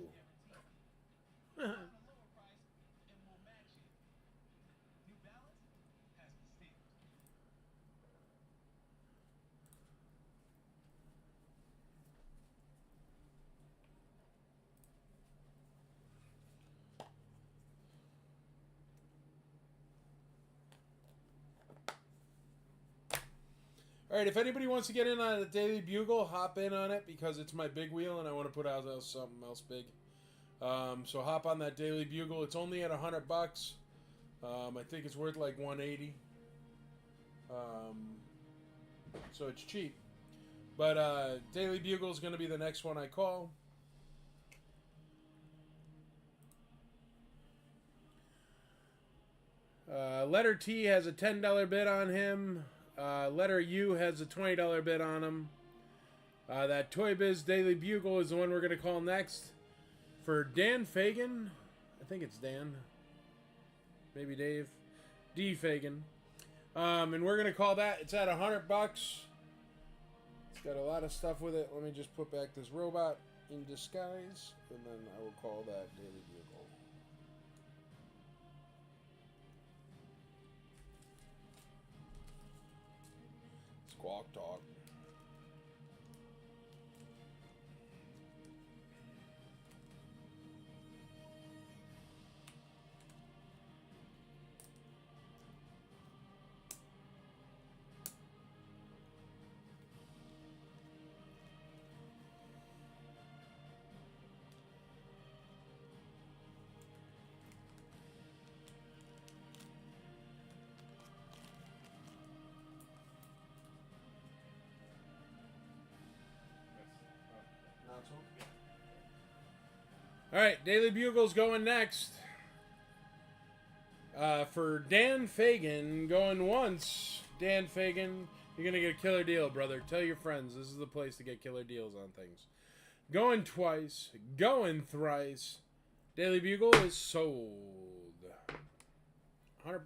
All right, if anybody wants to get in on the Daily Bugle, hop in on it because it's my big wheel and I want to put out something else big. So hop on that Daily Bugle. It's only at $100. I think it's worth like $180. So it's cheap. But Daily Bugle is going to be the next one I call. Letter T has a $10 bid on him. Letter U has a $20 bid on him. That Toy Biz Daily Bugle is the one we're going to call next. For Dan Fagan. I think it's Dan. Maybe Dave. D. Fagan. And we're going to call that. It's at $100. It's got a lot of stuff with it. Let me just put back this robot in disguise. And then I will call that Daily Bugle. Squawk talk. All right, Daily Bugle's going next. For Dan Fagan, going once. Dan Fagan, you're going to get a killer deal, brother. Tell your friends, this is the place to get killer deals on things. Going twice. Going thrice. Daily Bugle is sold. $100.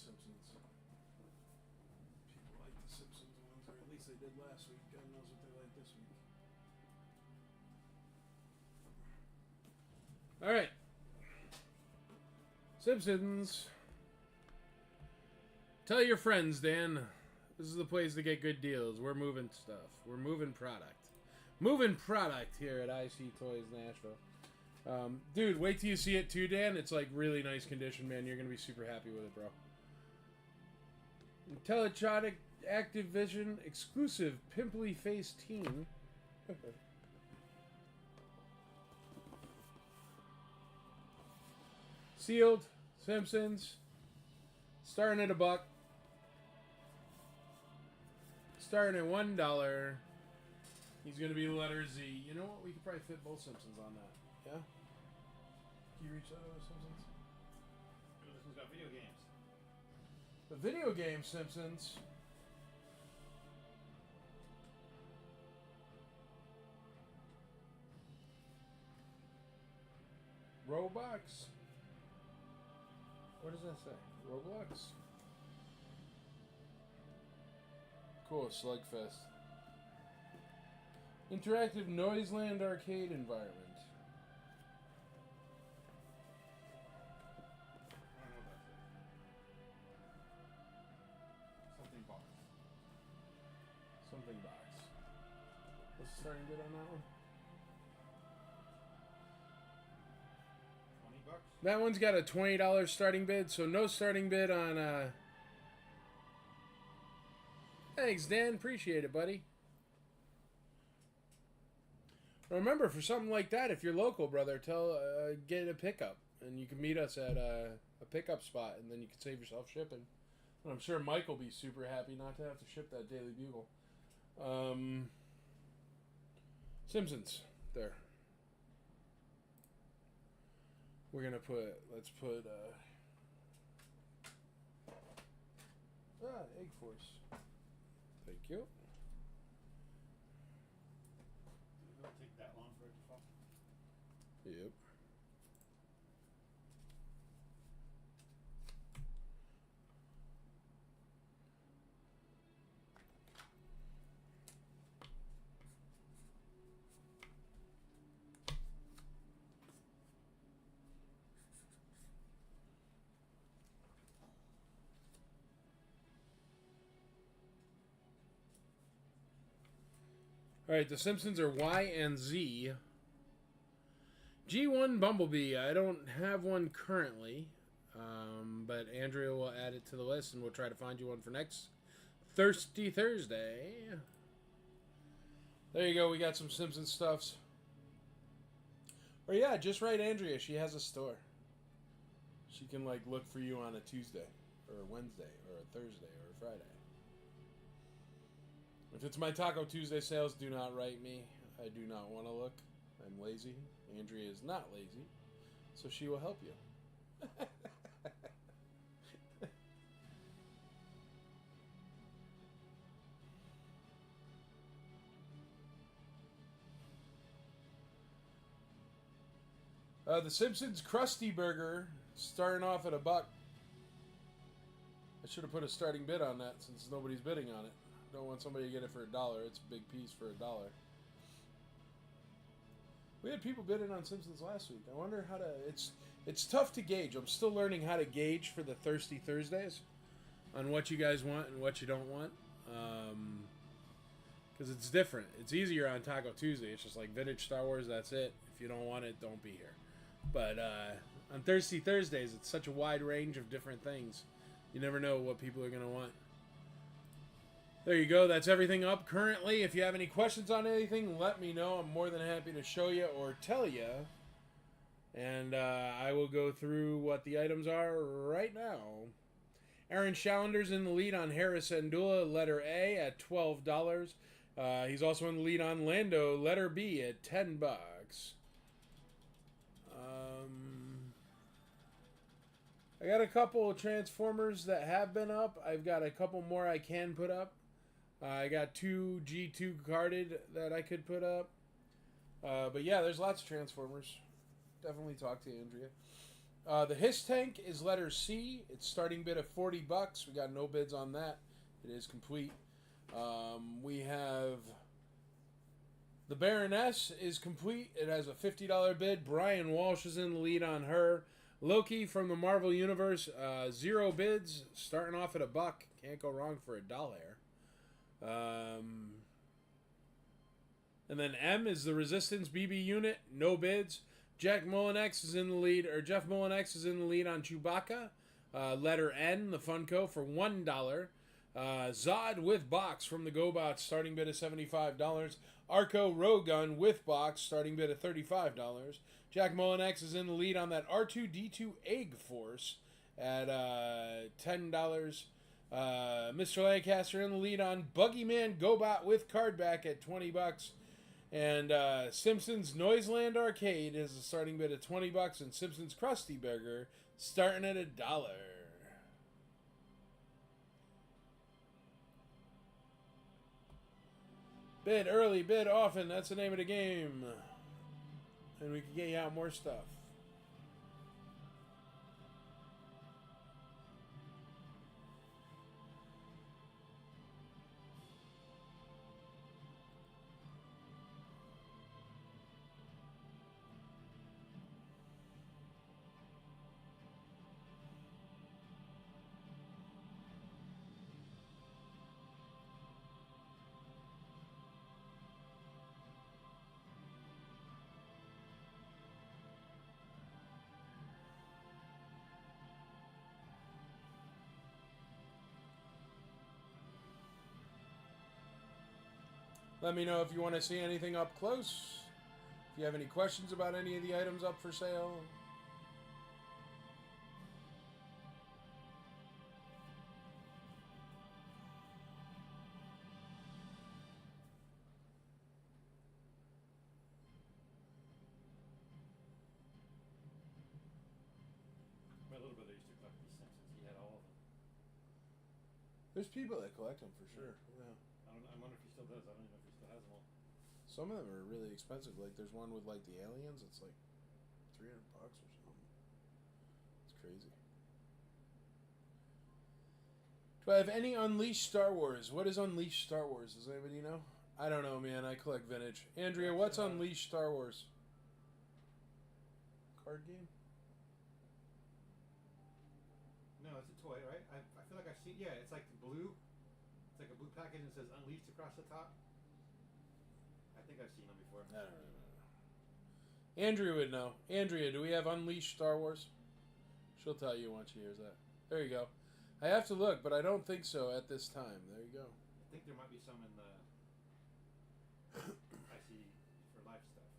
Simpsons. People like the Simpsons ones, or at least they did last week. God knows what they like this week. Alright. Simpsons. Tell your friends, Dan. This is the place to get good deals. We're moving stuff. We're moving product. Moving product here at IC Toys Nashville. Dude, wait till you see it too, Dan. It's like really nice condition, man. You're going to be super happy with it, bro. Intellitronic Activision exclusive pimply face teen. Sealed. Simpsons. Starting at $1. Starting at $1. He's going to be letter Z. You know what? We could probably fit both Simpsons on that. Yeah? Can you reach out to Simpsons? This one's got video games. The video game Simpsons. Roblox. What does that say? Roblox? Cool, Slugfest. Interactive Noiseland arcade environment. I don't know about that. Something box. Something box. What's the starting bid on that one? $20? That one's got a $20 starting bid, so no starting bid on, Thanks, Dan. Appreciate it, buddy. Remember, for something like that, if you're local, brother, get a pickup. And you can meet us at a pickup spot, and then you can save yourself shipping. And I'm sure Mike will be super happy not to have to ship that Daily Bugle. Simpsons. There. We're going to let's put, Egg Force. Thank you. It'll take that long for it to fall. Yep. All right, the Simpsons are Y and Z. G1 Bumblebee. I don't have one currently, but Andrea will add it to the list, and we'll try to find you one for next Thirsty Thursday. There you go. We got some Simpsons stuffs. Or yeah, just write Andrea. She has a store. She can like look for you on a Tuesday, or a Wednesday, or a Thursday, or a Friday. If it's my Taco Tuesday sales, do not write me. I do not want to look. I'm lazy. Andrea is not lazy, so she will help you. The Simpsons Krusty Burger, starting off at $1. I should have put a starting bid on that since nobody's bidding on it. Don't want somebody to get it for $1. It's a big piece for $1. We had people bidding on Simpsons last week. I wonder how to... It's tough to gauge. I'm still learning how to gauge for the Thirsty Thursdays on what you guys want and what you don't want. Because it's different. It's easier on Taco Tuesday. It's just like vintage Star Wars, that's it. If you don't want it, don't be here. But on Thirsty Thursdays, it's such a wide range of different things. You never know what people are going to want. There you go. That's everything up currently. If you have any questions on anything, let me know. I'm more than happy to show you or tell you. And I will go through what the items are right now. Aaron Shallender's in the lead on Harris Andula, letter A, at $12. He's also in the lead on Lando, letter B, at $10. I got a couple of Transformers that have been up. I've got a couple more I can put up. I got 2 G2 carded that I could put up. But yeah, there's lots of Transformers. Definitely talk to Andrea. The Hiss Tank is letter C. It's starting bid of $40. We got no bids on that. It is complete. We have the Baroness is complete. It has a $50 bid. Brian Walsh is in the lead on her. Loki from the Marvel Universe, 0 bids, starting off at $1. Can't go wrong for $1. And then M is the Resistance BB unit, no bids. Jeff Mullinex is in the lead on Chewbacca. Letter N, the Funko, for $1. Zod with box from the GoBots, starting bid of $75. Arco Rogun with box, starting bid of $35. Jack Mullinex is in the lead on that R2-D2 Egg Force at $10. Mr. Lancaster in the lead on Buggyman GoBot with card back at $20. And Simpsons Noiseland Arcade is a starting bid of $20, and Simpsons Krusty Burger starting at $1. Bid early, bid often. That's the name of the game. And we can get you out more stuff. Let me know if you want to see anything up close. If you have any questions about any of the items up for sale. My little brother used to collect these Simpsons. He had all of them. There's people that collect them for sure. Yeah. I wonder if he still does. I don't even know if he still has them all. Some of them are really expensive. Like there's one with like the aliens. It's like $300 or something. It's crazy. Do I have any Unleashed Star Wars? What is Unleashed Star Wars? Does anybody know? I don't know, man. I collect vintage. Andrea, what's Unleashed Star Wars? Card game? No, it's a toy, right? I feel like I've seen. Yeah, it's like blue. It's like a blue package and it says Unleashed across the top. I think I've seen them before. I don't know. Andrea would know. Andrea, do we have Unleashed Star Wars? She'll tell you once she hears that. There you go. I have to look, but I don't think so at this time. There you go. I think there might be some in the IC for Life stuff.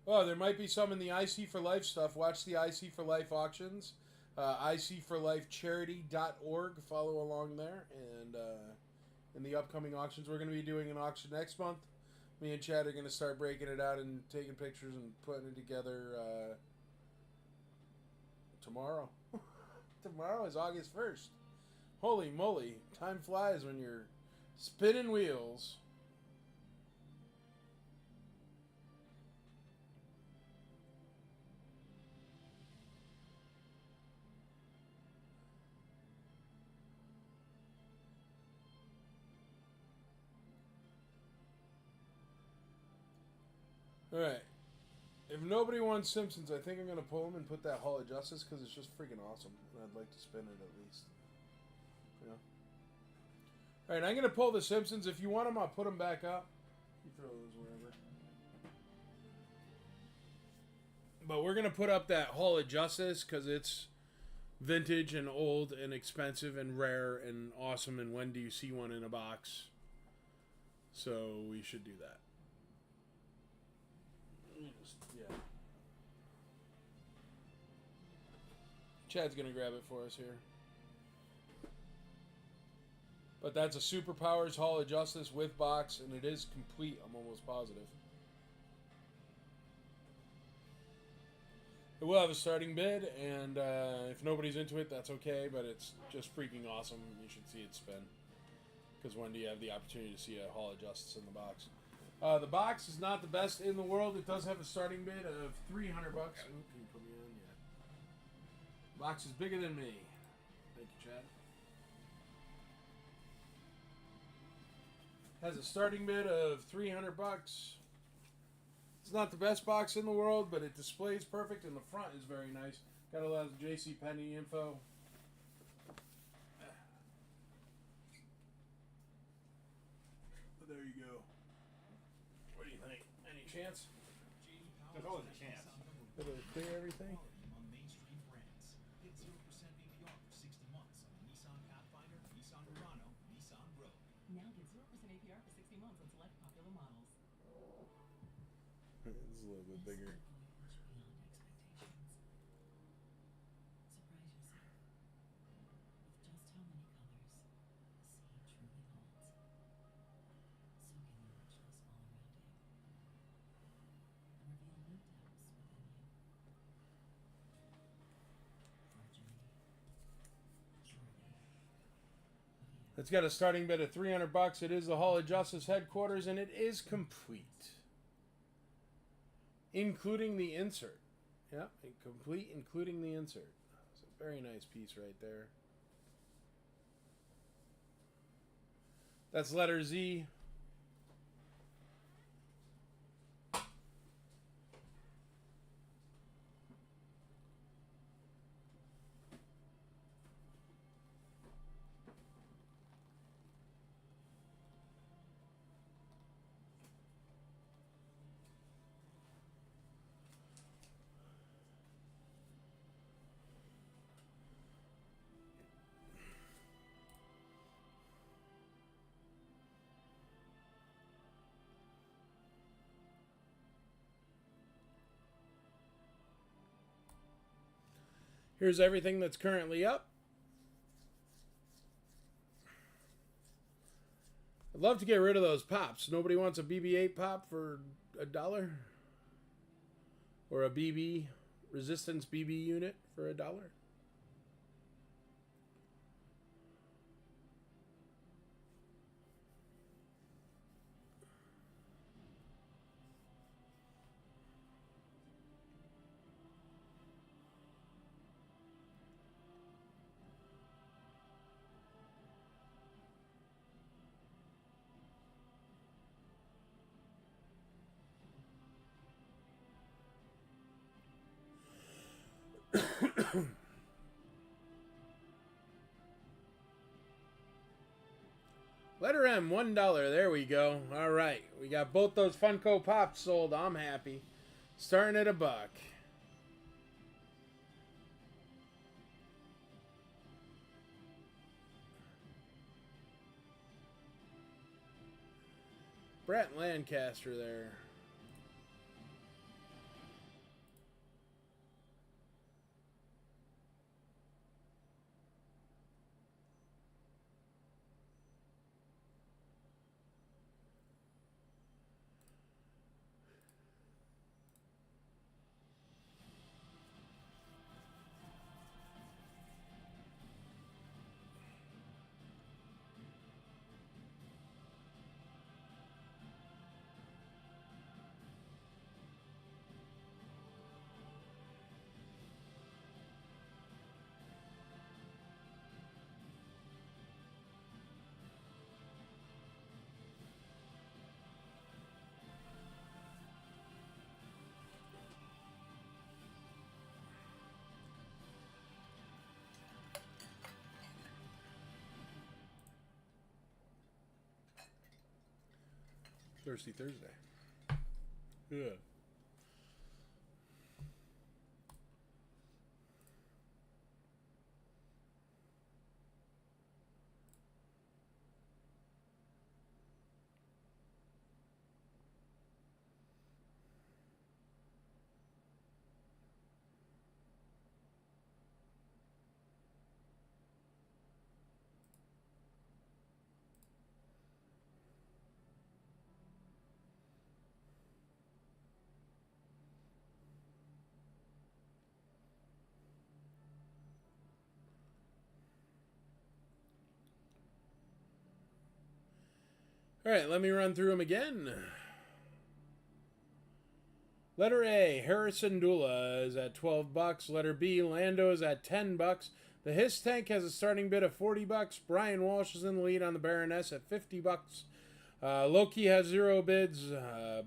Oh, there might be some in the IC for Life stuff. Watch the IC for Life auctions. ICforLifeCharity.org. Follow along there. And in the upcoming auctions, we're going to be doing an auction next month. Me and Chad are going to start breaking it out and taking pictures and putting it together tomorrow. Tomorrow is August 1st. Holy moly. Time flies when you're spinning wheels. Alright. If nobody wants Simpsons, I think I'm going to pull them and put that Hall of Justice because it's just freaking awesome. And I'd like to spin it at least. You know? Alright, I'm going to pull the Simpsons. If you want them, I'll put them back up. You throw those wherever. But we're going to put up that Hall of Justice because it's vintage and old and expensive and rare and awesome. And when do you see one in a box? So we should do that. Yeah. Chad's gonna grab it for us here. But that's a Superpowers Hall of Justice with box, and it is complete, I'm almost positive. It will have a starting bid, and if nobody's into it, that's okay, but it's just freaking awesome. You should see it spin. Because when do you have the opportunity to see a Hall of Justice in the box? The box is not the best in the world. It does have a starting bid of $300. Ooh, can you put me on? Yeah. Box is bigger than me. Thank you, Chad. Has a starting bid of $300. It's not the best box in the world, but it displays perfect, and the front is very nice. Got a lot of JCPenney info. But there you go. What do you think? Any chance? There's always a chance. It'll clear everything? Among mainstream brands. Get 0% APR for 60 months on the Nissan Pathfinder, Nissan Murano, Nissan Rogue. Now get 0% APR for 60 months on select popular models. It's a little bit bigger. Much beyond expectations. Surprise yourself with just how many colors the sea truly holds. Soak in the richness all around you and reveal new depths within you. For a journey worthy of you. It's got a starting bid of $300. It is the Hall of Justice headquarters, and it is complete, including the insert. Yeah, complete, including the insert. It's a very nice piece right there. That's letter Z. Here's everything that's currently up. I'd love to get rid of those pops. Nobody wants a BB-8 pop for $1? Or a BB, resistance BB unit for $1? Letter M, $1. There we go. All right. We got both those Funko Pops sold. I'm happy. Starting at $1. Brett Lancaster there. Thirsty Thursday. Good. All right, let me run through them again. Letter A, Harrison Dula is at $12. Letter B, Lando is at $10. The Hiss Tank has a starting bid of $40. Brian Walsh is in the lead on the Baroness at $50. Loki has 0 bids.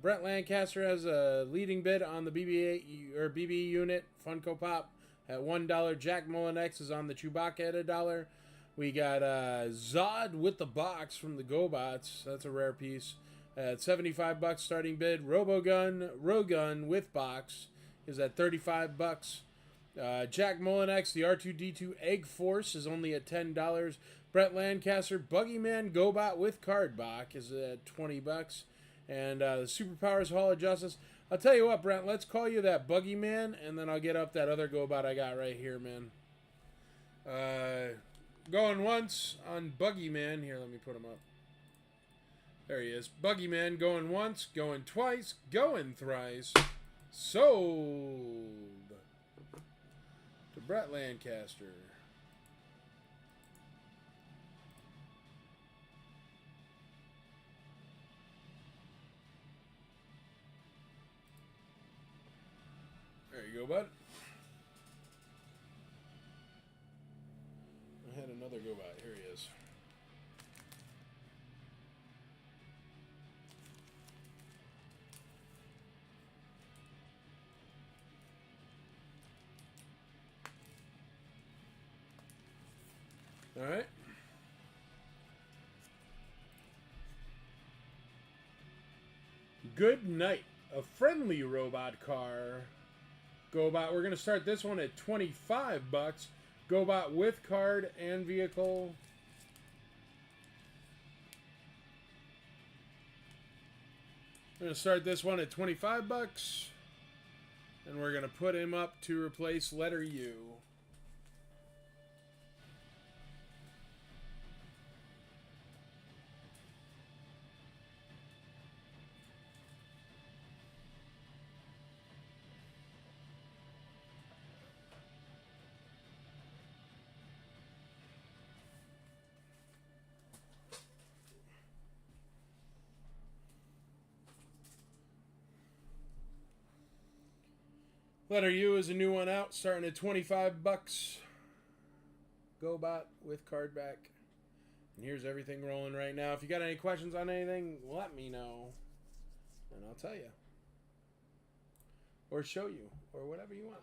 Brett Lancaster has a leading bid on the BB-8 or BB unit Funko Pop at $1. Jack Mullinex is on the Chewbacca at $1. We got Zod with the box from the GoBots. That's a rare piece. At $75 starting bid. Rogun with box is at $35. Jack Mullinex, the R2-D2 Egg Force is only at $10. Brett Lancaster, Buggyman GoBot with card box is at $20. And the Superpowers Hall of Justice. I'll tell you what, Brent, let's call you that Buggyman, and then I'll get up that other GoBot I got right here, man. Going once on Buggyman. Here, let me put him up. There he is. Buggyman going once, going twice, going thrice. Sold to Brett Lancaster. There you go, bud. I had another go by. Here he is. All right. Good night. A friendly robot car. GoBot. We're going to start this one at $25. GoBot with card and vehicle. We're going to start this one at $25. And we're going to put him up to replace letter U. Letter U is a new one out, starting at $25. GoBot with card back. And here's everything rolling right now. If you got any questions on anything, let me know. And I'll tell you. Or show you. Or whatever you want.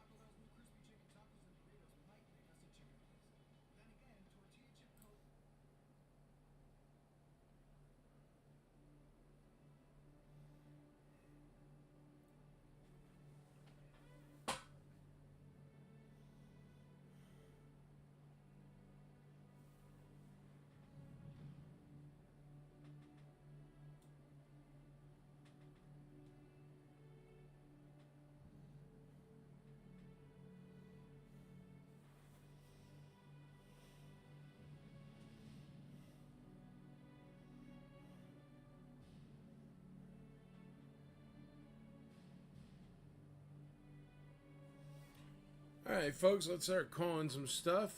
Alright, folks, let's start calling some stuff.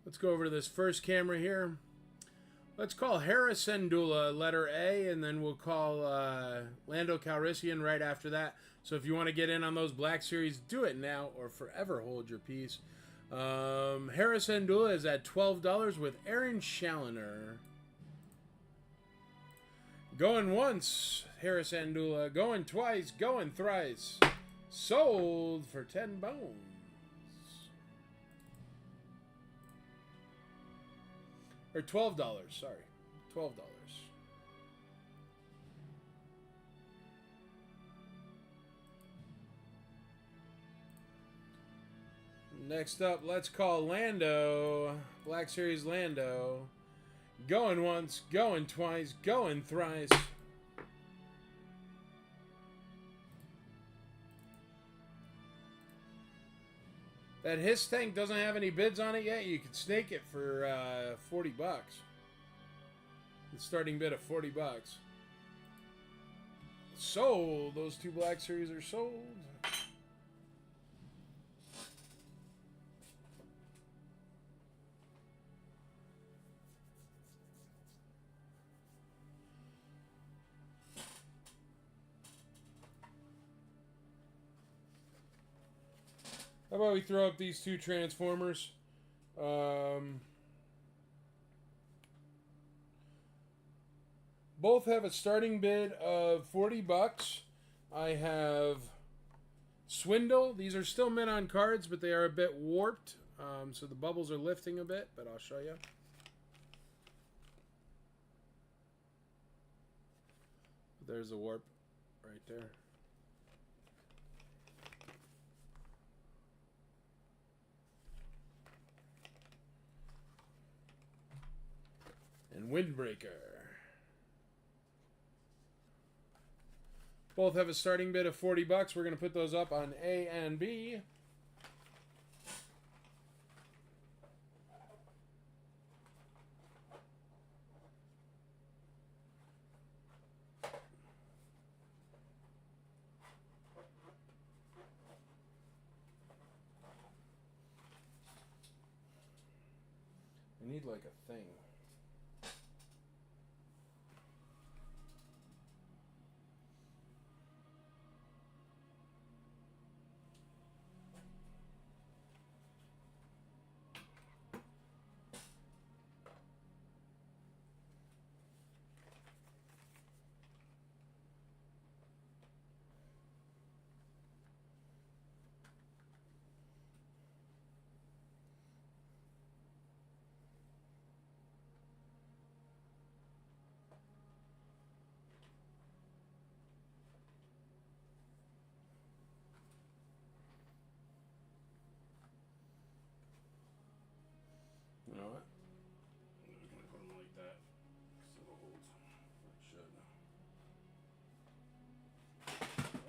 Let's go over to this first camera here. Let's call Harrison Dula letter A, and then we'll call Lando Calrissian right after that. So if you want to get in on those Black Series, do it now or forever hold your peace. Harrison Dula is at $12 with Aaron Challoner. Going once, Harrison Dula. Going twice, going thrice. Sold for 10 bones. Or $12, sorry. $12. Next up, let's call Lando. Black Series Lando. Going once, going twice, going thrice. That Hiss Tank doesn't have any bids on it yet. You could snake it for $40. The starting bid of $40. Sold. Those two Black Series are sold. How about we throw up these two Transformers? Both have a starting bid of 40 bucks. I have Swindle. These are still mint on cards, but they are a bit warped. So the bubbles are lifting a bit, but I'll show you. There's a warp right there. And Windbreaker. Both have a starting bid of 40 bucks. We're going to put those up on A and B. I need like a thing. You know what? I'm just going to put them like that. So it holds. It should.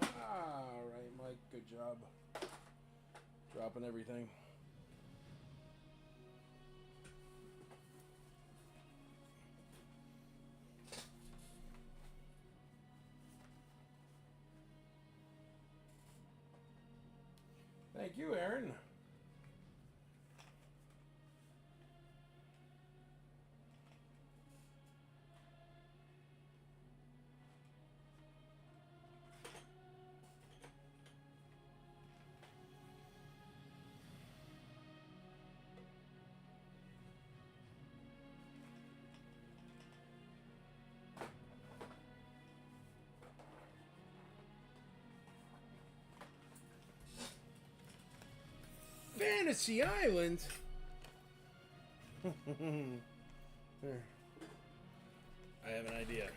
Alright, Mike. Good job. Dropping everything. Thank you, Aaron. Fantasy Island. There. I have an idea.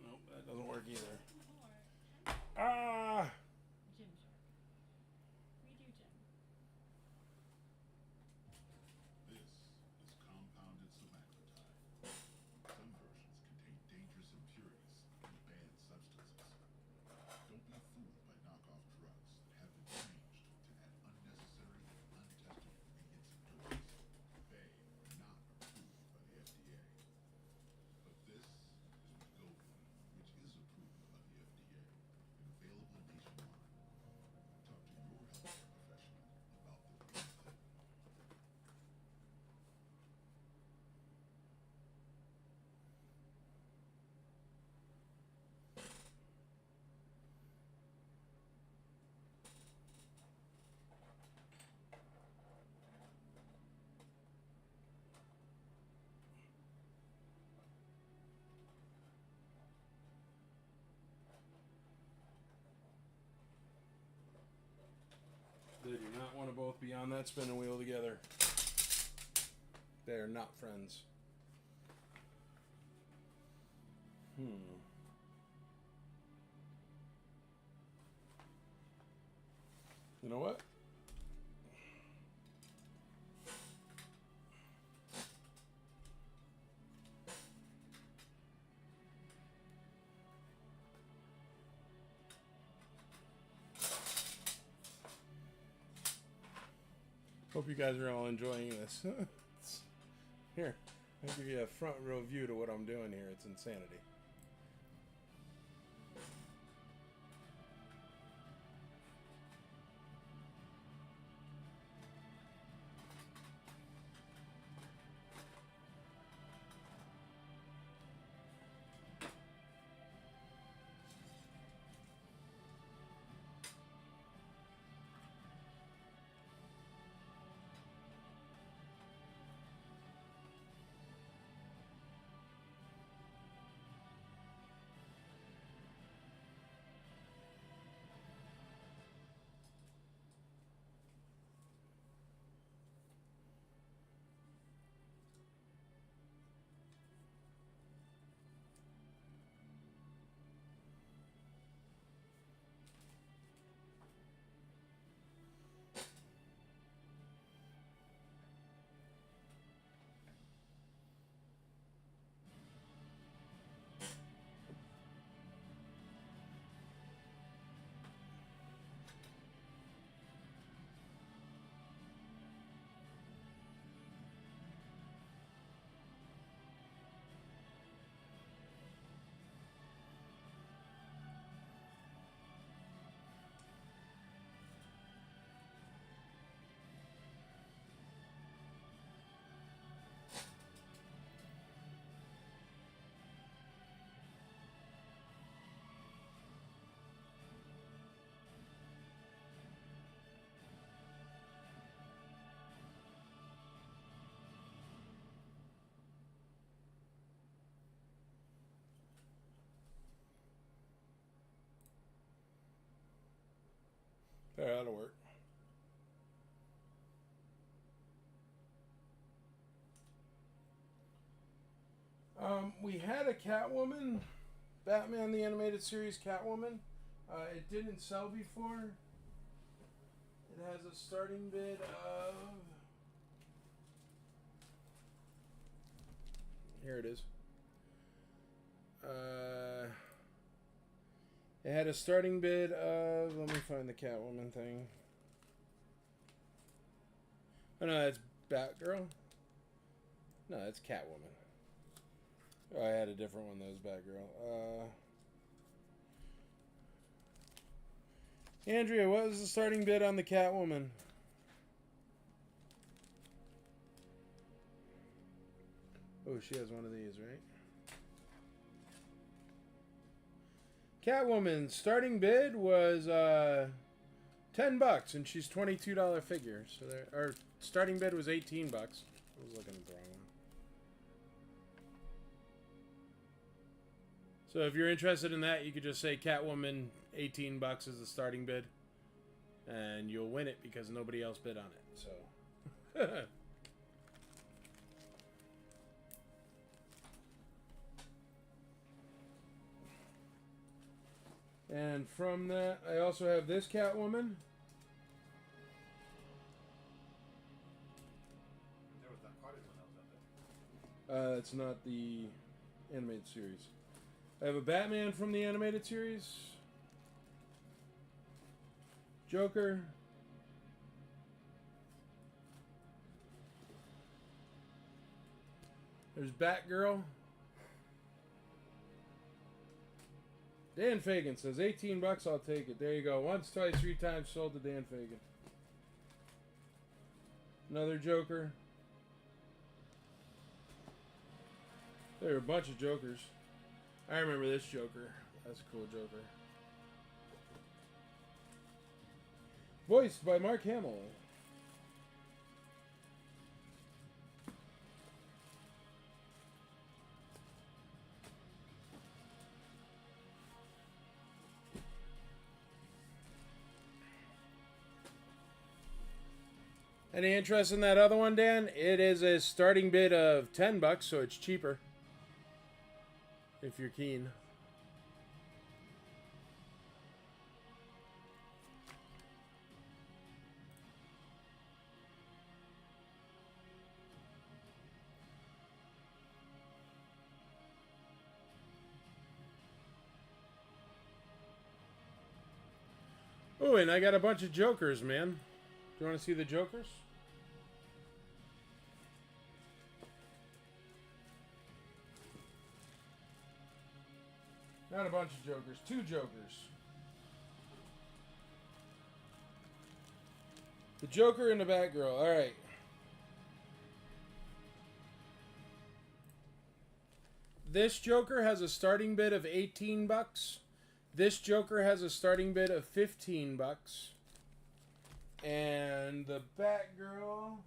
Nope, that doesn't work either. Ah! Gymshark. Redo gym. This is compounded semaglutide. Some versions contain dangerous impurities and banned substances. Don't be fooled by knockoff drugs that have been changed to add unnecessary and untested ingredients and doses. They are not approved by the FDA. But this is Wegovy, which is approved by the FDA and available nationwide. Talk to your healthcare professional about the real thing. They do not want to both be on that spinning wheel together. They are not friends. You know what? Hope you guys are all enjoying this. Here, I'll give you a front row view to what I'm doing here. It's insanity. There, that'll work. We had a Catwoman, Batman the Animated Series Catwoman. It didn't sell before. It has a starting bid of... Here it is. It had a starting bid of... Let me find the Catwoman thing. Oh no, that's Batgirl. No, that's Catwoman. Oh, I had a different one that was Batgirl. Andrea, what was the starting bid on the Catwoman? Oh, she has one of these, right? Catwoman starting bid was $10, and she's $22 figure. So our starting bid was $18. I was looking at the wrong one. So if you're interested in that, you could just say Catwoman $18 is the starting bid, and you'll win it because nobody else bid on it. So. And from that, I also have this Catwoman. There was that carded one that was out there. It's not the animated series. I have a Batman from the animated series. Joker. There's Batgirl. Dan Fagan says, $18, I'll take it. There you go. Once, twice, 3 times sold to Dan Fagan. Another Joker. There are a bunch of Jokers. I remember this Joker. That's a cool Joker. Voiced by Mark Hamill. Any interest in that other one, Dan? It is a starting bid of $10, so it's cheaper. If you're keen. Oh, and I got a bunch of Jokers, man. Do you want to see the Jokers? Not a bunch of jokers. 2 jokers. The Joker and the Batgirl. All right. This Joker has a starting bid of $18. This Joker has a starting bid of $15. And the Batgirl...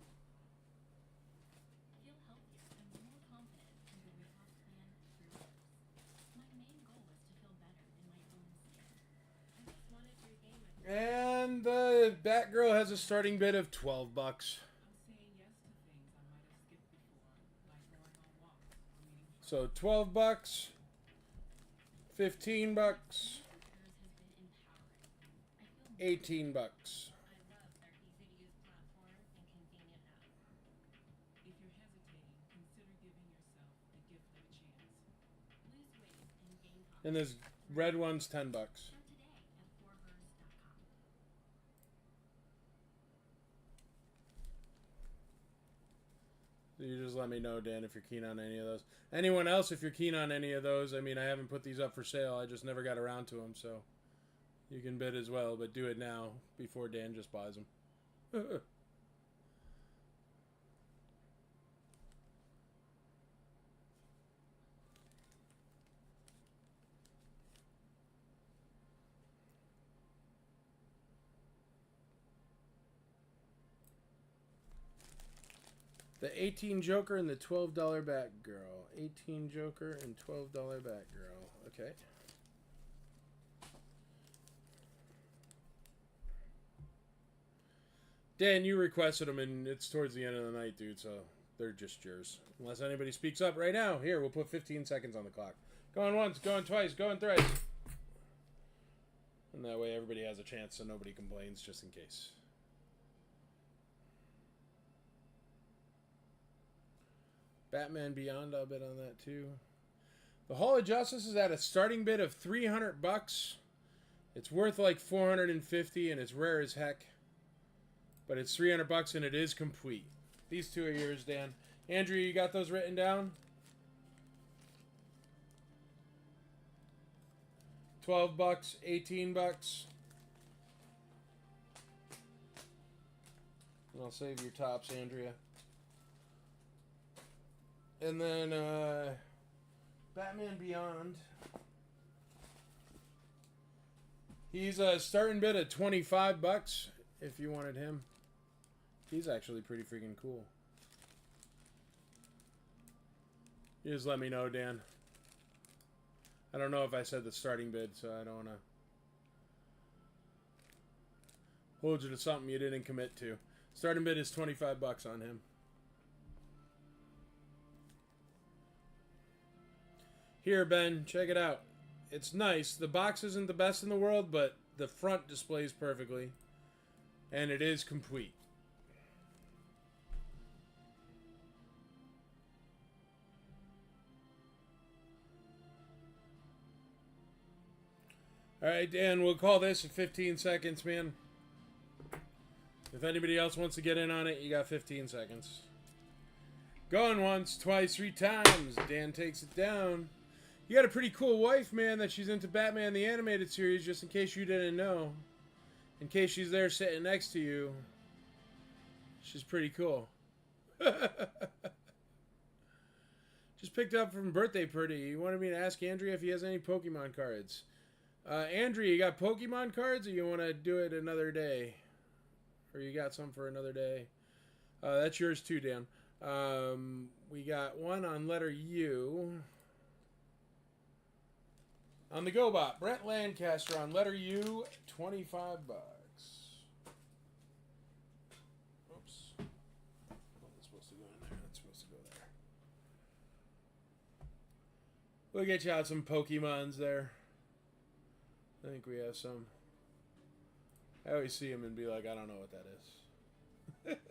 Feel healthier and more confident with the weight loss plan through Hers. My main goal was to feel better in my own skin. I just wanted to regain my. And the Batgirl has a starting bid of $12. I'm saying yes to things I might have skipped before, like going on walks or meeting friends. So $12, $15. Hers has been empowering. I feel more $18. I love their easy-to-use platform and convenient app. If you're hesitating, consider giving yourself the gift of a chance. lose weight and gain confidence. And this red one's $10. Start today at forhers.com. So you just let me know, Dan, if you're keen on any of those. Anyone else, if you're keen on any of those, I mean, I haven't put these up for sale. I just never got around to them, so you can bid as well, but do it now before Dan just buys them. The 18 Joker and the $12 Batgirl. 18 Joker and $12 Batgirl. Okay. Dan, you requested them, and it's towards the end of the night, dude, so they're just yours. Unless anybody speaks up right now. Here, we'll put 15 seconds on the clock. Going once, going twice, going thrice. And that way everybody has a chance so nobody complains, just in case. Batman Beyond, I'll bid on that too. The Hall of Justice is at a starting bid of $300. It's worth like $450 and it's rare as heck. But it's $300 and it is complete. These 2 are yours, Dan. Andrew, you got those written down? $12, $18. And I'll save your tops, Andrea. And then Batman Beyond. He's a starting bid at $25 if you wanted him. He's actually pretty freaking cool. You just let me know, Dan. I don't know if I said the starting bid, so I don't want to hold you to something you didn't commit to. Starting bid is $25 on him. Here, Ben, check it out. It's nice. The box isn't the best in the world, but the front displays perfectly. And it is complete. Alright, Dan, we'll call this at 15 seconds, man. If anybody else wants to get in on it, you got 15 seconds. Going once, twice, 3 times. Dan takes it down. You got a pretty cool wife, man, that she's into Batman the Animated Series, just in case you didn't know. In case she's there sitting next to you. She's pretty cool. Just picked up from Birthday Pretty. You wanted me to ask Andrea if he has any Pokemon cards. Andrea, you got Pokemon cards, or you want to do it another day? Or you got some for another day? That's yours too, Dan. We got one on letter U. On the GoBot, Brent Lancaster on letter U, $25. Oops. That's supposed to go in there. That's supposed to go there. We'll get you out some Pokemons there. I think we have some. I always see them and be like, I don't know what that is.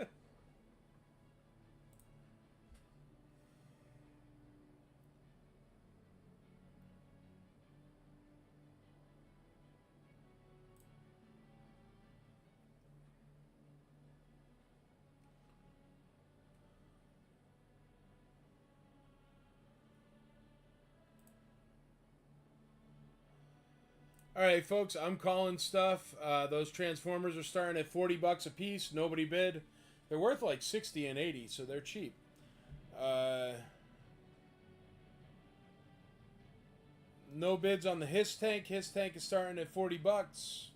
All right, folks, I'm calling stuff. Those Transformers are starting at $40 a piece. Nobody bid. They're worth like 60 and 80, so they're cheap. No bids on the Hiss Tank. Hiss Tank is starting at $40.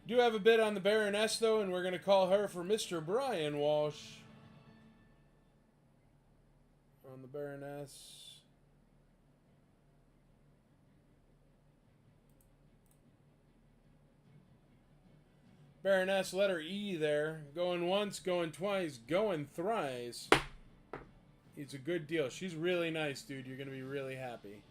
Do have a bid on the Baroness, though, and we're going to call her for Mr. Brian Walsh. On the Baroness. Baroness, letter E there. Going once, going twice, going thrice. It's a good deal. She's really nice, dude. You're going to be really happy.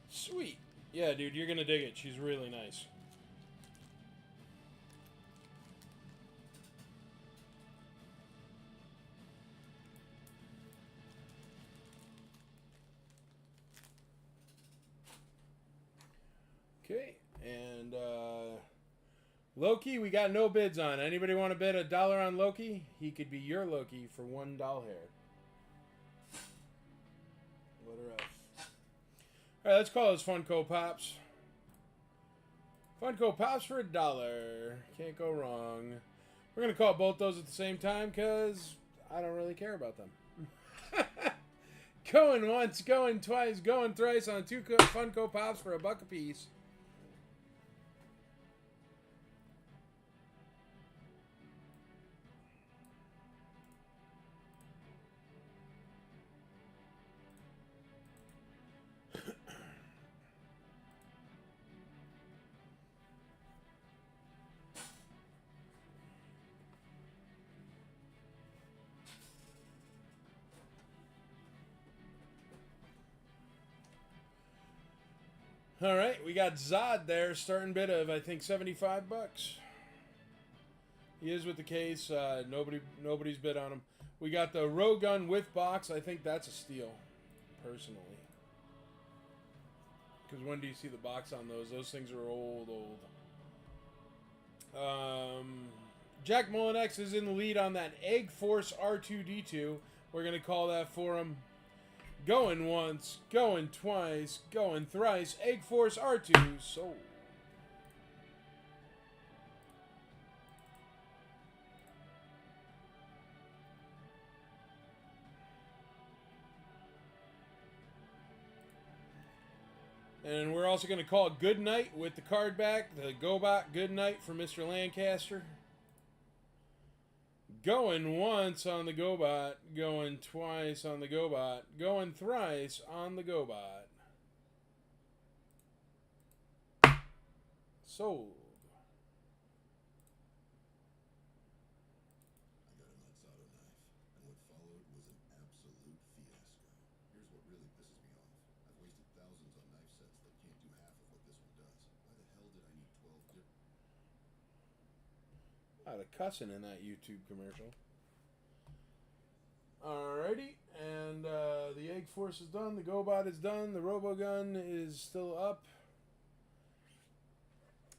Sweet. Yeah, dude, you're going to dig it. She's really nice. Okay, and Loki, we got no bids on. Anybody want to bid $1 on Loki? He could be your Loki for $1 here. Letter F. All right, let's call those Funko Pops. Funko Pops for $1. Can't go wrong. We're going to call both those at the same time because I don't really care about them. Going once, going twice, going thrice on 2 Funko Pops for $1 a piece. All right, we got Zod there, starting bid of I think $75. He is with the case. Nobody's bid on him. We got the Rogun with box. I think that's a steal, personally. Because when do you see the box on those? Those things are old. Jack Mullinex is in the lead on that Egg Force R2-D2. We're gonna call that for him. Going once, going twice, going thrice. Egg Force R2 sold. And we're also going to call it good night with the card back. The GoBot good night for Mr. Lancaster. Going once on the GoBot, going twice on the GoBot, going thrice on the GoBot. Sold. I got a Mazzotto knife, and what followed was an absolute fiasco. Here's what really pisses me off. I've wasted thousands on knife sets that can't do half of what this one does. Why the hell did I need 12 different... A lot of cussing in that YouTube commercial. Alrighty, and the Egg Force is done, the GoBot is done, the RoboGun is still up.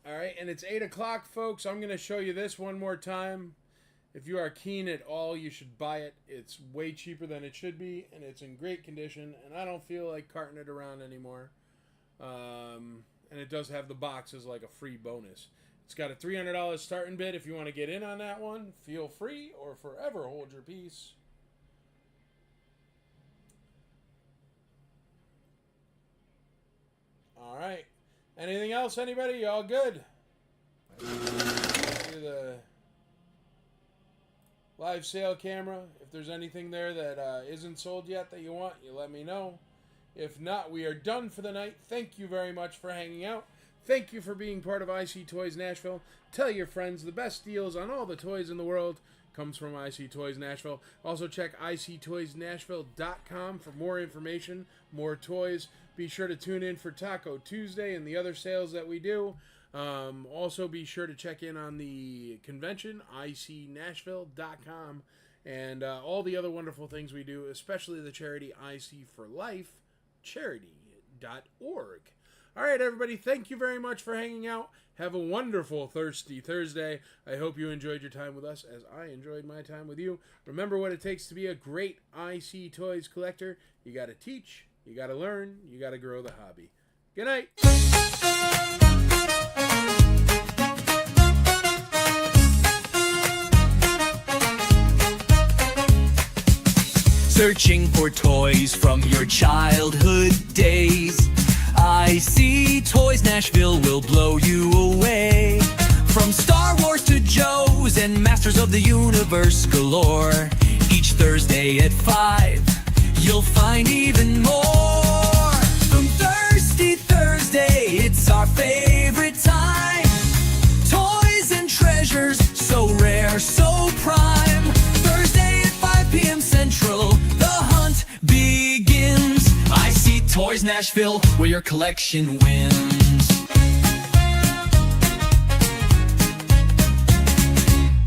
Alright, and it's 8 o'clock, folks. I'm going to show you this one more time. If you are keen at all, you should buy it. It's way cheaper than it should be, and it's in great condition, and I don't feel like carting it around anymore. And it does have the box as like a free bonus. It's got a $300 starting bid. If you want to get in on that one, feel free or forever hold your peace. All right. Anything else, anybody? Y'all good? Do the live sale camera. If there's anything there that isn't sold yet that you want, you let me know. If not, we are done for the night. Thank you very much for hanging out. Thank you for being part of IC Toys Nashville. Tell your friends the best deals on all the toys in the world comes from IC Toys Nashville. Also check ictoysnashville.com for more information, more toys. Be sure to tune in for Taco Tuesday and the other sales that we do. Also be sure to check in on the convention, icnashville.com, and all the other wonderful things we do, especially the charity IC for Life, charity.org. All right, everybody, thank you very much for hanging out. Have a wonderful Thirsty Thursday. I hope you enjoyed your time with us as I enjoyed my time with you. Remember what it takes to be a great IC Toys collector. You got to teach, you got to learn, you got to grow the hobby. Good night. Searching for toys from your childhood days. IC Toys Nashville will blow you away. From Star Wars to Joe's and Masters of the Universe galore. Each Thursday at 5, you'll find even more. From Thirsty Thursday, it's our favorite time. Toys and treasures, so rare, so prime. Thursday at 5 p.m. Central, the hunt begins. I see Toys Nashville, where your collection wins.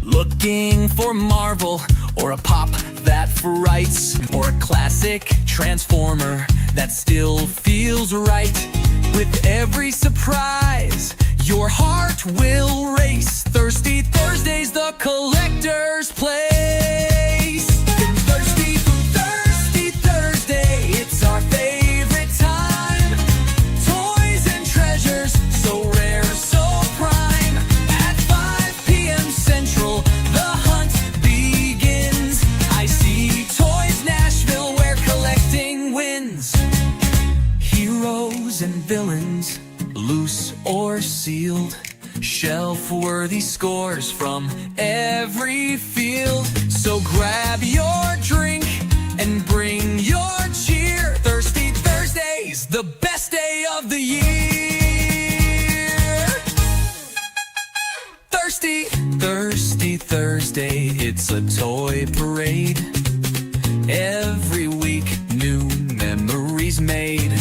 Looking for Marvel, or a pop that frights, or a classic Transformer that still feels right. With every surprise, your heart will race. Thirsty Thursday's the collector's place. Thirsty Thursday, it's our favorite time. Toys and treasures, so rare, so prime. At 5 p.m. Central, the hunt begins. I see Toys Nashville, where collecting wins. Heroes and villains, loose or sealed. Shelf-worthy scores from every field. So grab your drink and bring your cheer. Thirsty Thursday's the best day of the year. Thirsty Thursday, it's a toy parade. Every week, new memories made.